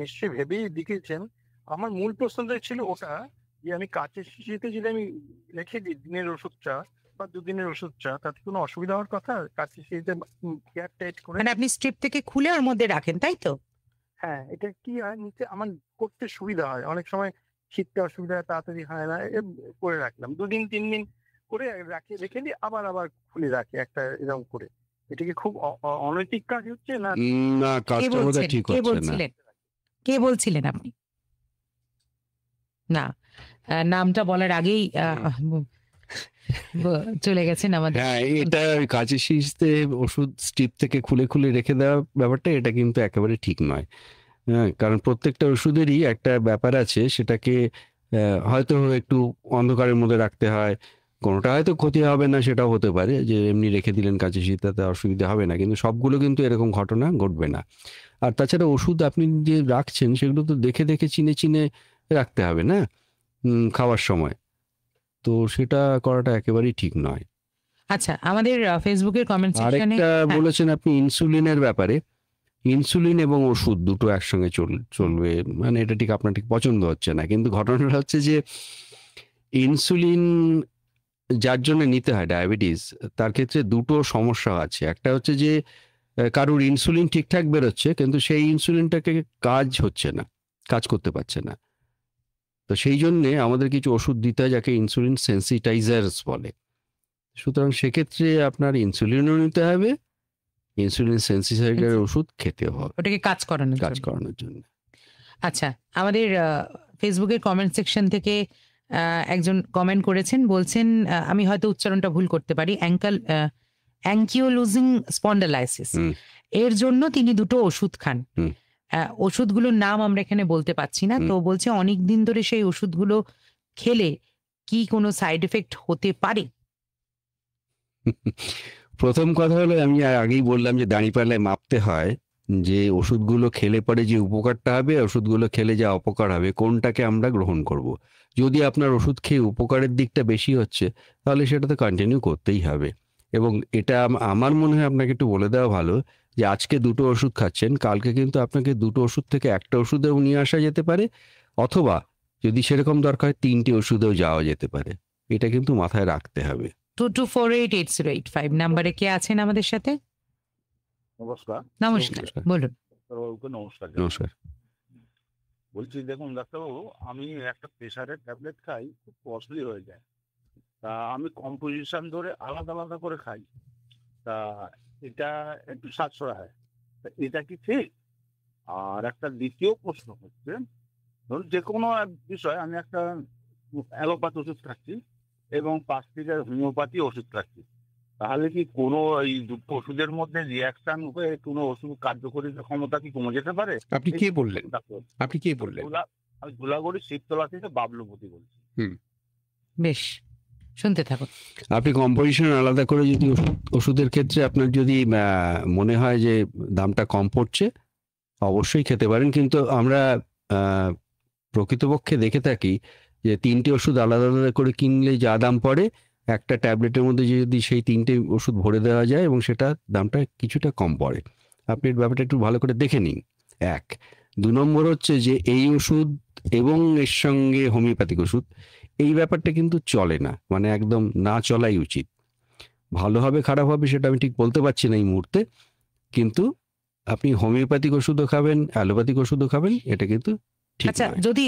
নিশ্চয়ই ভেবেই লিখেছেন। আমার মূল প্রশ্নটা ছিল ওটা, যে আমি কাচের শিশিতে যদি আমি রেখে দিই দিনের ওষুধটা বা দুদিনের ওষুধটা, তাতে কোনো অসুবিধা হওয়ার কথা? কাচের শিশিতে কেয়ার টাইট করে। মানে আপনি স্ট্রিপ থেকে খুলে ওর মধ্যে রাখেন, তাই তো? হ্যাঁ, এটা কি হয়, নিতে আমার করতে সুবিধা হয়, অনেক সময় শীতটা অসুবিধা হয়, তাড়াতাড়ি হয় না, করে রাখলাম 2 দিন 3 দিন করে রেখে দিই, আবার খুলে রাখি একটা এরকম করে। এটা কি খুব অনৈতিক কাজ হচ্ছে না? না, কে কাজটা বোধহয় বলছেন? ঠিক কে হচ্ছে না। বলছিলেন? কে বলছিলেন আপনি? না, নামটা বলার আগেই চলে গেছেন আমাদের। হ্যাঁ, এটা কাচের শিশিতে ওষুধ স্ট্রিপ থেকে খুলে খুলে রেখে দেওয়া ব্যাপারটা, এটা কিন্তু একেবারে ঠিক নয়। হ্যাঁ, কারণ প্রত্যেকটা ওষুধেরই একটা ব্যাপার আছে, সেটাকে হয়তো একটু অন্ধকারের মধ্যে রাখতে হয়। কোনোটা হয়তো ক্ষতি হবে না, সেটাও হতে পারে যে এমনি রেখে দিলেন কাচের শিশিতে, তাতে অসুবিধা হবে না, কিন্তু সবগুলো কিন্তু এরকম ঘটনা ঘটবে না। আর তাছাড়া ওষুধ আপনি যে রাখছেন সেগুলো তো দেখে দেখে চিনে চিনে রাখতে হবে না খাওয়ার সময়, তো সেটা করাটা একেবারেই ঠিক নয়। আচ্ছা, আমাদের ফেসবুকের কমেন্ট সেকশনে আরেকটা বলেছেন আপনি ইনসুলিনের ব্যাপারে, ইনসুলিন এবং ওষুধ দুটো একসঙ্গে চলবে, মানে এটা ঠিক আপনার ঠিক পছন্দ হচ্ছে না। কিন্তু ঘটনাটা হচ্ছে যে ইনসুলিন যার জন্য নিতে হয় ডায়াবেটিস, তার ক্ষেত্রে দুটো সমস্যা আছে। একটা হচ্ছে যে কারোর ইনসুলিন ঠিকঠাক বেরোচ্ছে, কিন্তু সেই ইনসুলিনটাকে কাজ করতে পারছে না। তো সেই জন্যে আমাদের কিছু ওষুধ দিতে হয় যাকে ইনসুলিন সেন্সিটাইজার্স বলে। সুতরাং সেক্ষেত্রে আপনার ইনসুলিনও নিতে হবে, ইনসুলিন সেন্সিটাইজার ওষুধ খেতে হবে ওটাকে কাজ করানোর জন্য। আচ্ছা, আমাদের ফেসবুকের কমেন্ট সেকশন থেকে একজন কমেন্ট করেছেন, বলছেন আমি হয়তো উচ্চারণটা ভুল করতে পারি, অ্যাঙ্কিওলুজিং স্পন্ডালাইসিস, এর জন্য তিনি দুটো ওষুধ খান। ওষুধগুলোর নাম আমরা এখানে বলতে পাচ্ছি না, তো বলছে অনেক দিন ধরে সেই ওষুধগুলো খেলে কি কোনো সাইড এফেক্ট হতে পারে? প্রথম কথা হলো, আমি আগেই বললাম যে দাঁড়িপাল্লায় মাপতে হয় যে ওষুধগুলো খেলে পরে যে উপকারটা হবে, ওষুধগুলো খেলে যা অপকার হবে, কোনটাকে আমরা গ্রহণ করব। যদি আপনার ওষুধ খেয়ে উপকারের দিকটা বেশি হচ্ছে, তাহলে সেটা তো কন্টিনিউ করতেই হবে। এবং এটা আমার মনে হয় আপনাকে একটু বলে দেওয়া ভালো যে আজকে দুটো ওষুধ খাচ্ছেন, কালকে কিন্তু আপনাকে দুটো ওষুধ থেকে একটা ওষুধেও নিয়ে আসা যেতে পারে, অথবা যদি সেরকম দরকার হয় 3টে ওষুধেও যাওয়া যেতে পারে। এটা কিন্তু মাথায় রাখতে হবে। 22488085 নাম্বারে কে আছেন আমাদের সাথে? নমস্কার। নমস্কার, নমস্কার। বলুন। ডাক্তারবাবুকে নমস্কার নমস্কার। বলছি দেখুন ডাক্তারবাবু, আমি একটা প্রেশারের ট্যাবলেট খাই, খুব কস্টলি হয়ে যায়। তা আমি কম্পোজিশন ধরে আলাদা আলাদা করে খাই। তা এটা একটু সাশ্রয় হয়। তা এটা কি ঠিক? আর একটা দ্বিতীয় প্রশ্ন হচ্ছে, ধরুন যে কোনো এক বিষয় আমি একটা অ্যালোপ্যাথি ওষুধ খাচ্ছি এবং 5 লিটার হোমিওপ্যাথি ওষুধ খাচ্ছি। তাহলে কি কোনো এই দুটো ওষুধের মধ্যে রিঅ্যাকশন হয়ে কোনো ওষুধ কার্যকরী ক্ষমতা কি কমে যেতে পারে? আপনি কে বললেন? ডাক্তার, আপনি কে বললেন? আমি ধুলাগড়ি শিবতলা থেকে বাবলুপতি বলছি। বেশ, শুনতে থাকুন। আপনি কম্পোজিশন আলাদা করে যদি ওষুধের ক্ষেত্রে আপনার যদি মনে হয় যে দামটা কম পড়ছে, অবশ্যই খেতে পারেন। কিন্তু আমরা প্রকৃতপক্ষে দেখে থাকি যে 3টে ওষুধ আলাদা আলাদা করে কিনলে যা দাম পড়ে, একটা ট্যাবলেটের মধ্যে যদি সেই 3টে ওষুধ ভরে দেওয়া যায় এবং সেটা দামটা কিছুটা কম পড়ে। আপনি এই ব্যাপারটা একটু ভালো করে দেখে নিন। 1, 2 নম্বর হচ্ছে যে এই ওষুধ এবং এর সঙ্গে হোমিওপ্যাথিক ওষুধ, এই ব্যাপারটা কিন্তু চলে না, মানে একদম না চলাই উচিত। ভালো হবে খারাপ হবে সেটা আমি ঠিক বলতে পারছি না এই মুহূর্তে, কিন্তু আপনি হোমিওপ্যাথিক ওষুধও খাবেন, অ্যালোপ্যাথিক ওষুধও খাবেন, এটা কিন্তু ঠিক আচ্ছা, নয়। যদি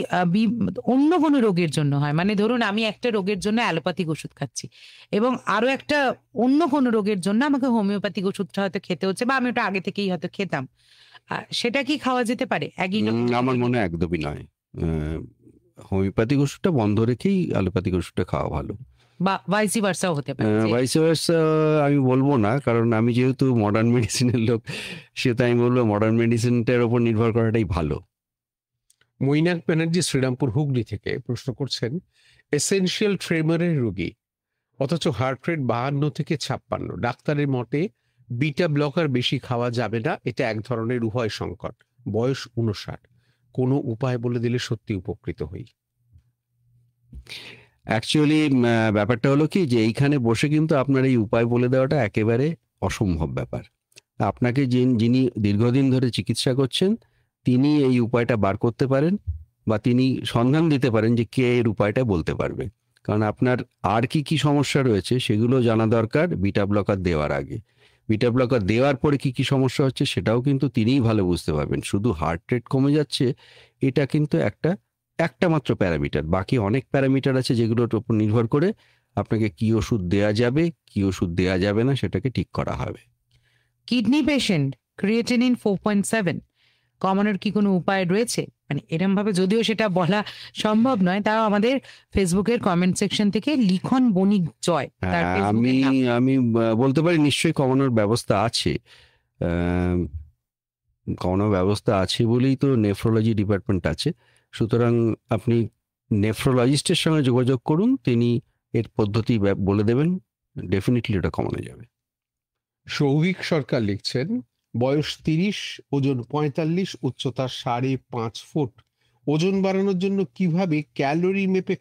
অন্য কোনো রোগের জন্য হয়, মানে ধরুন আমি একটা রোগের জন্য অ্যালোপ্যাথিক ওষুধ খাচ্ছি এবং আরো একটা অন্য কোনো রোগের জন্য আমাকে হোমিওপ্যাথিক ওষুধটা হয়তো খেতে হচ্ছে, বা আমি ওটা আগে থেকেই হয়তো খেতাম, সেটা কি খাওয়া যেতে পারে একই আমার মনে হয় একদমই নয়। হোমিওপ্যাথিক ওষুধটা বন্ধ রেখেই অ্যালোপ্যাথিক ওষুধটা খাওয়া ভালো। বা ভাইসি ভার্সাও হতে পারে? ভাইস ভার্সা আমি বলবো না, কারণ আমি যেহেতু মডার্ন মেডিসিনের লোক, সেটা আমি বলবো মডার্ন মেডিসিনটার উপর নির্ভর করাটাই ভালো। মৈনাক ব্যানার্জি শ্রীরামপুর হুগলি থেকে প্রশ্ন করছেন, এসেনশিয়াল ট্রেমারের রোগী অথচ হার্ট রেট 52 থেকে 56, ডাক্তারের মতে বিটা ব্লকার বেশি খাওয়া যাবে না, এটা এক ধরনের উভয় সংকট, বয়স 59, কোনো উপায় বলে দিলে সত্যি উপকৃত হই। অ্যাকচুয়ালি ব্যাপারটা হলো কি যে এইখানে বসে কিন্তু আপনার এই উপায় বলে দেওয়াটা একেবারে অসম্ভব ব্যাপার। আপনাকে যিনি দীর্ঘদিন ধরে চিকিৎসা করছেন তিনি এই উপায়টা বার করতে পারেন, বা তিনি সন্ধান দিতে পারেন যে কে এর উপায়টা বলতে পারবে। কারণ আপনার আর কি কি সমস্যা রয়েছে সেগুলো জানা দরকার বিটা ব্লকার দেওয়ার আগে। বিটা ব্লকার দেওয়ার পরে কি কি সমস্যা হচ্ছে সেটাও কিন্তু তিনিই ভালো বুঝতে পারবেন। শুধু হার্ট রেট কমে যাচ্ছে এটা কিন্তু একটা মাত্র প্যারামিটার, বাকি অনেক প্যারামিটার আছে যেগুলোর উপর নির্ভর করে আপনাকে কি ওষুধ দেয়া যাবে কি ওষুধ দেয়া যাবে না সেটাকে ঠিক করা হবে। কিডনি পেশেন্ট, ক্রিয়েটিনিন 4.7 কমানোর কি কোনো উপায় রয়েছে? মানে এরম ভাবে, যদিও সেটা বলা সম্ভব নয়, তাও আমাদের ফেসবুকের কমেন্ট সেকশন থেকে লিখন বণিক জয় তার আমি বলতে পারি নিশ্চয়ই কমানোর ব্যবস্থা আছে। কমানোর ব্যবস্থা আছে বলেই তো নেফ্রোলজি ডিপার্টমেন্ট আছে। সুতরাং আপনি নেফ্রোলজিস্টের সঙ্গে যোগাযোগ করুন, তিনি এর পদ্ধতি বলে দেবেন, ডেফিনেটলি এটা কমানো যাবে। সৌভিক সরকার লিখছেন, বয়স 30, ওজন 45, উচ্চতা 5.5 ফুট। ওজন বাড়ানোর জন্য কিভাবে ক্যালোরি মেপে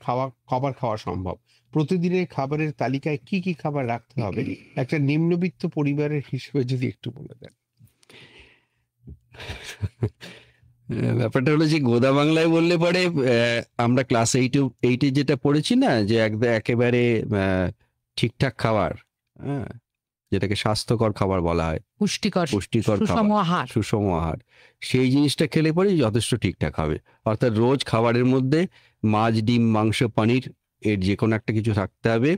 খাবার খাওয়া সম্ভব? প্রতিদিনের খাবারের তালিকায় কি কি খাবার রাখতে হবে একটা নিম্নবিত্ত পরিবারের হিসেবে যদি একটু বলে দেন। ব্যাপারটা হলো যে গোদা বাংলায় বললে পরে আমরা ক্লাস 8-এ যেটা পড়েছি না, যে একেবারে ঠিকঠাক খাবার, হ্যাঁ, যেটাকে স্বাস্থ্যকর খাবার বলা হয়, পুষ্টিকর খাবার, সুষম আহার, সেই জিনিসটা খেলে পরেই যথেষ্ট ঠিকঠাক হবে। অর্থাৎ রোজ খাবারের মধ্যে মাছ, ডিম, মাংস, পনির এর যে কোনো একটা কিছু রাখতে হবে,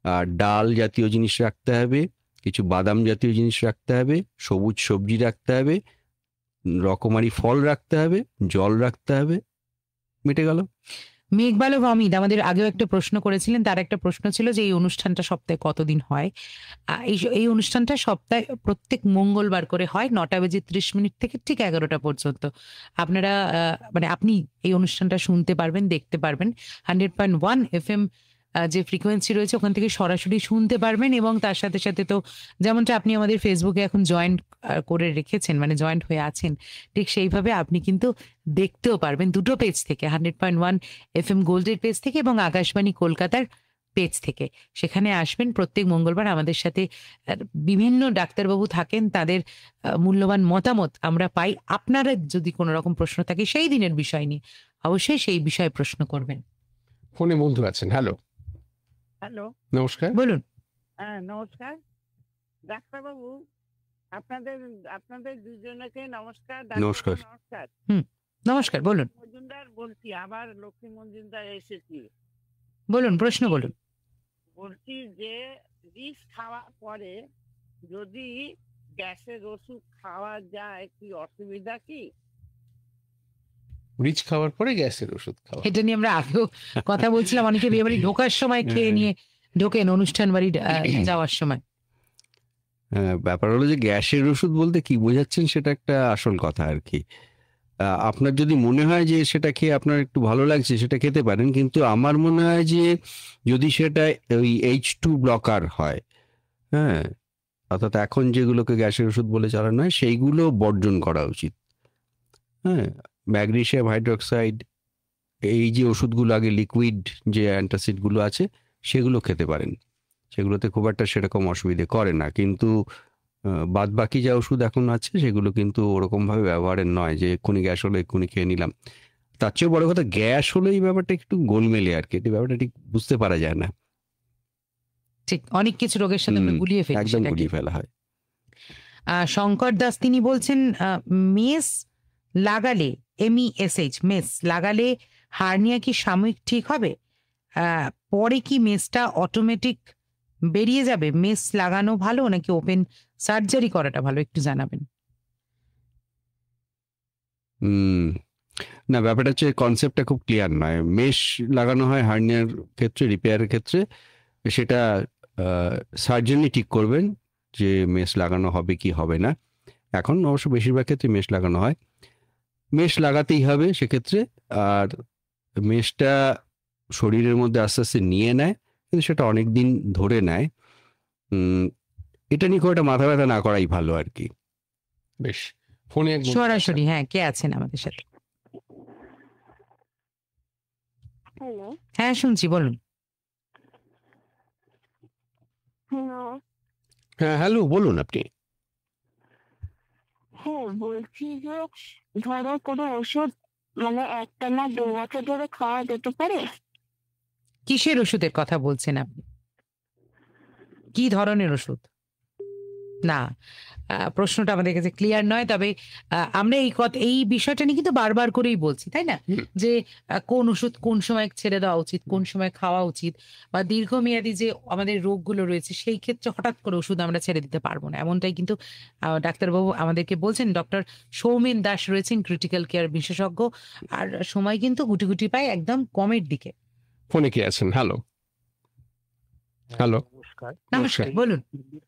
আর ডাল জাতীয় জিনিস রাখতে হবে, কিছু বাদাম জাতীয় জিনিস রাখতে হবে, সবুজ সবজি রাখতে হবে, রকমারি ফল রাখতে হবে, জল রাখতে হবে, মিটে গেল। মেঘবালো অমিত আমাদের আগেও একটা প্রশ্ন করেছিলেন, তার একটা প্রশ্ন ছিল যে এই অনুষ্ঠানটা সপ্তাহে কতদিন হয়? এই অনুষ্ঠানটা সপ্তাহে প্রত্যেক মঙ্গলবার করে হয়, 9:30 থেকে ঠিক 11টা পর্যন্ত। আপনারা মানে আপনি এই অনুষ্ঠানটা শুনতে পারবেন, দেখতে পারবেন। 100.1 FM যে ফ্রিকোয়েন্সি রয়েছে ওখান থেকে সরাসরি শুনতে পারবেন, এবং তার সাথে সাথে তো যেমনটা আপনি আমাদের ফেসবুকে এখন জয়েন্ট করে রেখেছেন, মানে জয়েন্ট হয়ে আছেন, ঠিক সেইভাবে আপনি কিন্তু দেখতেও পারবেন দুটো পেজ থেকে, 100.1 FM গোল্ডের পেজ থেকে এবং আকাশবাণী কলকাতার পেজ থেকে। সেখানে আসবেন প্রত্যেক মঙ্গলবার, আমাদের সাথে বিভিন্ন ডাক্তারবাবু থাকেন, তাদের মূল্যবান মতামত আমরা পাই। আপনারা যদি কোনো রকম প্রশ্ন থাকে সেই দিনের বিষয় নিয়ে, অবশ্যই সেই বিষয়ে প্রশ্ন করবেন। ফোনে বন্ধু আছেন, হ্যালো। হ্যালো, নমস্কার, বলুন। হ্যাঁ নমস্কার ডাক্তারবাবু, আপনাদের আপনাদের দুজনকে নমস্কার। নমস্কার। নমস্কার। নমস্কার, বলুন মজুমদার বলছি, আবার লক্ষ্মী মজুমদার এসেছি। বলুন, প্রশ্ন বলুন। বলছি যে রিচ খাওয়ার পরে যদি গ্যাসের ওষুধ খাওয়া যায় কি অসুবিধা কি? রিচ খাওয়ার পরে গ্যাসের ওষুধ খাওয়া। এটা নিয়ে আমরা আগেও কথা বলছিলাম, অনেকে বিয়ে বাড়ি ঢোকার সময় খেয়ে নিয়ে ঢোকেন অনুষ্ঠান বাড়ি যাওয়ার সময়। ব্যাপার হলো যে গ্যাসের ওষুধ বলতে কি বোঝাচ্ছেন সেটা একটা আসল কথা আর কি। আপনার যদি মনে হয় যে সেটা খেয়ে আপনার একটু ভালো লাগছে সেটা খেতে পারেন, কিন্তু আমার মনে হয় যে যদি সেটা ওই H2 ব্লকার হয়, হ্যাঁ, অর্থাৎ এখন যেগুলোকে গ্যাসের ওষুধ বলে চালানো হয় সেইগুলো বর্জন করা উচিত। হ্যাঁ, ম্যাগনেসিয়াম হাইড্রোক্সাইড, এই যে ওষুধগুলো আগে লিকুইড যে অ্যান্টাসিডগুলো আছে সেগুলো খেতে পারেন, সেগুলোতে খুব একটা সেরকম অসুবিধে করে না। কিন্তু বাদ বাকি যা ওষুধ এখন আছে সেগুলো কিন্তু ওরকমভাবে ব্যবহারের নয় যে এক্ষুনি গ্যাস হলো এক্ষুনি খেয়ে নিলাম। তার চেয়ে বড় কথা, গ্যাস হলে এই ব্যাপারটা একটু গোলমেলে আর কি, এই ব্যাপারটা ঠিক বুঝতে পারা যায় না। ঠিক, অনেক কিছু রোগের সাথে আমরা গুলিয়ে ফেলি একদম সেটাকে। গুলিয়ে ফেলা হয়। শঙ্কর দাস তিনি বলছেন মেস লাগালে MESH মেস লাগালে হার্নিয়া কি সাময়িক ঠিক হবে? পরে কি মেসটা অটোমেটিক বেরিয়ে যাবে? মেস লাগানো ভালো নাকি ওপেন সার্জারি করাটা ভালো, একটু জানাবেন। না, ব্যাপারটা হচ্ছে কনসেপ্টটা খুব ক্লিয়ার নয়। মেশ লাগানো হয় হার্নিয়ার ক্ষেত্রে, রিপেয়ারের ক্ষেত্রে। সেটা সার্জনই ঠিক করবেন যে মেশ লাগানো হবে কি হবে না। এখন অবশ্য বেশিরভাগ ক্ষেত্রে মেশ লাগানো হয়, মেশ লাগাতেই হবে সেক্ষেত্রে। আর মেশটা শরীরের মধ্যে আস্তে আস্তে নিয়ে নেয়, কিন্তু সেটা অনেক দিন ধরে নেয়। এটা নিয়ে খুব একটা মাথা ব্যথা না করাই ভালো আর কি। বেশ, ফোনে সরাসরি হ্যাঁ, কে আছেন আমাদের সাথে? হ্যালো। হ্যাঁ, শুনছি, বলুন। হ্যালো। হ্যাঁ, হ্যালো, বলুন আপনি। হ্যাঁ, বলছি যে ধরো কোনো ওষুধ মানে একটানা 2 বছর ধরে খাওয়া যেতে পারে? কিসের ওষুধের কথা বলছেন আপনি? কি ধরনের ওষুধ? না, প্রশ্নটা আমাদের কাছে ক্লিয়ার নয়। তবে আমরা এই বিষয়টা নিয়ে কিন্তু বারবার করেই বলছি, তাই না? যে কোন ওষুধ কোন সময় ছেড়ে দেওয়া উচিত, কোন সময় খাওয়া উচিত, বা দীর্ঘমেয়াদী যে আমাদের রোগগুলো রয়েছে সেই ক্ষেত্রে হঠাৎ করে ওষুধ আমরা ছেড়ে দিতে পারবো না, এমনটাই কিন্তু ডাক্তারবাবু আমাদেরকে বলছেন। ডক্টর সৌমেন দাস রয়েছেন ক্রিটিক্যাল কেয়ার বিশেষজ্ঞ। আর সময় কিন্তু গুটি গুটি পায় একদম কমের দিকে। ফোনে কে আছেন? হ্যালো, হ্যালো, নমস্কার। নমস্কার, বলুন।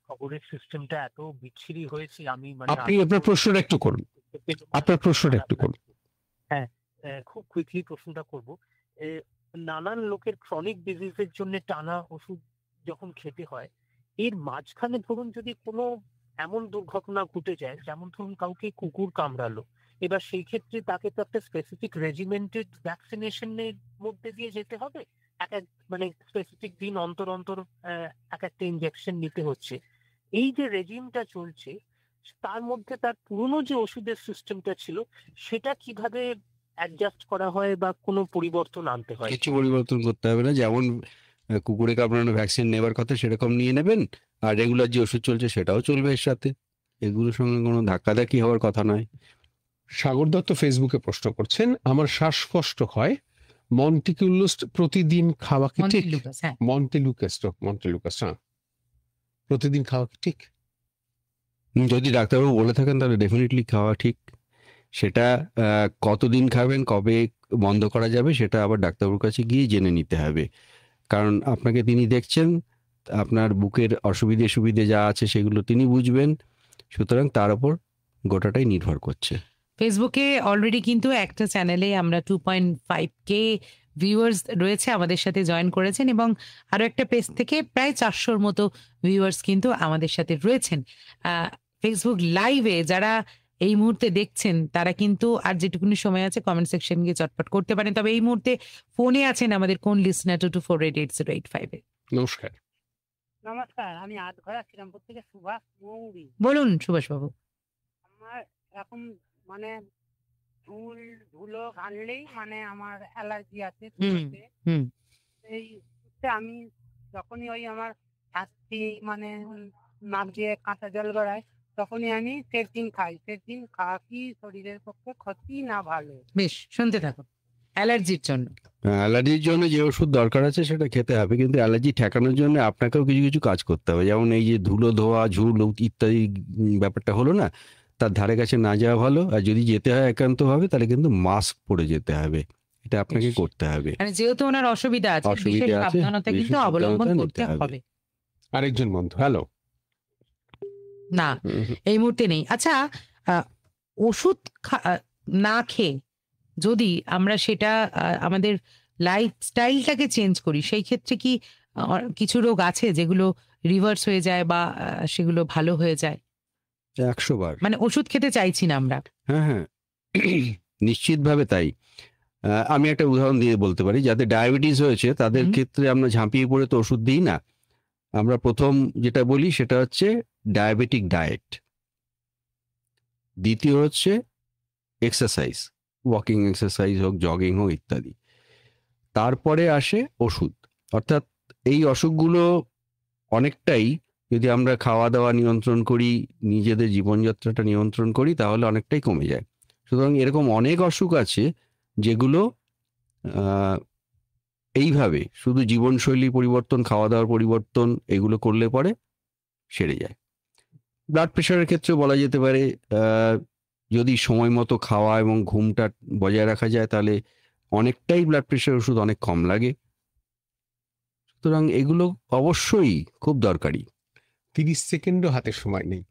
খবরের সিস্টেমটা এত বিচ্ছিরি হয়েছে, আমি আপনি আপনার প্রশ্নটা একটু করুন, আপনার প্রশ্নটা একটু করুন। হ্যাঁ, খুব কুইকলি প্রশ্নটা করব। নানান লোকের ক্রনিক ডিজিজের জন্য টানা ওষুধ যখন খেতে হয়, এর মাঝখানে ধরুন যদি কোনো এমন দুর্ঘটনা ঘটে যায়, যেমন ধরুন কাউকে কুকুর কামড়ালো, এবার সেই ক্ষেত্রে তাকে তো একটা স্পেসিফিক রেজিমেন্টেড ভ্যাকসিনেশনের মধ্যে দিয়ে যেতে হবে, এক এক মানে স্পেসিফিক দিন অন্তর অন্তর এক একটা ইনজেকশন নিতে হচ্ছে। এই যে রেজিমটা চলছে তার মধ্যে তার পুরনো যে ওষুধের সিস্টেমটা ছিল সেটা কিভাবে অ্যাডজাস্ট করা হয় বা কোনো পরিবর্তন আনতে হয়? কিছু পরিবর্তন করতে হবে না। যেমন কুকুরে কামড়ানো ভ্যাকসিন নেবার কথা সেরকম নিয়ে নেবেন, আর রেগুলার যে ওষুধ চলছে সেটাও চলবে এর সাথে। এগুলোর সঙ্গে কোনো ধাক্কাধাক্কি হওয়ার কথা নয়। সাগর দত্ত ফেসবুকে প্রশ্ন করছেন, আমার শ্বাসকষ্ট হয়, মন্টিকুলুস প্রতিদিন খাওয়া কি ঠিক? মন্টিলুকাস, হ্যাঁ। মন্টিলুকাস, হ্যাঁ, প্রতিদিন খাওয়া কি ঠিক? যদি ডাক্তারবাবু বলে থাকেন তাহলে ডেফিনেটলি খাওয়া ঠিক। সেটা কতদিন খাবেন, কবে বন্ধ করা যাবে, সেটা আবার ডাক্তারবাবুর কাছে গিয়ে জেনে নিতে হবে। কারণ আপনাকে তিনি দেখছেন, আপনার বুকের অসুবিধে সুবিধে যা আছে সেগুলো তিনি বুঝবেন, সুতরাং তার উপর গোটাটাই নির্ভর করছে। ফেসবুকে অলরেডি কিন্তু একটা চ্যানেলে আমরা 2.5K ভিউয়ার্স রয়েছে, আমাদের সাথে জয়েন করেছেন, এবং আরো একটা পেজ থেকে প্রায় 400-র মতো ভিউয়ার্স কিন্তু আমাদের সাথে রয়েছেন। ফেসবুক লাইভে যারা এই মুহূর্তে দেখছেন তারা কিন্তু আর যেটুকুনি সময় আছে কমেন্ট সেকশন গিয়ে চটপট করতে পারেন। তবে এই মুহূর্তে ফোনে আছেন আমাদের কোন লিসনার 224880885 এ। নমস্কার। নমস্কার, আমি আটঘরা শ্রীরামপুর থেকে সুভাষ মৌরি। বলুন সুভাষ বাবু। আমার এখন মানে ধুল ধুলো আনলেই মানে আমার অ্যালার্জি আছে ধুলোতে। এই আমি যখনই ওই আমার হাতি মানে নাক দিয়ে কাঁচা জল গড়ায় তখনই আমি সেটিং খাই। সেটিং খাওয়া কি শরীরের পক্ষে ক্ষতি না ভালো? বেশ, শুনতে থাকুন। অ্যালার্জির জন্য অ্যালার্জির জন্য যে ওষুধ দরকার আছে সেটা খেতে হবে, কিন্তু অ্যালার্জি ঠেকানোর জন্য আপনাকেও কিছু কিছু কাজ করতে হবে। যেমন এই যে ধুলো ধোয়া, ঝুল ইত্যাদি ব্যাপারটা হলো না, তার ধারে কাছে না যাওয়া ভালো। আর যদি যেতে হয় একান্তভাবে, তাহলে কিন্তু মাস্ক পরে যেতে হবে, এটা আপনাকে করতে হবে। মানে যেহেতু ওনার অসুবিধা আছে, বিশেষ সাবধানতা কিন্তু অবলম্বন করতে হবে। আরেকজন বন্ধু, হ্যালো। না, এই মুহূর্তে নেই। আচ্ছা, ওষুধ না খেয়ে যদি আমরা সেটা আমাদের লাইফস্টাইলটাকে চেঞ্জ করি, সেই ক্ষেত্রে কি কিছু রোগ আছে যেগুলো রিভার্স হয়ে যায় বা সেগুলো ভালো হয়ে যায়? 100 বার। মানে ওষুধ খেতে চাইছি না আমরা। হ্যাঁ, নিশ্চিতভাবে তাই। আমি একটা উদাহরণ দিয়ে বলতে পারি, যাদের ডায়াবেটিস হয়েছে তাদের ক্ষেত্রে আমরা ঝাঁপিয়ে পড়ে তো ওষুধ দিই না। আমরা প্রথম যেটা বলি সেটা হচ্ছে ডায়াবেটিক ডায়েট, দ্বিতীয় হচ্ছে এক্সারসাইজ, ওয়াকিং এক্সারসাইজ হোক, জগিং হোক ইত্যাদি। তারপরে আসে ওষুধ। অর্থাৎ এই অসুখগুলো অনেকটাই যদি আমরা খাওয়া দাওয়া নিয়ন্ত্রণ করি, নিজেদের জীবনযাত্রাটা নিয়ন্ত্রণ করি, তাহলে অনেকটাই কমে যায়। সুতরাং এরকম অনেক অসুখ আছে যেগুলো এইভাবে শুধু জীবনশৈলী পরিবর্তন, খাওয়া দাওয়ার পরিবর্তন এগুলো করলে পরে সেরে যায়। ব্লাড প্রেশারের ক্ষেত্রে বলা যেতে পারে, যদি সময় মতো খাওয়া এবং ঘুমটা বজায় রাখা যায় তাহলে অনেকটাই ব্লাড প্রেশার ওষুধ অনেক কম লাগে। সুতরাং এগুলো অবশ্যই খুব দরকারি। 30 সেকেন্ডও হাতে সময় নেই।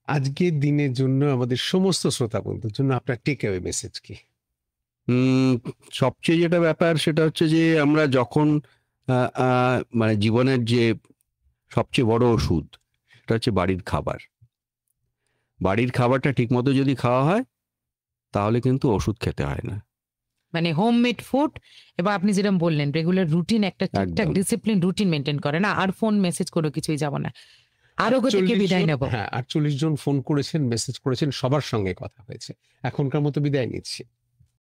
আজকের দিনের জন্য আমাদের সমস্ত শ্রোতা বন্ধুর জন্য আপনার টেক অ্যাওয়ে মেসেজ কি? সবচেয়ে যেটা ব্যাপার সেটা হচ্ছে যে আমরা যখন মানে জীবনের যে সবচেয়ে বড় ওষুধ সেটা হচ্ছে বাড়ির খাবার। বাড়ির খাবারটা ঠিক মতো যদি খাওয়া হয় তাহলে কিন্তু ওষুধ খেতে হয় না। মানে হোমমেড ফুড, এবং আপনি যেরকম বললেন রেগুলার রুটিন, একটা ঠিকঠাক ডিসিপ্লিন রুটিন মেনটেন করে না। আর ফোন মেসেজ কোনো কিছুই যাব না। আরোগ্য থেকে বিদায় নেব। হ্যাঁ, 48 জন ফোন করেছেন, মেসেজ করেছেন, সবার সঙ্গে কথা হয়েছে। এখনকার মতো বিদায় নিচ্ছি।